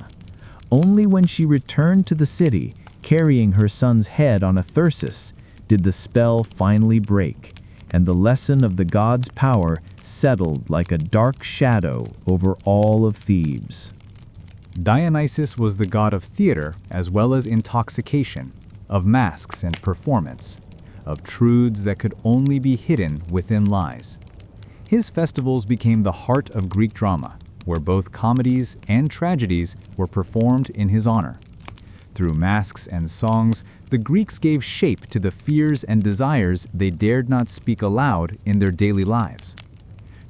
Only when she returned to the city, carrying her son's head on a thyrsus, did the spell finally break, and the lesson of the god's power settled like a dark shadow over all of Thebes. Dionysus was the god of theater as well as intoxication, of masks and performance, of truths that could only be hidden within lies. His festivals became the heart of Greek drama, where both comedies and tragedies were performed in his honor. Through masks and songs, the Greeks gave shape to the fears and desires they dared not speak aloud in their daily lives.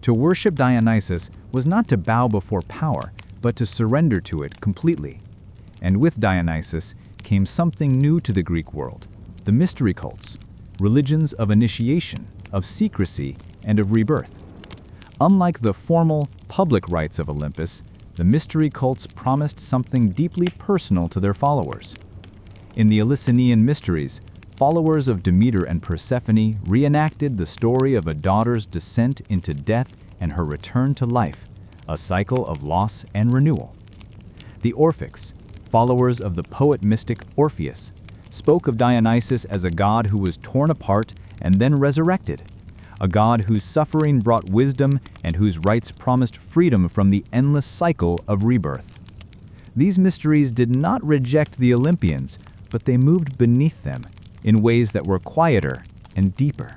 To worship Dionysus was not to bow before power, but to surrender to it completely. And with Dionysus came something new to the Greek world, the mystery cults, religions of initiation, of secrecy, and of rebirth. Unlike the formal, public rites of Olympus, the mystery cults promised something deeply personal to their followers. In the Eleusinian mysteries, followers of Demeter and Persephone reenacted the story of a daughter's descent into death and her return to life, a cycle of loss and renewal. The Orphics, followers of the poet-mystic Orpheus, spoke of Dionysus as a god who was torn apart and then resurrected, a god whose suffering brought wisdom and whose rites promised freedom from the endless cycle of rebirth. These mysteries did not reject the Olympians, but they moved beneath them in ways that were quieter and deeper.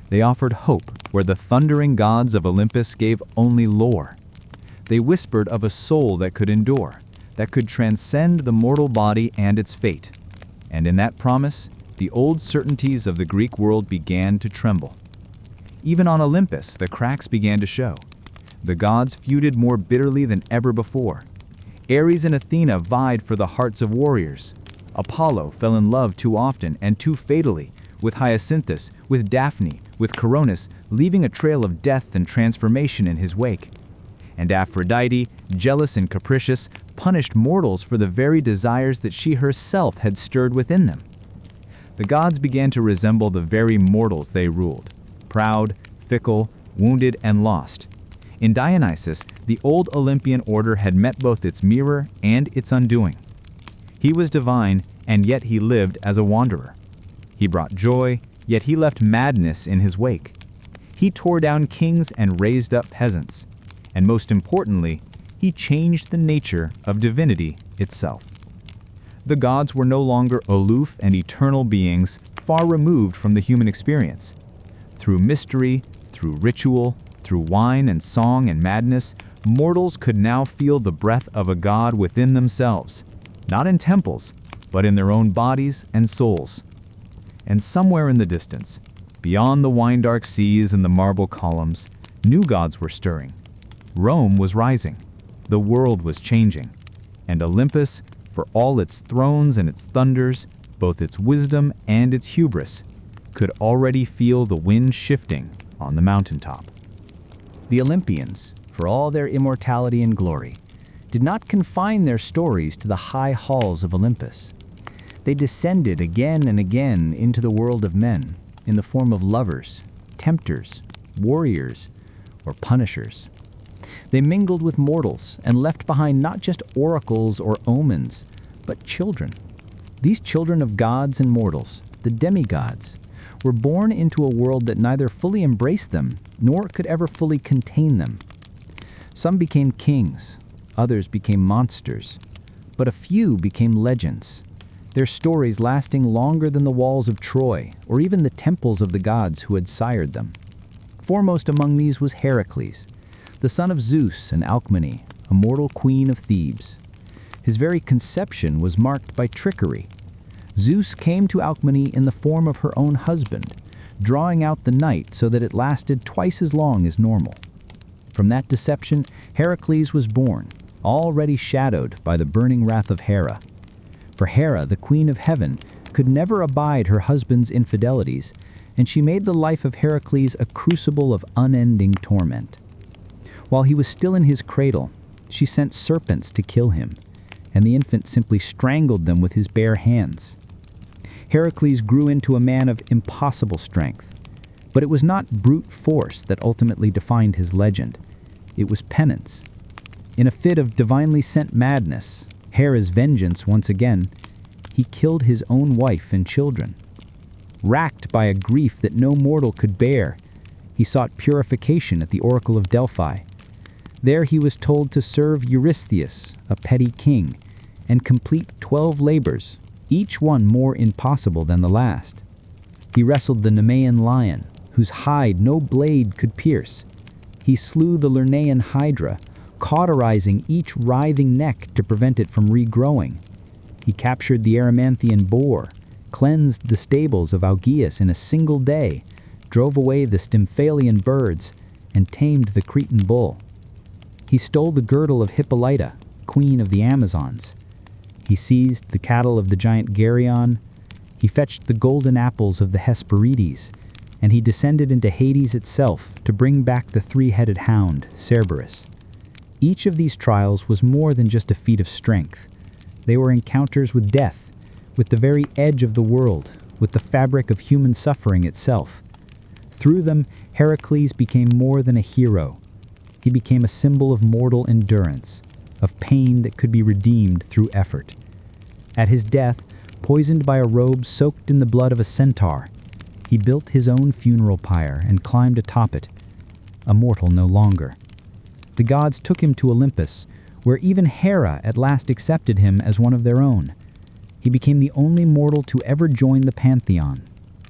They offered hope where the thundering gods of Olympus gave only lore. They whispered of a soul that could endure, that could transcend the mortal body and its fate. And in that promise, the old certainties of the Greek world began to tremble. Even on Olympus, the cracks began to show. The gods feuded more bitterly than ever before. Ares and Athena vied for the hearts of warriors. Apollo fell in love too often and too fatally, with Hyacinthus, with Daphne, with Cronus, leaving a trail of death and transformation in his wake. And Aphrodite, jealous and capricious, punished mortals for the very desires that she herself had stirred within them. The gods began to resemble the very mortals they ruled, proud, fickle, wounded, and lost. In Dionysus, the old Olympian order had met both its mirror and its undoing. He was divine, and yet he lived as a wanderer. He brought joy, yet he left madness in his wake. He tore down kings and raised up peasants. And most importantly, he changed the nature of divinity itself. The gods were no longer aloof and eternal beings far removed from the human experience. Through mystery, through ritual, through wine and song and madness, mortals could now feel the breath of a god within themselves, not in temples, but in their own bodies and souls. And somewhere in the distance, beyond the wine-dark seas and the marble columns, new gods were stirring. Rome was rising. The world was changing. And Olympus, for all its thrones and its thunders, both its wisdom and its hubris, could already feel the wind shifting on the mountaintop. The Olympians, for all their immortality and glory, did not confine their stories to the high halls of Olympus. They descended again and again into the world of men in the form of lovers, tempters, warriors, or punishers. They mingled with mortals and left behind not just oracles or omens, but children. These children of gods and mortals, the demigods, were born into a world that neither fully embraced them nor could ever fully contain them. Some became kings, others became monsters, but a few became legends, their stories lasting longer than the walls of Troy or even the temples of the gods who had sired them. Foremost among these was Heracles, the son of Zeus and Alcmene, a mortal queen of Thebes. His very conception was marked by trickery. Zeus came to Alcmene in the form of her own husband, drawing out the night so that it lasted twice as long as normal. From that deception, Heracles was born, already shadowed by the burning wrath of Hera. For Hera, the queen of heaven, could never abide her husband's infidelities, and she made the life of Heracles a crucible of unending torment. While he was still in his cradle, she sent serpents to kill him, and the infant simply strangled them with his bare hands. Heracles grew into a man of impossible strength, but it was not brute force that ultimately defined his legend. It was penance. In a fit of divinely sent madness, Hera's vengeance once again, he killed his own wife and children. Racked by a grief that no mortal could bear, he sought purification at the Oracle of Delphi. There he was told to serve Eurystheus, a petty king, and complete 12 labors, each one more impossible than the last. He wrestled the Nemean lion, whose hide no blade could pierce. He slew the Lernaean hydra, cauterizing each writhing neck to prevent it from regrowing. He captured the Erymanthian boar, cleansed the stables of Augeas in a single day, drove away the Stymphalian birds, and tamed the Cretan bull. He stole the girdle of Hippolyta, queen of the Amazons. He seized the cattle of the giant Geryon. He fetched the golden apples of the Hesperides, and he descended into Hades itself to bring back the three-headed hound, Cerberus. Each of these trials was more than just a feat of strength. They were encounters with death, with the very edge of the world, with the fabric of human suffering itself. Through them, Heracles became more than a hero. He became a symbol of mortal endurance, of pain that could be redeemed through effort. At his death, poisoned by a robe soaked in the blood of a centaur, he built his own funeral pyre and climbed atop it, a mortal no longer. The gods took him to Olympus, where even Hera at last accepted him as one of their own. He became the only mortal to ever join the Pantheon,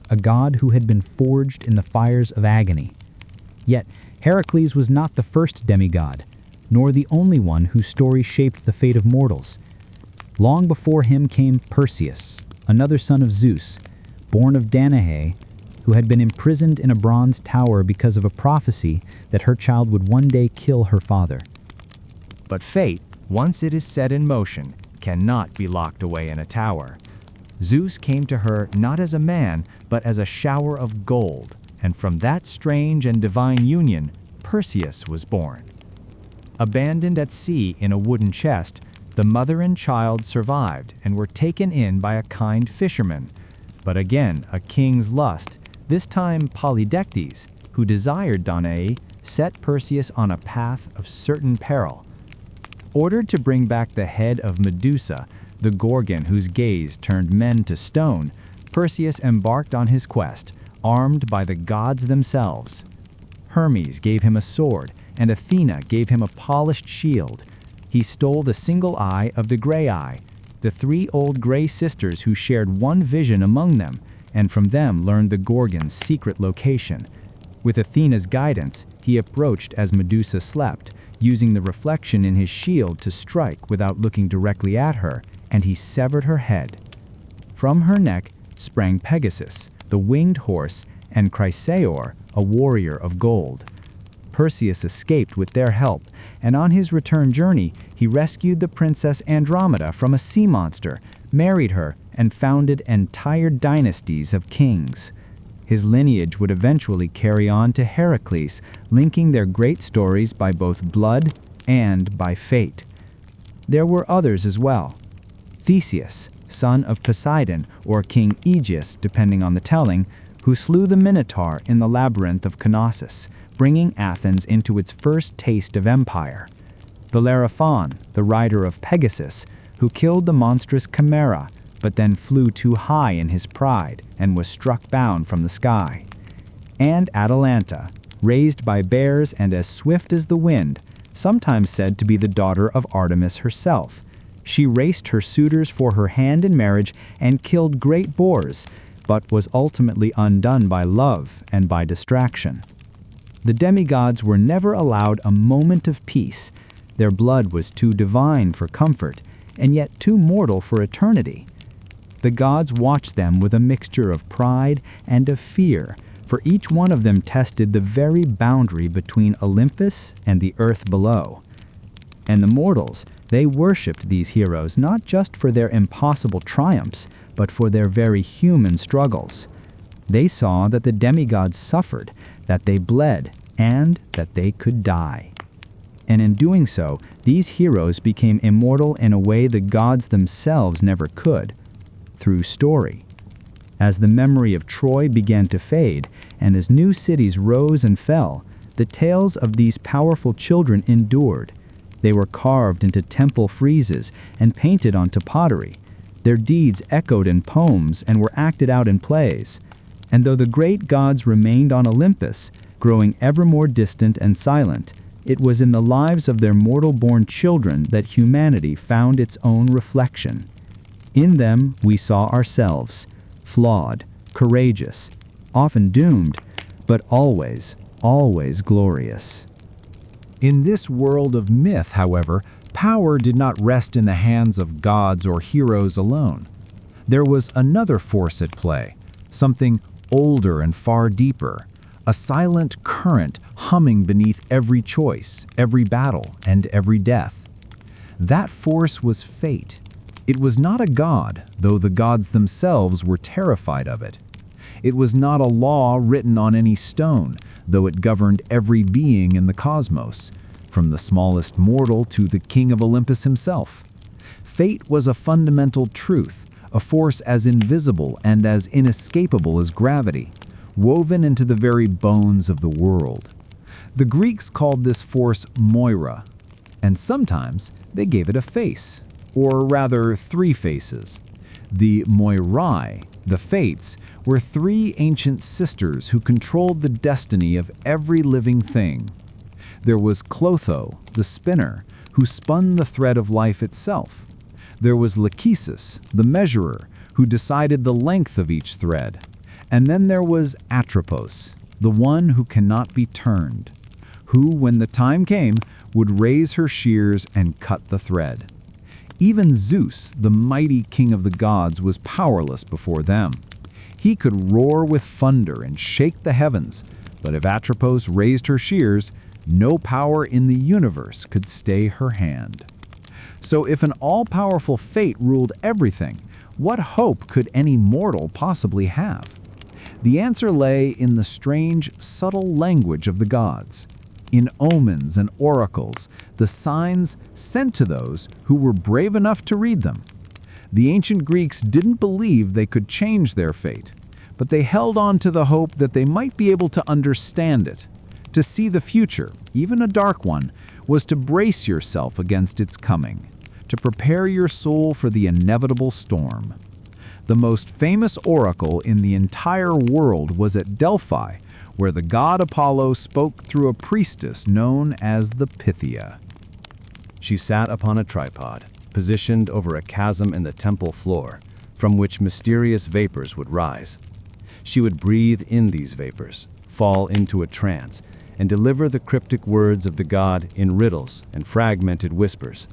a god who had been forged in the fires of agony. Yet, Heracles was not the first demigod, nor the only one whose story shaped the fate of mortals. Long before him came Perseus, another son of Zeus, born of Danae, who had been imprisoned in a bronze tower because of a prophecy that her child would one day kill her father. But fate, once it is set in motion, cannot be locked away in a tower. Zeus came to her not as a man, but as a shower of gold, and from that strange and divine union, Perseus was born. Abandoned at sea in a wooden chest, the mother and child survived and were taken in by a kind fisherman. But again, a king's lust, this time Polydectes, who desired Danae, set Perseus on a path of certain peril. Ordered to bring back the head of Medusa, the Gorgon whose gaze turned men to stone, Perseus embarked on his quest, armed by the gods themselves. Hermes gave him a sword, and Athena gave him a polished shield. He stole the single eye of the gray eye, the 3 old gray sisters who shared one vision among them, and from them learned the Gorgon's secret location. With Athena's guidance, he approached as Medusa slept, using the reflection in his shield to strike without looking directly at her, and he severed her head. From her neck sprang Pegasus, the winged horse, and Chrysaor, a warrior of gold. Perseus escaped with their help, and on his return journey, he rescued the princess Andromeda from a sea monster, married her, and founded entire dynasties of kings. His lineage would eventually carry on to Heracles, linking their great stories by both blood and by fate. There were others as well. Theseus, son of Poseidon, or King Aegeus depending on the telling, who slew the Minotaur in the labyrinth of Cronus, bringing Athens into its first taste of empire. Bellerophon, the rider of Pegasus, who killed the monstrous Chimera, but then flew too high in his pride and was struck down from the sky. And Atalanta, raised by bears and as swift as the wind, sometimes said to be the daughter of Artemis herself. She raced her suitors for her hand in marriage and killed great boars, but was ultimately undone by love and by distraction. The demigods were never allowed a moment of peace. Their blood was too divine for comfort, and yet too mortal for eternity. The gods watched them with a mixture of pride and of fear, for each one of them tested the very boundary between Olympus and the earth below. And the mortals, they worshipped these heroes not just for their impossible triumphs, but for their very human struggles. They saw that the demigods suffered, that they bled, and that they could die. And in doing so, these heroes became immortal in a way the gods themselves never could, through story. As the memory of Troy began to fade, and as new cities rose and fell, the tales of these powerful children endured. They were carved into temple friezes and painted onto pottery. Their deeds echoed in poems and were acted out in plays. And though the great gods remained on Olympus, growing ever more distant and silent, it was in the lives of their mortal-born children that humanity found its own reflection. In them we saw ourselves, flawed, courageous, often doomed, but always, always glorious. In this world of myth, however, power did not rest in the hands of gods or heroes alone. There was another force at play, something older and far deeper, a silent current humming beneath every choice, every battle, and every death. That force was fate. It was not a god, though the gods themselves were terrified of it. It was not a law written on any stone, though it governed every being in the cosmos, from the smallest mortal to the king of Olympus himself. Fate was a fundamental truth, a force as invisible and as inescapable as gravity, woven into the very bones of the world. The Greeks called this force Moira, and sometimes they gave it a face, or rather 3 faces. The Moirai, the Fates, were 3 ancient sisters who controlled the destiny of every living thing. There was Clotho, the spinner, who spun the thread of life itself. There was Lachesis, the measurer, who decided the length of each thread. And then there was Atropos, the one who cannot be turned, who, when the time came, would raise her shears and cut the thread. Even Zeus, the mighty king of the gods, was powerless before them. He could roar with thunder and shake the heavens, but if Atropos raised her shears, no power in the universe could stay her hand. So if an all-powerful fate ruled everything, what hope could any mortal possibly have? The answer lay in the strange, subtle language of the gods, in omens and oracles, the signs sent to those who were brave enough to read them. The ancient Greeks didn't believe they could change their fate, but they held on to the hope that they might be able to understand it. To see the future, even a dark one, was to brace yourself against its coming, to prepare your soul for the inevitable storm. The most famous oracle in the entire world was at Delphi, where the god Apollo spoke through a priestess known as the Pythia. She sat upon a tripod, positioned over a chasm in the temple floor, from which mysterious vapors would rise. She would breathe in these vapors, fall into a trance, and deliver the cryptic words of the god in riddles and fragmented whispers.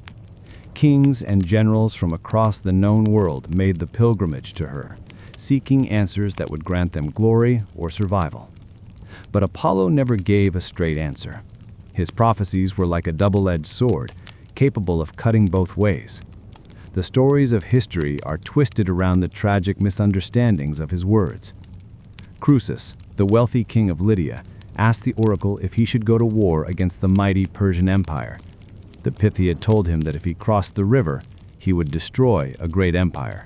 Kings and generals from across the known world made the pilgrimage to her, seeking answers that would grant them glory or survival. But Apollo never gave a straight answer. His prophecies were like a double-edged sword, capable of cutting both ways. The stories of history are twisted around the tragic misunderstandings of his words. Croesus, the wealthy king of Lydia, asked the oracle if he should go to war against the mighty Persian Empire. The Pythia told him that if he crossed the river, he would destroy a great empire.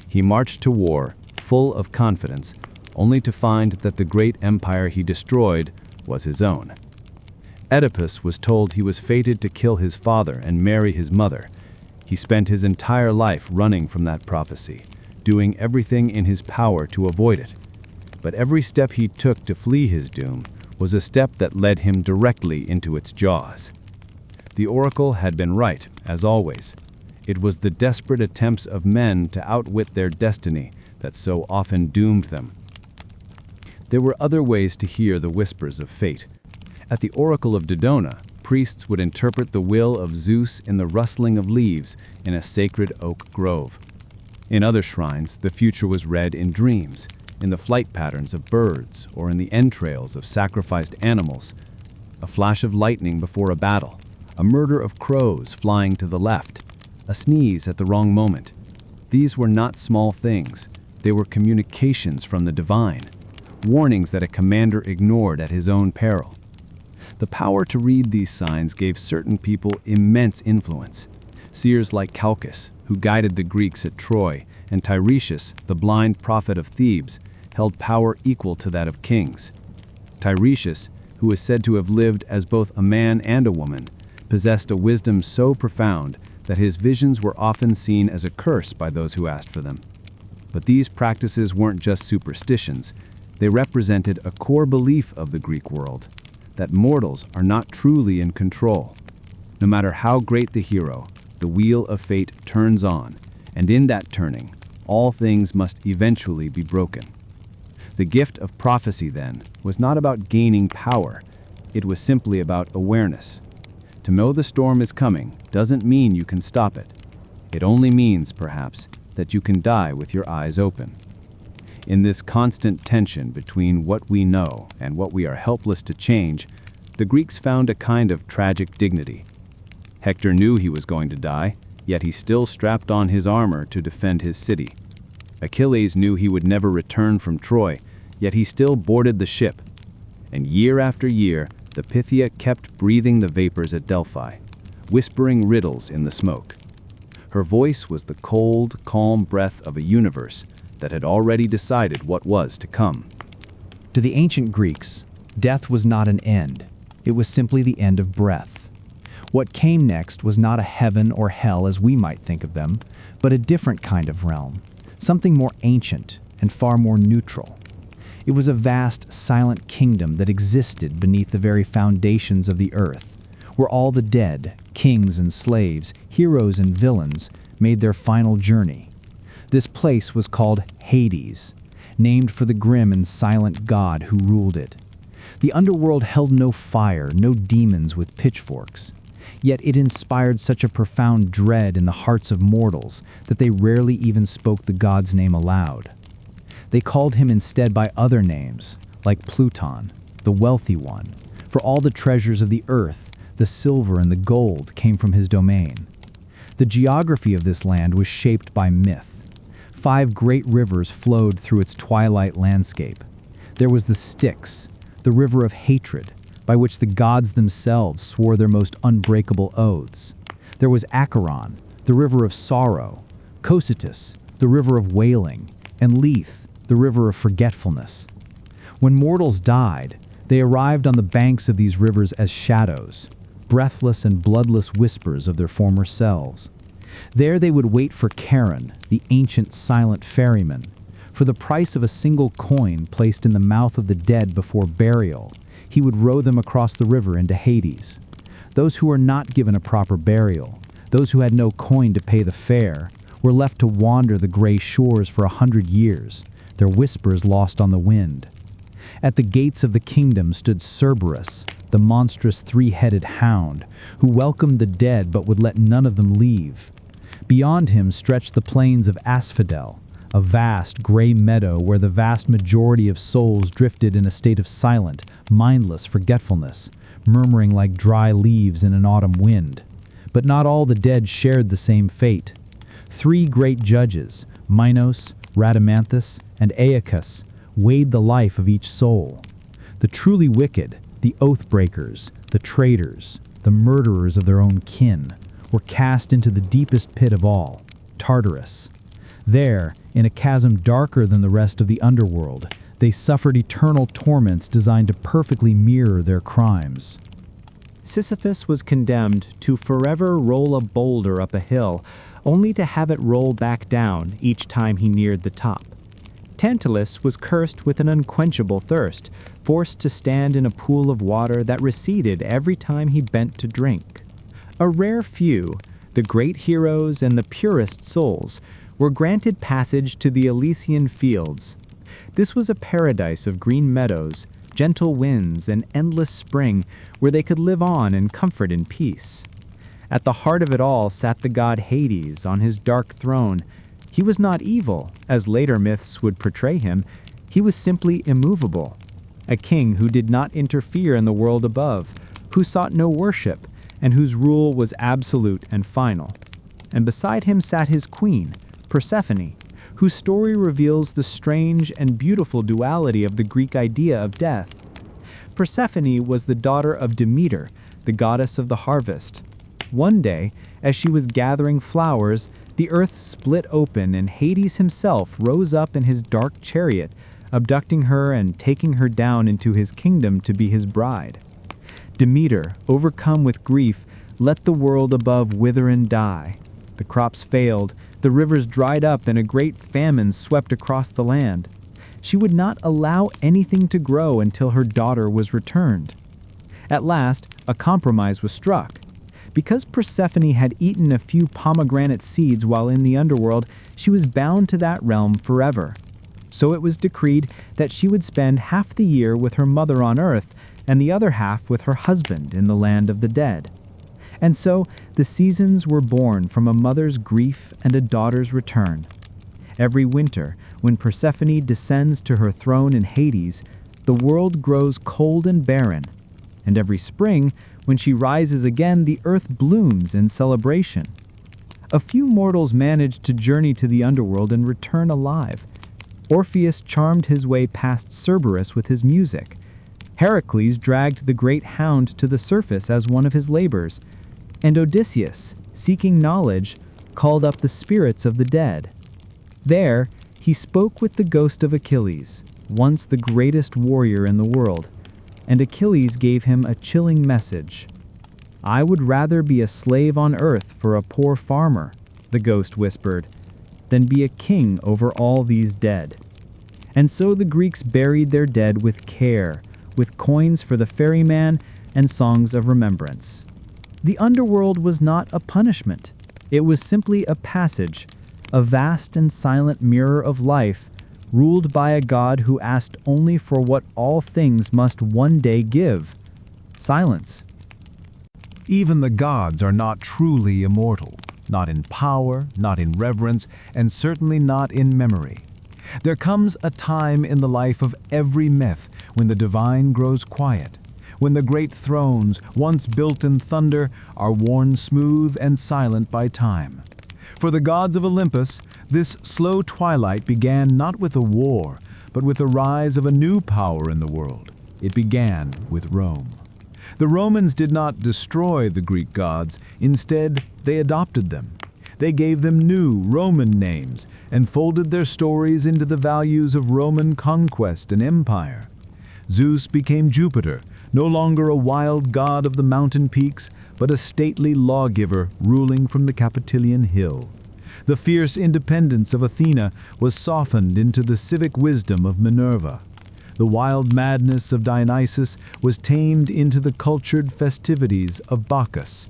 He marched to war, full of confidence, only to find that the great empire he destroyed was his own. Oedipus was told he was fated to kill his father and marry his mother. He spent his entire life running from that prophecy, doing everything in his power to avoid it. But every step he took to flee his doom was a step that led him directly into its jaws. The oracle had been right, as always. It was the desperate attempts of men to outwit their destiny that so often doomed them. There were other ways to hear the whispers of fate. At the oracle of Dodona, priests would interpret the will of Zeus in the rustling of leaves in a sacred oak grove. In other shrines, the future was read in dreams, in the flight patterns of birds, or in the entrails of sacrificed animals. A flash of lightning before a battle, a murder of crows flying to the left, a sneeze at the wrong moment. These were not small things. They were communications from the divine, warnings that a commander ignored at his own peril. The power to read these signs gave certain people immense influence. Seers like Calchas, who guided the Greeks at Troy, and Tiresias, the blind prophet of Thebes, held power equal to that of kings. Tiresias, who is said to have lived as both a man and a woman, possessed a wisdom so profound that his visions were often seen as a curse by those who asked for them. But these practices weren't just superstitions. They represented a core belief of the Greek world, that mortals are not truly in control. No matter how great the hero, the wheel of fate turns on, and in that turning, all things must eventually be broken. The gift of prophecy, then, was not about gaining power. It was simply about awareness. To know the storm is coming doesn't mean you can stop it. It only means, perhaps, that you can die with your eyes open. In this constant tension between what we know and what we are helpless to change, the Greeks found a kind of tragic dignity. Hector knew he was going to die, yet he still strapped on his armor to defend his city. Achilles knew he would never return from Troy, yet he still boarded the ship. And year after year, the Pythia kept breathing the vapors at Delphi, whispering riddles in the smoke. Her voice was the cold, calm breath of a universe that had already decided what was to come. To the ancient Greeks, death was not an end. It was simply the end of breath. What came next was not a heaven or hell as we might think of them, but a different kind of realm, something more ancient and far more neutral. It was a vast, silent kingdom that existed beneath the very foundations of the earth, where all the dead, kings and slaves, heroes and villains, made their final journey. This place was called Hades, named for the grim and silent god who ruled it. The underworld held no fire, no demons with pitchforks. Yet it inspired such a profound dread in the hearts of mortals that they rarely even spoke the god's name aloud. They called him instead by other names, like Pluton, the wealthy one, for all the treasures of the earth, the silver and the gold, came from his domain. The geography of this land was shaped by myth. 5 great rivers flowed through its twilight landscape. There was the Styx, the river of hatred, by which the gods themselves swore their most unbreakable oaths. There was Acheron, the river of sorrow, Cocytus, the river of wailing, and Lethe, the river of forgetfulness. When mortals died, they arrived on the banks of these rivers as shadows, breathless and bloodless whispers of their former selves. There they would wait for Charon, the ancient silent ferryman. For the price of a single coin placed in the mouth of the dead before burial, he would row them across the river into Hades. Those who were not given a proper burial, those who had no coin to pay the fare, were left to wander the gray shores for 100 years, their whispers lost on the wind. At the gates of the kingdom stood Cerberus, the monstrous three-headed hound, who welcomed the dead but would let none of them leave. Beyond him stretched the plains of Asphodel, a vast gray meadow where the vast majority of souls drifted in a state of silent, mindless forgetfulness, murmuring like dry leaves in an autumn wind. But not all the dead shared the same fate. 3 great judges, Minos, Rhadamanthus, and Aeacus, weighed the life of each soul. The truly wicked, the oath-breakers, the traitors, the murderers of their own kin, were cast into the deepest pit of all, Tartarus. There, in a chasm darker than the rest of the underworld, they suffered eternal torments designed to perfectly mirror their crimes. Sisyphus was condemned to forever roll a boulder up a hill, only to have it roll back down each time he neared the top. Tantalus was cursed with an unquenchable thirst, forced to stand in a pool of water that receded every time he bent to drink. A rare few, the great heroes and the purest souls, were granted passage to the Elysian fields. This was a paradise of green meadows, gentle winds, and endless spring where they could live on in comfort and peace. At the heart of it all sat the god Hades on his dark throne. He was not evil, as later myths would portray him. He was simply immovable, a king who did not interfere in the world above, who sought no worship, and whose rule was absolute and final. And beside him sat his queen, Persephone, whose story reveals the strange and beautiful duality of the Greek idea of death. Persephone was the daughter of Demeter, the goddess of the harvest. One day, as she was gathering flowers, the earth split open and Hades himself rose up in his dark chariot, abducting her and taking her down into his kingdom to be his bride. Demeter, overcome with grief, let the world above wither and die. The crops failed, the rivers dried up, and a great famine swept across the land. She would not allow anything to grow until her daughter was returned. At last, a compromise was struck. Because Persephone had eaten a few pomegranate seeds while in the underworld, she was bound to that realm forever. So it was decreed that she would spend half the year with her mother on earth and the other half with her husband in the land of the dead. And so the seasons were born from a mother's grief and a daughter's return. Every winter, when Persephone descends to her throne in Hades, the world grows cold and barren. And every spring, when she rises again, the earth blooms in celebration. A few mortals manage to journey to the underworld and return alive. Orpheus charmed his way past Cerberus with his music. Heracles dragged the great hound to the surface as one of his labors. And Odysseus, seeking knowledge, called up the spirits of the dead. There, he spoke with the ghost of Achilles, once the greatest warrior in the world, and Achilles gave him a chilling message. "I would rather be a slave on earth for a poor farmer," the ghost whispered, "than be a king over all these dead." And so the Greeks buried their dead with care, with coins for the ferryman and songs of remembrance. The underworld was not a punishment. It was simply a passage, a vast and silent mirror of life, ruled by a god who asked only for what all things must one day give: silence. Even the gods are not truly immortal, not in power, not in reverence, and certainly not in memory. There comes a time in the life of every myth when the divine grows quiet, when the great thrones, once built in thunder, are worn smooth and silent by time. For the gods of Olympus, this slow twilight began not with a war, but with the rise of a new power in the world. It began with Rome. The Romans did not destroy the Greek gods, instead they adopted them. They gave them new Roman names and folded their stories into the values of Roman conquest and empire. Zeus became Jupiter, no longer a wild god of the mountain peaks, but a stately lawgiver ruling from the Capitolian hill. The fierce independence of Athena was softened into the civic wisdom of Minerva. The wild madness of Dionysus was tamed into the cultured festivities of Bacchus.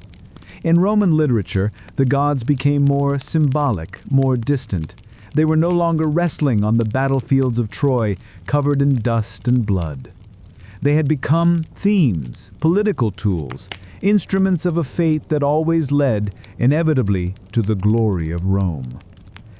In Roman literature, the gods became more symbolic, more distant. They were no longer wrestling on the battlefields of Troy, covered in dust and blood. They had become themes, political tools, instruments of a fate that always led, inevitably, to the glory of Rome.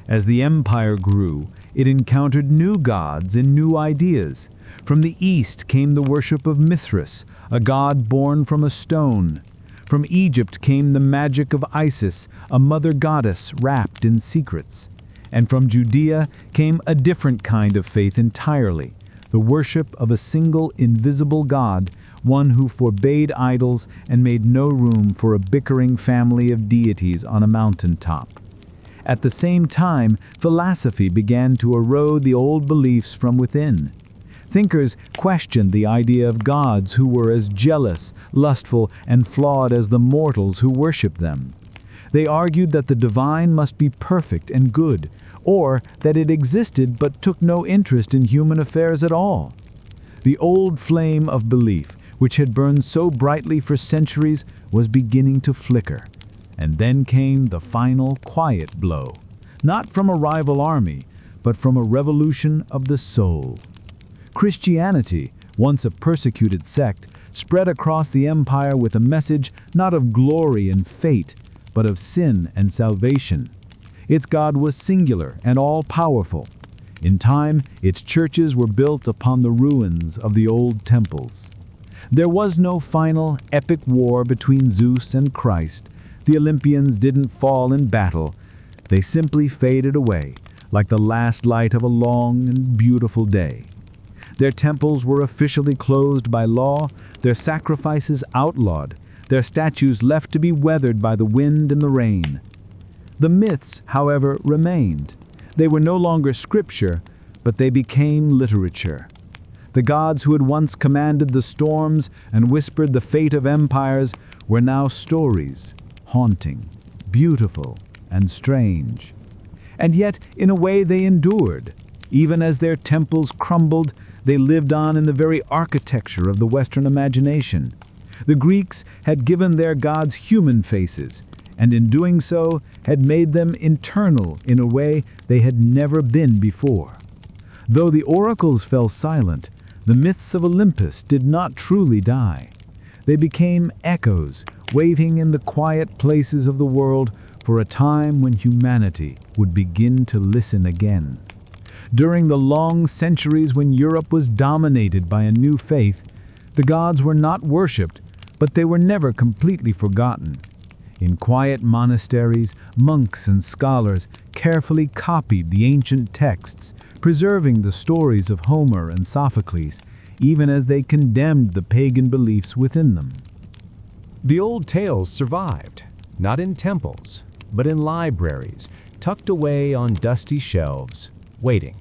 As the empire grew, it encountered new gods and new ideas. From the east came the worship of Mithras, a god born from a stone. From Egypt came the magic of Isis, a mother goddess wrapped in secrets. And from Judea came a different kind of faith entirely, the worship of a single invisible god, one who forbade idols and made no room for a bickering family of deities on a mountaintop. At the same time, philosophy began to erode the old beliefs from within. Thinkers questioned the idea of gods who were as jealous, lustful, and flawed as the mortals who worshiped them. They argued that the divine must be perfect and good, or that it existed but took no interest in human affairs at all. The old flame of belief, which had burned so brightly for centuries, was beginning to flicker. And then came the final quiet blow, not from a rival army, but from a revolution of the soul. Christianity, once a persecuted sect, spread across the empire with a message not of glory and fate, but of sin and salvation. Its God was singular and all-powerful. In time, its churches were built upon the ruins of the old temples. There was no final, epic war between Zeus and Christ. The Olympians didn't fall in battle. They simply faded away, like the last light of a long and beautiful day. Their temples were officially closed by law, their sacrifices outlawed, their statues left to be weathered by the wind and the rain. The myths, however, remained. They were no longer scripture, but they became literature. The gods who had once commanded the storms and whispered the fate of empires were now stories, haunting, beautiful, and strange. And yet, in a way, they endured. Even as their temples crumbled, they lived on in the very architecture of the Western imagination. The Greeks had given their gods human faces, and in doing so had made them internal in a way they had never been before. Though the oracles fell silent, the myths of Olympus did not truly die. They became echoes, waiting in the quiet places of the world for a time when humanity would begin to listen again. During the long centuries when Europe was dominated by a new faith, the gods were not worshipped, but they were never completely forgotten. In quiet monasteries, monks and scholars carefully copied the ancient texts, preserving the stories of Homer and Sophocles, even as they condemned the pagan beliefs within them. The old tales survived, not in temples, but in libraries, tucked away on dusty shelves, waiting.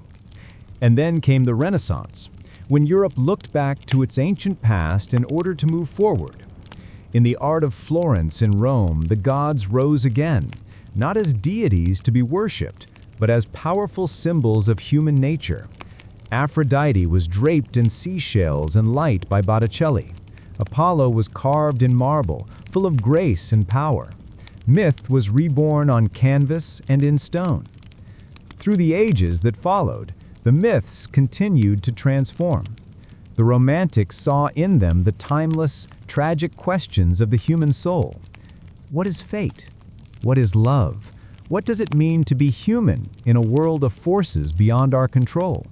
And then came the Renaissance, when Europe looked back to its ancient past in order to move forward. In the art of Florence and Rome, the gods rose again, not as deities to be worshipped, but as powerful symbols of human nature. Aphrodite was draped in seashells and light by Botticelli. Apollo was carved in marble, full of grace and power. Myth was reborn on canvas and in stone. Through the ages that followed, the myths continued to transform. The Romantics saw in them the timeless, tragic questions of the human soul. What is fate? What is love? What does it mean to be human in a world of forces beyond our control?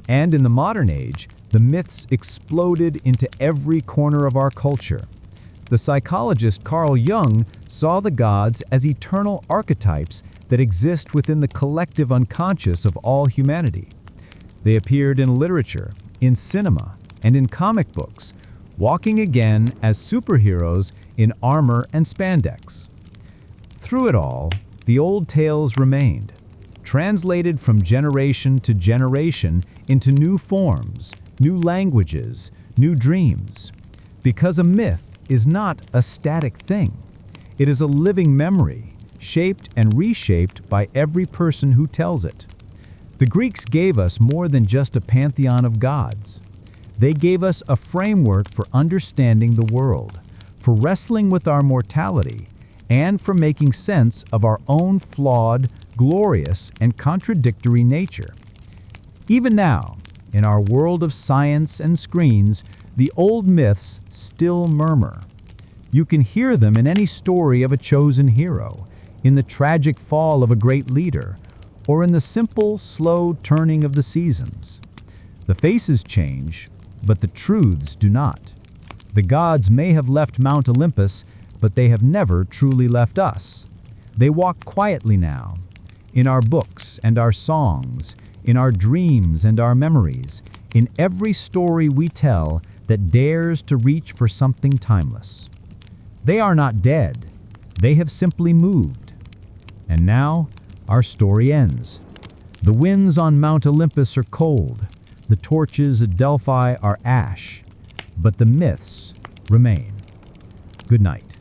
And in the modern age, the myths exploded into every corner of our culture. The psychologist Carl Jung saw the gods as eternal archetypes that exist within the collective unconscious of all humanity. They appeared in literature, in cinema, and in comic books, walking again as superheroes in armor and spandex. Through it all, the old tales remained, translated from generation to generation into new forms, new languages, new dreams. Because a myth is not a static thing. It is a living memory, shaped and reshaped by every person who tells it. The Greeks gave us more than just a pantheon of gods. They gave us a framework for understanding the world, for wrestling with our mortality, and for making sense of our own flawed, glorious, and contradictory nature. Even now, in our world of science and screens, the old myths still murmur. You can hear them in any story of a chosen hero, in the tragic fall of a great leader, or in the simple, slow turning of the seasons. The faces change, but the truths do not. The gods may have left Mount Olympus, but they have never truly left us. They walk quietly now, in our books and our songs, in our dreams and our memories, in every story we tell that dares to reach for something timeless. They are not dead. They have simply moved. And now, our story ends. The winds on Mount Olympus are cold. The torches at Delphi are ash. But the myths remain. Good night.